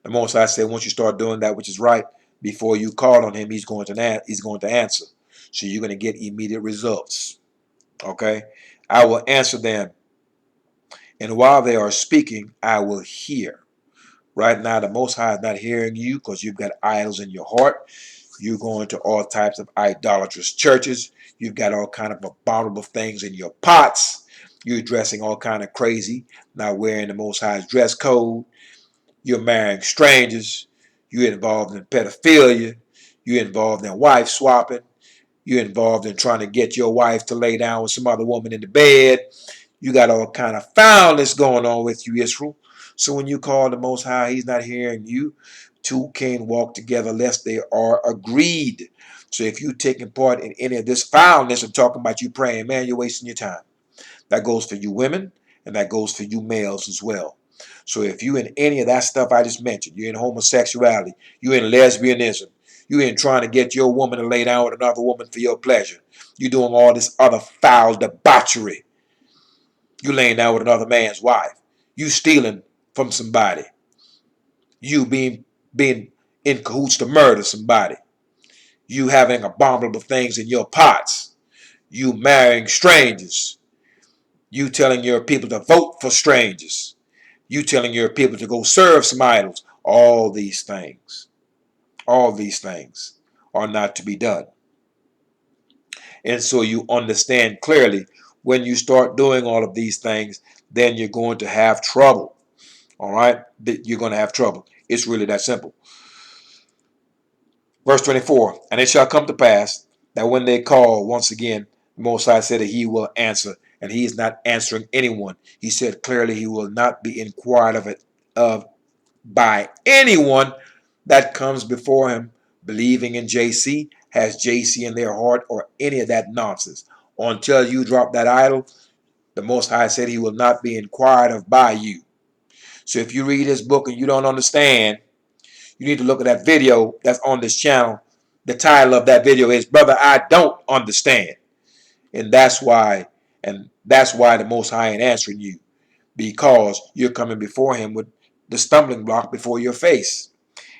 The most I say, once you start doing that which is right, before you call on him, he's going to answer. So you're going to get immediate results. Okay? I will answer them. And while they are speaking, I will hear. Right now, the Most High is not hearing you because you've got idols in your heart. You're going to all types of idolatrous churches. You've got all kind of abominable things in your pots. You're dressing all kind of crazy, not wearing the Most High's dress code. You're marrying strangers. You're involved in pedophilia. You're involved in wife swapping. You're involved in trying to get your wife to lay down with some other woman in the bed. You got all kind of foulness going on with you, Israel. So when you call the Most High, he's not hearing you. Two can't walk together lest they are agreed. So if you're taking part in any of this foulness and talking about you praying, man, you're wasting your time. That goes for you women, and that goes for you males as well. So if you in any of that stuff I just mentioned, you're in homosexuality, you're in lesbianism, you're in trying to get your woman to lay down with another woman for your pleasure, you're doing all this other foul debauchery, you laying down with another man's wife, you stealing from somebody, you being in cahoots to murder somebody, you having abominable things in your pots, you marrying strangers, you telling your people to vote for strangers, you telling your people to go serve some idols. All these things are not to be done. And so you understand clearly, when you start doing all of these things, then you're going to have trouble. All right? You're going to have trouble. It's really that simple. Verse 24, and it shall come to pass that when they call, once again, the Most High said that he will answer, and he is not answering anyone. He said clearly he will not be inquired of by anyone that comes before him believing in JC, has JC in their heart, or any of that nonsense. Until you drop that idol, the Most High said he will not be inquired of by you. So if you read this book and you don't understand, you need to look at that video that's on this channel. The title of that video is Brother, I Don't Understand. And that's why the Most High ain't answering you, because you're coming before him with the stumbling block before your face.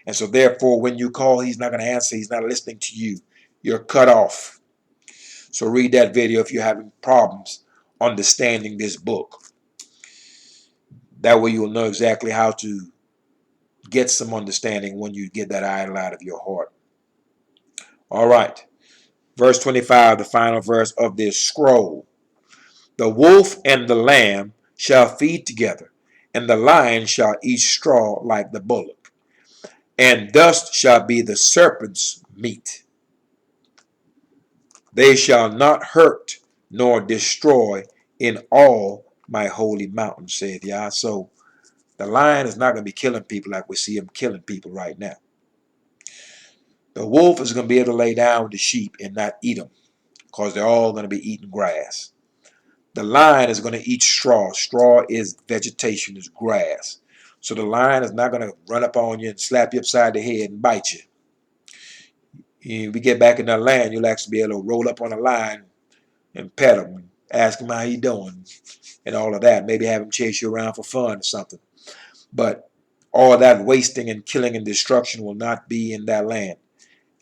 And so therefore, when you call, he's not going to answer. He's not listening to you. You're cut off. So read that video if you're having problems understanding this book. That way you'll know exactly how to get some understanding when you get that idol out of your heart. All right. Verse 25, the final verse of this scroll. The wolf and the lamb shall feed together, and the lion shall eat straw like the bullock, and dust shall be the serpent's meat. They shall not hurt nor destroy in all my holy mountain, saith Yah. So the lion is not going to be killing people like we see him killing people right now. The wolf is going to be able to lay down with the sheep and not eat them, because they're all going to be eating grass. The lion is going to eat straw. Straw is vegetation, is grass. So the lion is not going to run up on you and slap you upside the head and bite you. If we get back in that land, you'll actually be able to roll up on a lion and pet him, ask him how he doing, and all of that. Maybe have him chase you around for fun or something. But all that wasting and killing and destruction will not be in that land.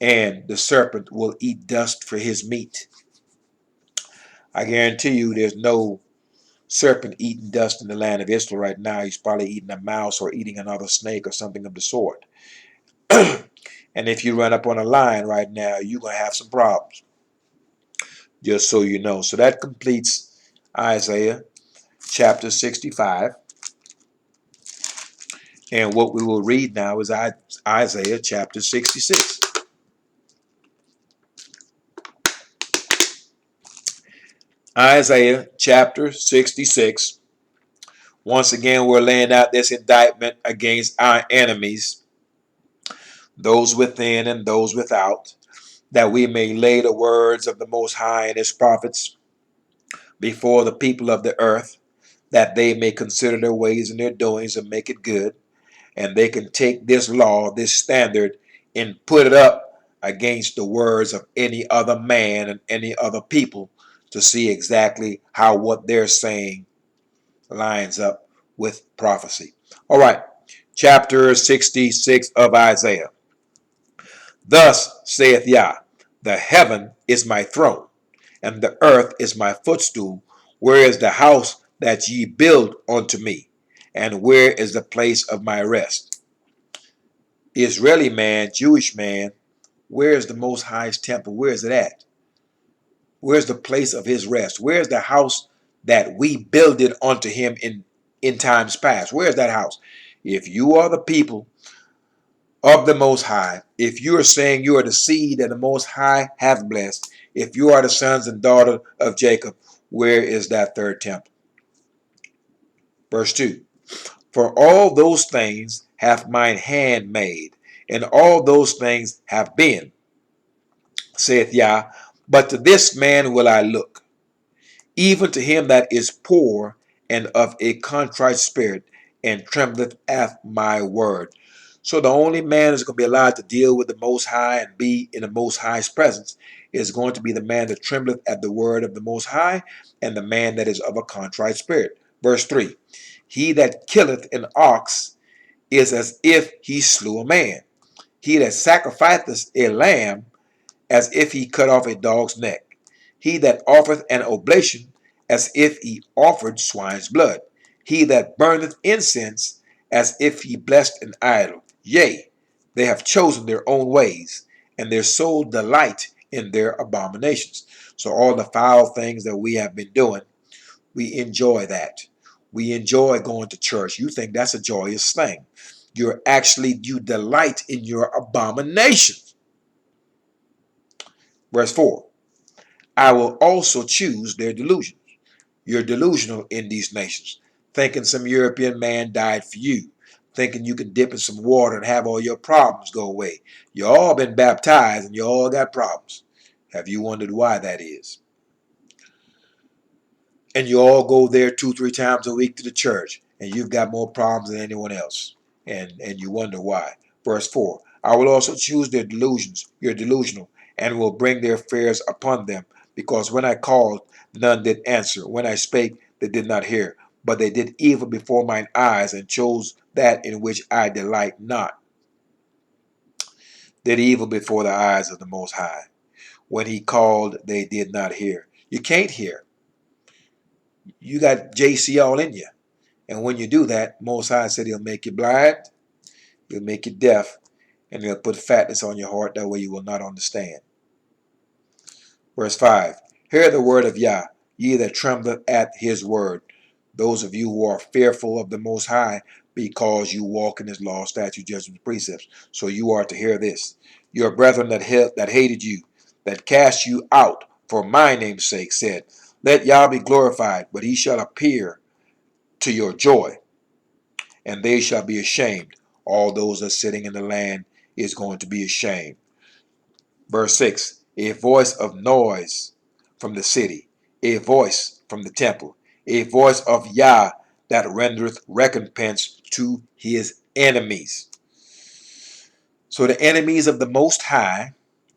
And the serpent will eat dust for his meat. I guarantee you there's no serpent eating dust in the land of Israel right now. He's probably eating a mouse or eating another snake or something of the sort. And if you run up on a lion right now, you're going to have some problems, just so you know. So that completes Isaiah chapter 65. And what we will read now is Isaiah chapter 66. Isaiah chapter 66. Once again, we're laying out this indictment against our enemies, those within and those without, that we may lay the words of the Most High and his prophets before the people of the earth, that they may consider their ways and their doings and make it good. And they can take this law, this standard, and put it up against the words of any other man and any other people to see exactly how what they're saying lines up with prophecy. All right, chapter 66 of Isaiah. Thus saith Yah, the heaven is my throne, and the earth is my footstool. Where is the house that ye build unto me? And where is the place of my rest? Israeli man, Jewish man, where is the Most High's temple? Where is it at? Where's the place of his rest? Where's the house that we builded unto him in times past? Where's that house? If you are the people of the Most High, if you are saying you are the seed that the Most High hath blessed, if you are the sons and daughters of Jacob, where is that third temple? Verse 2. For all those things hath mine hand made, and all those things have been, saith Yah, but to this man will I look, even to him that is poor and of a contrite spirit, and trembleth at my word. So the only man that's going to be allowed to deal with the Most High and be in the Most High's presence is going to be the man that trembleth at the word of the Most High, and the man that is of a contrite spirit. Verse 3. He that killeth an ox is as if he slew a man. He that sacrificeth a lamb, as if he cut off a dog's neck. He that offereth an oblation, as if he offered swine's blood. He that burneth incense, as if he blessed an idol. Yea, they have chosen their own ways, and their soul delight in their abominations. So all the foul things that we have been doing, we enjoy that. We enjoy going to church. You think that's a joyous thing. You delight in your abominations. Verse 4. I will also choose their delusions. You're delusional in these nations, thinking some European man died for you, thinking you can dip in some water and have all your problems go away. You all been baptized and you all got problems. Have you wondered why that is? And you all go there 2-3 times a week to the church, and you've got more problems than anyone else. And you wonder why. Verse 4. I will also choose their delusions. You're delusional, and will bring their fears upon them. Because when I called, none did answer. When I spake, they did not hear. But they did evil before mine eyes, and chose that in which I delight not. Did evil before the eyes of the Most High. When he called, they did not hear. You can't hear. You got JC all in you. And when you do that, Most High said he'll make you blind, he'll make you deaf, and he'll put fatness on your heart. That way you will not understand. Verse 5. Hear the word of Yah, ye that tremble at his word. Those of you who are fearful of the Most High, because you walk in his law, statutes, judgments, precepts. So you are to hear this. Your brethren that hated you, that cast you out for my name's sake, said, let Yah be glorified, but he shall appear to your joy, and they shall be ashamed. All those that are sitting in the land is going to be ashamed. Verse 6. A voice of noise from the city, a voice from the temple, a voice of Yah that rendereth recompense to his enemies. So the enemies of the Most High,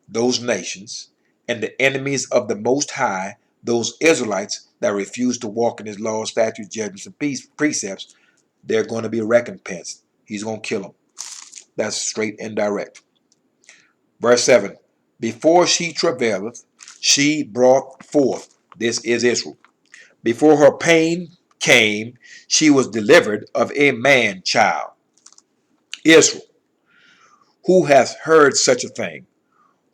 those nations, and the enemies of the Most High, those Israelites that refuse to walk in his laws, statutes, judgments, and precepts, they're going to be recompensed. He's going to kill them. That's straight and direct. Verse 7. Before she travaileth, she brought forth. This is Israel. Before her pain came, she was delivered of a man child. Israel. Who hath heard such a thing?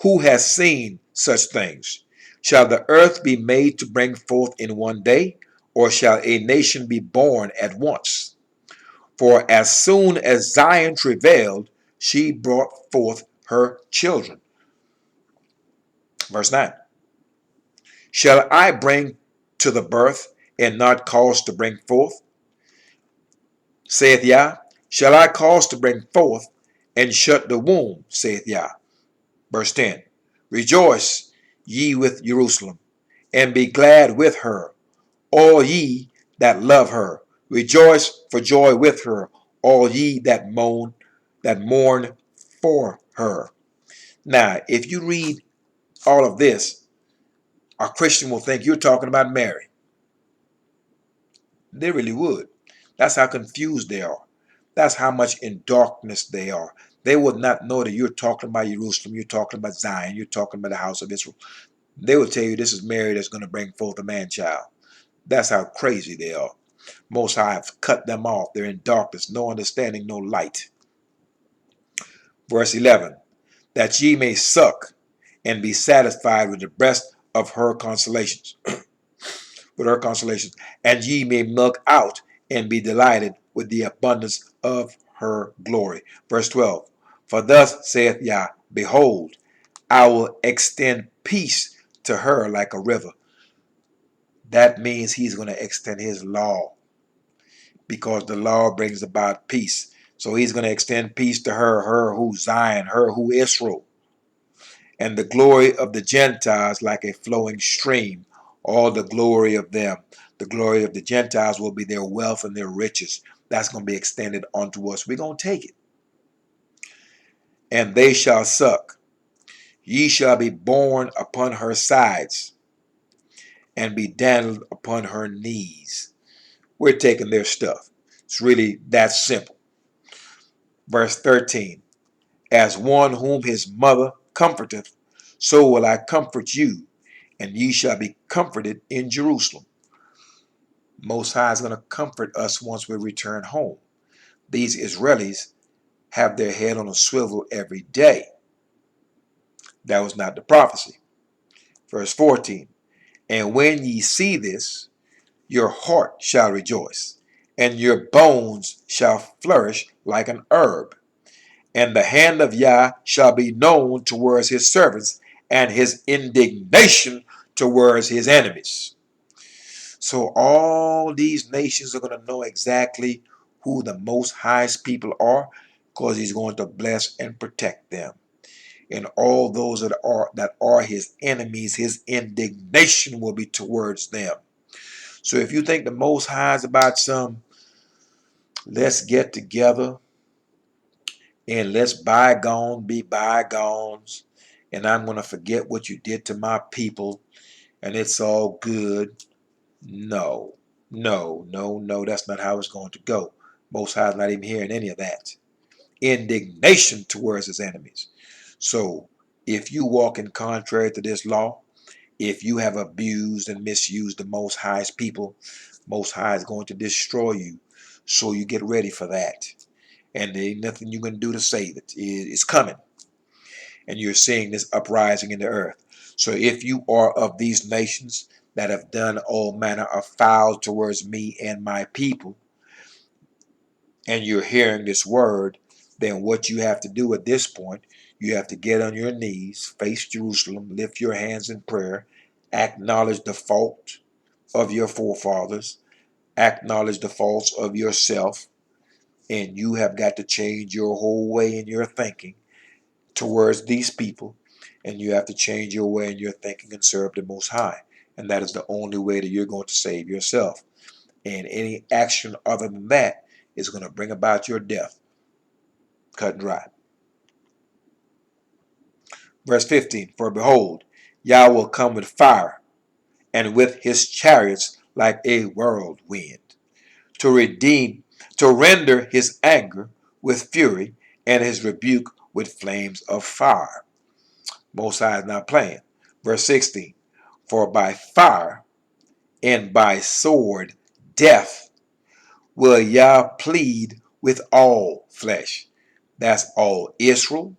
Who has seen such things? Shall the earth be made to bring forth in one day, or shall a nation be born at once? For as soon as Zion travailed, she brought forth her children. Verse 9. Shall I bring to the birth and not cause to bring forth? Saith Yah. Shall I cause to bring forth and shut the womb? Saith Yah. Verse 10. Rejoice ye with Jerusalem, and be glad with her, all ye that love her. Rejoice for joy with her, all ye that mourn for her. Now, if you read all of this, a Christian will think you're talking about Mary. They really would. That's how confused they are. That's how much in darkness they are. They would not know that you're talking about Jerusalem, you're talking about Zion, you're talking about the house of Israel. They will tell you this is Mary that's going to bring forth a man child. That's how crazy they are. Most High have cut them off. They're in darkness, no understanding, no light. Verse 11. That ye may suck and be satisfied with the breast of her consolations. With her consolations. And ye may milk out and be delighted with the abundance of her glory. Verse 12. For thus saith Yah, behold, I will extend peace to her like a river. That means he's going to extend his law, because the law brings about peace. So he's going to extend peace to her, her who Zion, her who Israel. And the glory of the Gentiles like a flowing stream, all the glory of them. The glory of the Gentiles will be their wealth and their riches. That's going to be extended onto us. We're going to take it. And they shall suck. Ye shall be borne upon her sides and be dandled upon her knees. We're taking their stuff. It's really that simple. Verse 13. As one whom his mother comforteth, so will I comfort you, and ye shall be comforted in Jerusalem. Most High is going to comfort us once we return home. These Israelis have their head on a swivel every day. That was not the prophecy. Verse 14. And when ye see this, your heart shall rejoice, and your bones shall flourish like an herb. And the hand of Yah shall be known towards his servants, and his indignation towards his enemies. So all these nations are going to know exactly who the Most High's people are, because he's going to bless and protect them. And all those that are his enemies, his indignation will be towards them. So if you think the Most High is about some, let's get together and let's bygone be bygones, and I'm going to forget what you did to my people, and it's all good. No, no, no, no, that's not how it's going to go. Most High is not even hearing any of that. Indignation towards his enemies. So if you walk in contrary to this law, if you have abused and misused the Most High's people, Most High is going to destroy you. So you get ready for that. And there ain't nothing you can do to save it. It's coming. And you're seeing this uprising in the earth. So if you are of these nations that have done all manner of foul towards me and my people, and you're hearing this word, then what you have to do at this point, you have to get on your knees, face Jerusalem, lift your hands in prayer, acknowledge the fault of your forefathers, acknowledge the faults of yourself, and you have got to change your whole way in your thinking towards these people, and you have to change your way in your thinking and serve the Most High. And that is the only way that you're going to save yourself. And any action other than that is going to bring about your death. Cut and dry. Verse 15, for behold, Yah will come with fire, and with his chariots like a whirlwind, to redeem, to render his anger with fury, and his rebuke with flames of fire. Most High is not playing. Verse 16, for by fire and by sword death will Yah plead with all flesh. That's all Israel,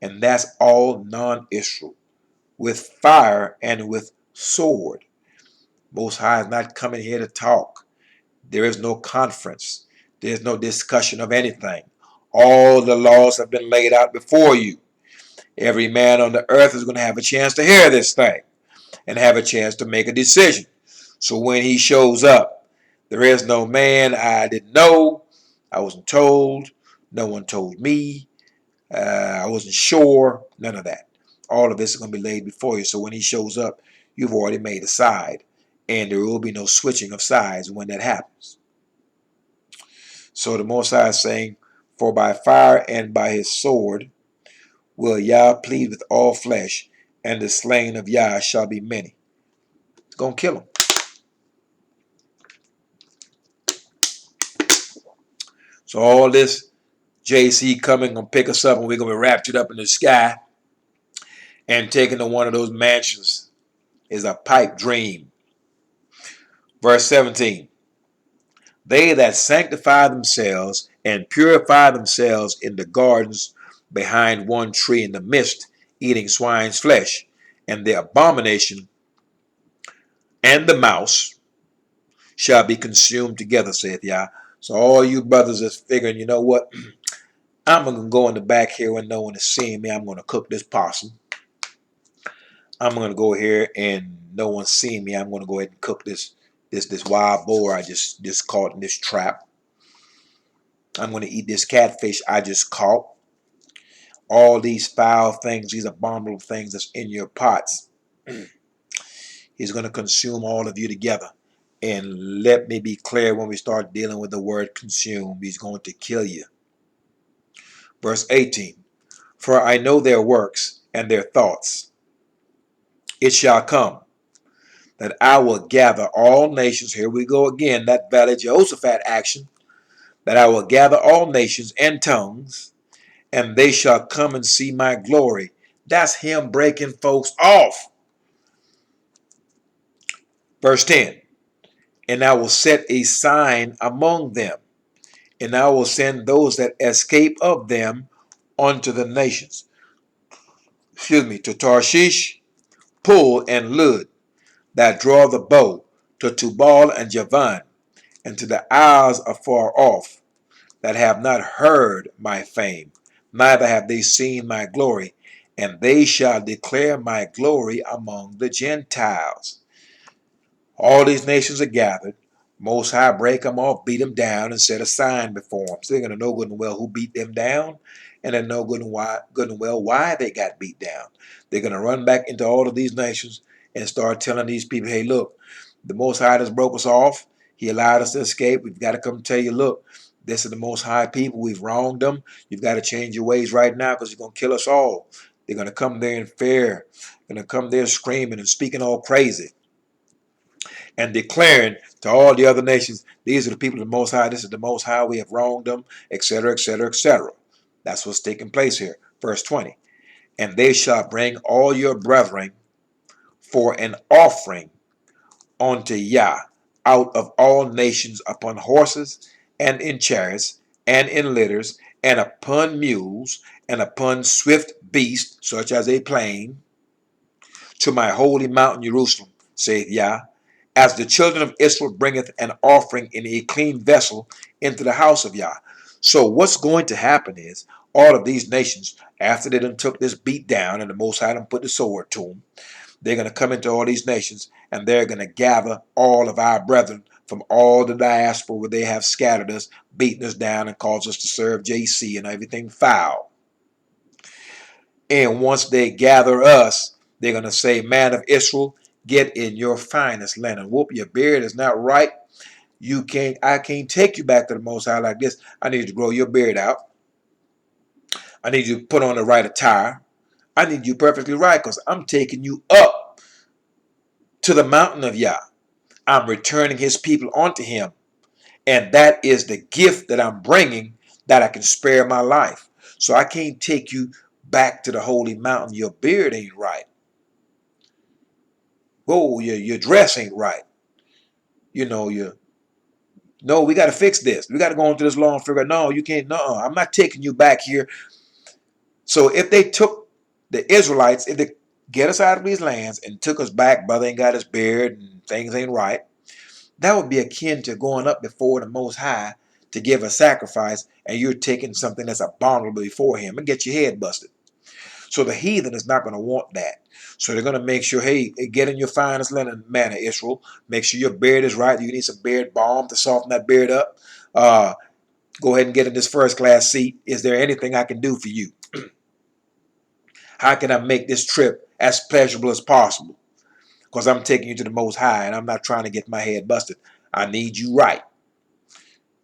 and that's all non-Israel. With fire and with sword. Most High is not coming here to talk. There is no conference. There's no discussion of anything. All the laws have been laid out before you. Every man on the earth is going to have a chance to hear this thing and have a chance to make a decision. So when he shows up, there is no man, I didn't know, I wasn't told, no one told me, I wasn't sure, none of that. All of this is going to be laid before you. So when he shows up, you've already made a side, and there will be no switching of sides when that happens. So the Most High is saying, for by fire and by his sword will Yah plead with all flesh, and the slain of Yah shall be many. It's going to kill them. So all this JC coming gonna pick us up, and we're gonna be raptured up in the sky and taken to one of those mansions is a pipe dream. Verse 17. They that sanctify themselves and purify themselves in the gardens behind one tree in the midst, eating swine's flesh, and the abomination and the mouse shall be consumed together, saith Yah. So all you brothers is figuring, you know what? I'm going to go in the back here when no one is seeing me. I'm going to cook this possum. I'm going to go here and no one's seeing me. I'm going to go ahead and cook this wild boar I just caught in this trap. I'm going to eat this catfish I just caught. All these foul things, these abominable things that's in your pots. He's going to consume all of you together. And let me be clear, when we start dealing with the word consume, he's going to kill you. Verse 18. For I know their works and their thoughts. It shall come that I will gather all nations. Here we go again, that Valley Jehoshaphat action. That I will gather all nations and tongues, and they shall come and see my glory. That's him breaking folks off. Verse 10. And I will set a sign among them, and I will send those that escape of them unto the nations. To Tarshish, Pul, and Lud, that draw the bow, to Tubal and Javan, and to the isles afar off, that have not heard my fame, neither have they seen my glory, and they shall declare my glory among the Gentiles. All these nations are gathered. Most High break them off, beat them down, and set a sign before them. So they're going to know good and well who beat them down, and they know good and well why they got beat down. They're going to run back into all of these nations and start telling these people, hey, look, the Most High just broke us off. He allowed us to escape. We've got to come tell you, look, this is the Most High people. We've wronged them. You've got to change your ways right now because you're going to kill us all. They're going to come there in fear. They're going to come there screaming and speaking all crazy and declaring to all the other nations, these are the people of the Most High, this is the Most High, we have wronged them, etc., etc., etc. That's what's taking place here. Verse 20. And they shall bring all your brethren for an offering unto Yah out of all nations upon horses and in chariots and in litters and upon mules and upon swift beasts such as a plane to my holy mountain Jerusalem, saith Yah, as the children of Israel bringeth an offering in a clean vessel into the house of Yah. So what's going to happen is all of these nations, after they done took this beat down and the Most High done put the sword to them, they're going to come into all these nations and they're going to gather all of our brethren from all the diaspora where they have scattered us, beaten us down, and caused us to serve JC and everything foul. And once they gather us, they're going to say, man of Israel, get in your finest linen. Whoop, your beard is not right. I can't take you back to the Most High like this. I need you to grow your beard out. I need you to put on the right attire. I need you perfectly right because I'm taking you up to the mountain of Yah. I'm returning his people onto him. And that is the gift that I'm bringing, that I can spare my life. So I can't take you back to the holy mountain. Your beard ain't right. Whoa, your dress ain't right. You know, no, we got to fix this. We got to go into this law and figure out, no, you can't. No, I'm not taking you back here. So if they took the Israelites, if they get us out of these lands and took us back, brother ain't got his beard and things ain't right, that would be akin to going up before the Most High to give a sacrifice, and you're taking something that's abominable before him and get your head busted. So the heathen is not going to want that. So they're going to make sure, hey, get in your finest linen manner, Israel. Make sure your beard is right. You need some beard balm to soften that beard up. Go ahead and get in this first class seat. Is there anything I can do for you? How can I make this trip as pleasurable as possible? Because I'm taking you to the Most High, and I'm not trying to get my head busted. I need you right.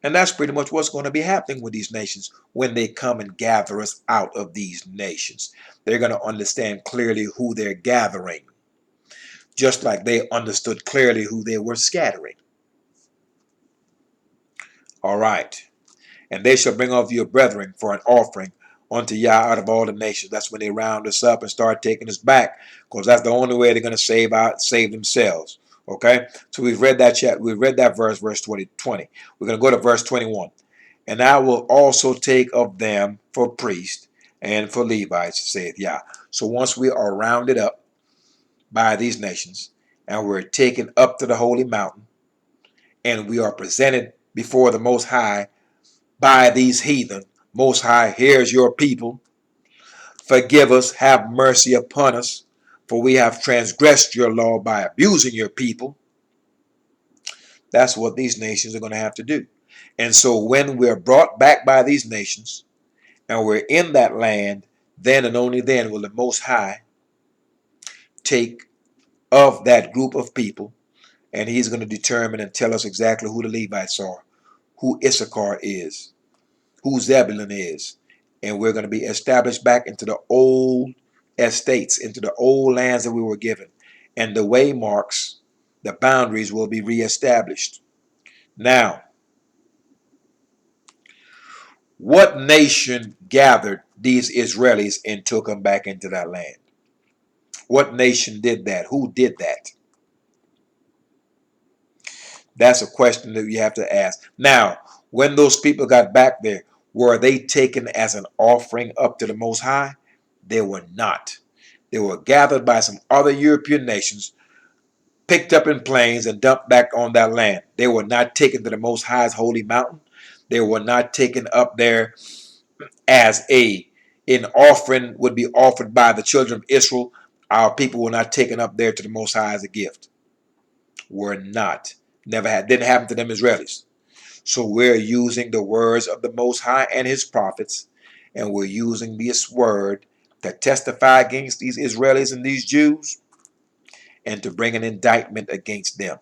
And that's pretty much what's going to be happening with these nations when they come and gather us out of these nations. They're going to understand clearly who they're gathering, just like they understood clearly who they were scattering. All right. And they shall bring of your brethren for an offering unto Yah out of all the nations. That's when they round us up and start taking us back, because that's the only way they're going to save themselves. Okay, so we've read that verse 20. We're going to go to verse 21. And I will also take of them for priests and for Levites, saith Yah. So once we are rounded up by these nations and we're taken up to the holy mountain and we are presented before the Most High by these heathen, Most High, here's your people. Forgive us, have mercy upon us, for we have transgressed your law by abusing your people. That's what these nations are going to have to do. And so when we're brought back by these nations and we're in that land, then and only then will the Most High take of that group of people, and he's going to determine and tell us exactly who the Levites are, who Issachar is, who Zebulun is, and we're going to be established back into the old estates, into the old lands that we were given, and the waymarks, the boundaries will be reestablished. Now, what nation gathered these Israelis and took them back into that land? What nation did that? Who did that? That's a question that you have to ask. Now, when those people got back there, were they taken as an offering up to the Most High? They were not. They were gathered by some other European nations, picked up in planes, and dumped back on that land. They were not taken to the Most High's holy mountain. They were not taken up there as an offering would be offered by the children of Israel. Our people were not taken up there to the Most High as a gift. Were not. Never had. Didn't happen to them Israelis. So we're using the words of the Most High and his prophets, and we're using this word to testify against these Israelis and these Jews, and to bring an indictment against them,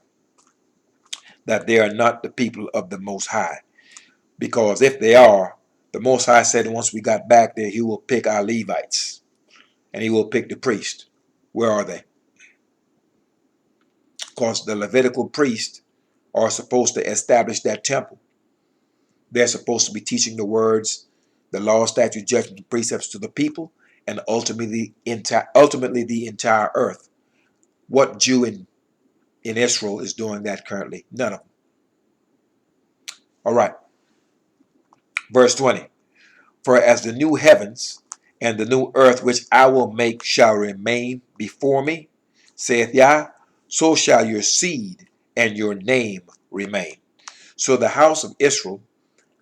that they are not the people of the Most High. Because if they are, the Most High said once we got back there, he will pick our Levites, and he will pick the priests. Where are they? Because the Levitical priests are supposed to establish that temple. They're supposed to be teaching the words, the law, statute, judgment, and precepts to the people, and ultimately the entire earth. What Jew in Israel is doing that currently? None of them. All right. Verse 20. For as the new heavens and the new earth which I will make shall remain before me, saith Yah, so shall your seed and your name remain. So the house of Israel,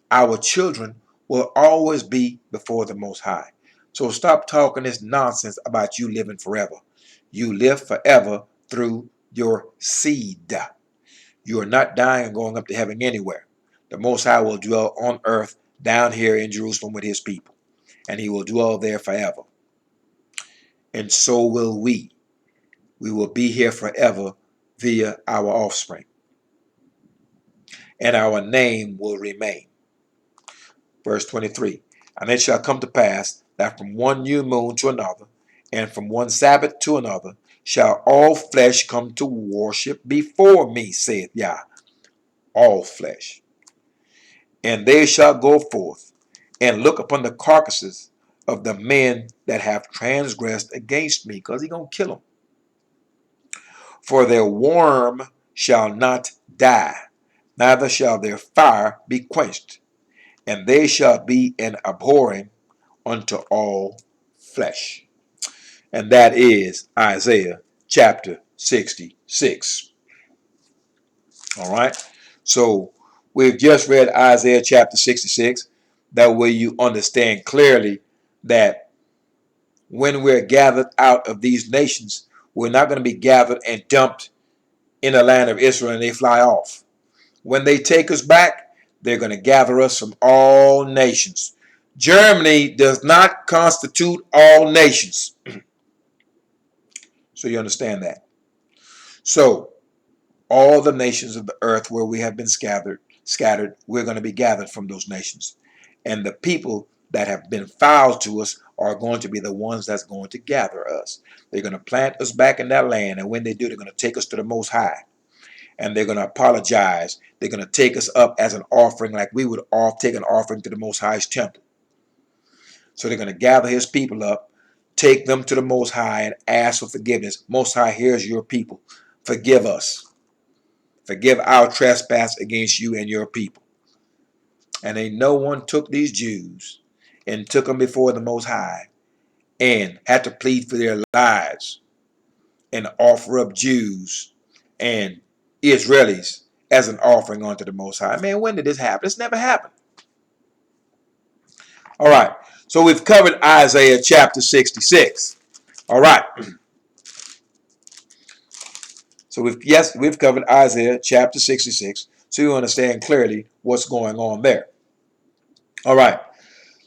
our children, will always be before the Most High. So stop talking this nonsense about you living forever. You live forever through your seed. You are not dying and going up to heaven anywhere. The Most High will dwell on earth down here in Jerusalem with his people, and he will dwell there forever. And so will we. we will be here forever via our offspring, and our name will remain. Verse 23, and it shall come to pass that from one new moon to another, and from one Sabbath to another, shall all flesh come to worship before me, saith Yah, all flesh. And they shall go forth and look upon the carcasses of the men that have transgressed against me, because he's going to kill them. For their worm shall not die, neither shall their fire be quenched, and they shall be an abhorring unto all flesh. And that is Isaiah chapter 66. All right. So we've just read Isaiah chapter 66. That way you understand clearly that when we're gathered out of these nations, we're not going to be gathered and dumped in the land of Israel and they fly off. When they take us back, they're going to gather us from all nations. Germany does not constitute all nations. So you understand that. So all the nations of the earth where we have been scattered, we're going to be gathered from those nations. And the people that have been foul to us are going to be the ones that's going to gather us. They're going to plant us back in that land, and when they do, they're going to take us to the Most High. And they're going to apologize. They're going to take us up as an offering, like we would all take an offering to the Most High's temple. So they're going to gather his people up, take them to the Most High, and ask for forgiveness. Most High, here's your people. Forgive us. Forgive our trespass against you and your people. And ain't no one took these Jews and took them before the Most High and had to plead for their lives and offer up Jews and Israelis as an offering unto the Most High. Man, when did this happen? This never happened. All right. So we've covered Isaiah chapter 66. All right. So we've covered Isaiah chapter 66. So you understand clearly what's going on there. All right.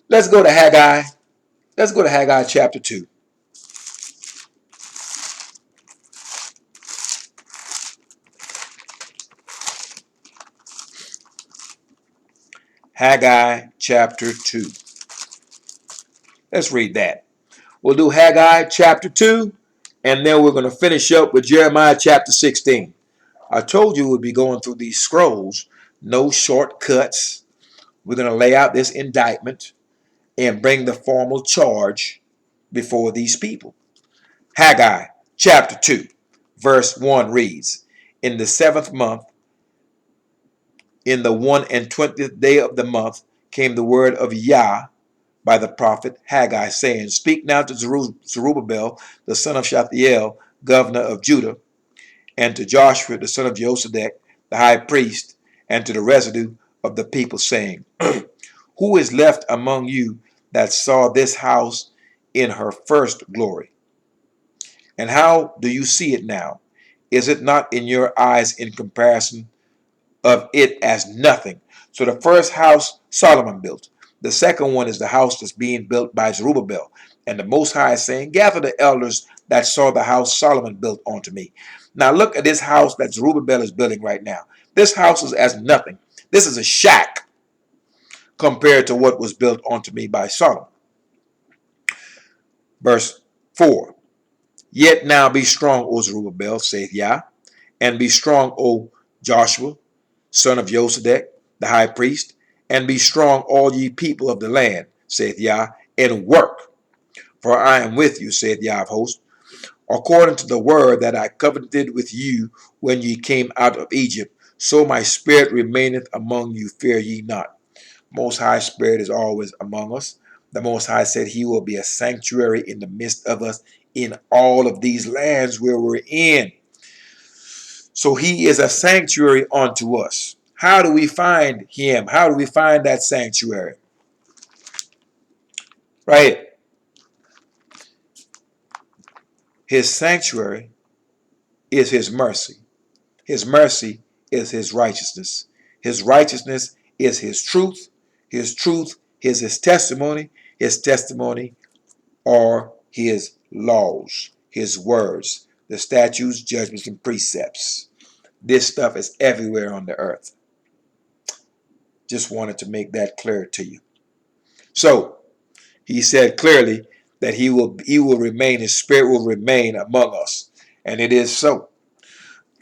Let's go to Haggai. Let's go to Haggai chapter 2. Haggai chapter 2. Let's read that. We'll do Haggai chapter 2, and then we're going to finish up with Jeremiah chapter 16. I told you we'd be going through these scrolls, no shortcuts. We're going to lay out this indictment and bring the formal charge before these people. Haggai chapter 2, verse 1 reads, in the 7th month, in the 21st day of the month, came the word of Yah by the prophet Haggai, saying, speak now to Zerubbabel, the son of Shealtiel, governor of Judah, and to Joshua, the son of Josedek, the high priest, and to the residue of the people, saying, who is left among you that saw this house in her first glory? And how do you see it now? Is it not in your eyes in comparison of it as nothing? So the first house Solomon built. The second one is the house that's being built by Zerubbabel. And the Most High is saying, gather the elders that saw the house Solomon built unto me. Now look at this house that Zerubbabel is building right now. This house is as nothing. This is a shack compared to what was built unto me by Solomon. Verse 4. Yet now be strong, O Zerubbabel, saith Yah, and be strong, O Joshua, son of Josedek, the high priest, and be strong, all ye people of the land, saith Yah, and work. For I am with you, saith Yah of hosts, according to the word that I covenanted with you when ye came out of Egypt. So my spirit remaineth among you, fear ye not. Most High Spirit is always among us. The Most High said he will be a sanctuary in the midst of us in all of these lands where we're in. So he is a sanctuary unto us. How do we find him? How do we find that sanctuary? Right. His sanctuary is his mercy. His mercy is his righteousness. His righteousness is his truth. His truth is his testimony. His testimony are his laws, his words. the statutes, judgments, and precepts. This stuff is everywhere on the earth. Just wanted to make that clear to you. So he said clearly that he will remain, his spirit will remain among us. And it is so.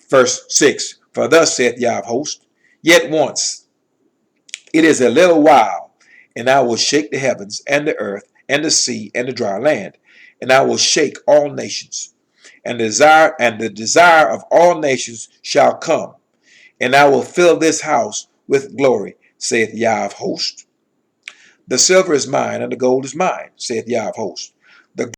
Verse 6, for thus saith YHWH, yet once, it is a little while, and I will shake the heavens and the earth and the sea and the dry land, and I will shake all nations, and the desire of all nations shall come, and I will fill this house with glory, saith YHWH. The silver is mine, and the gold is mine, saith YHWH.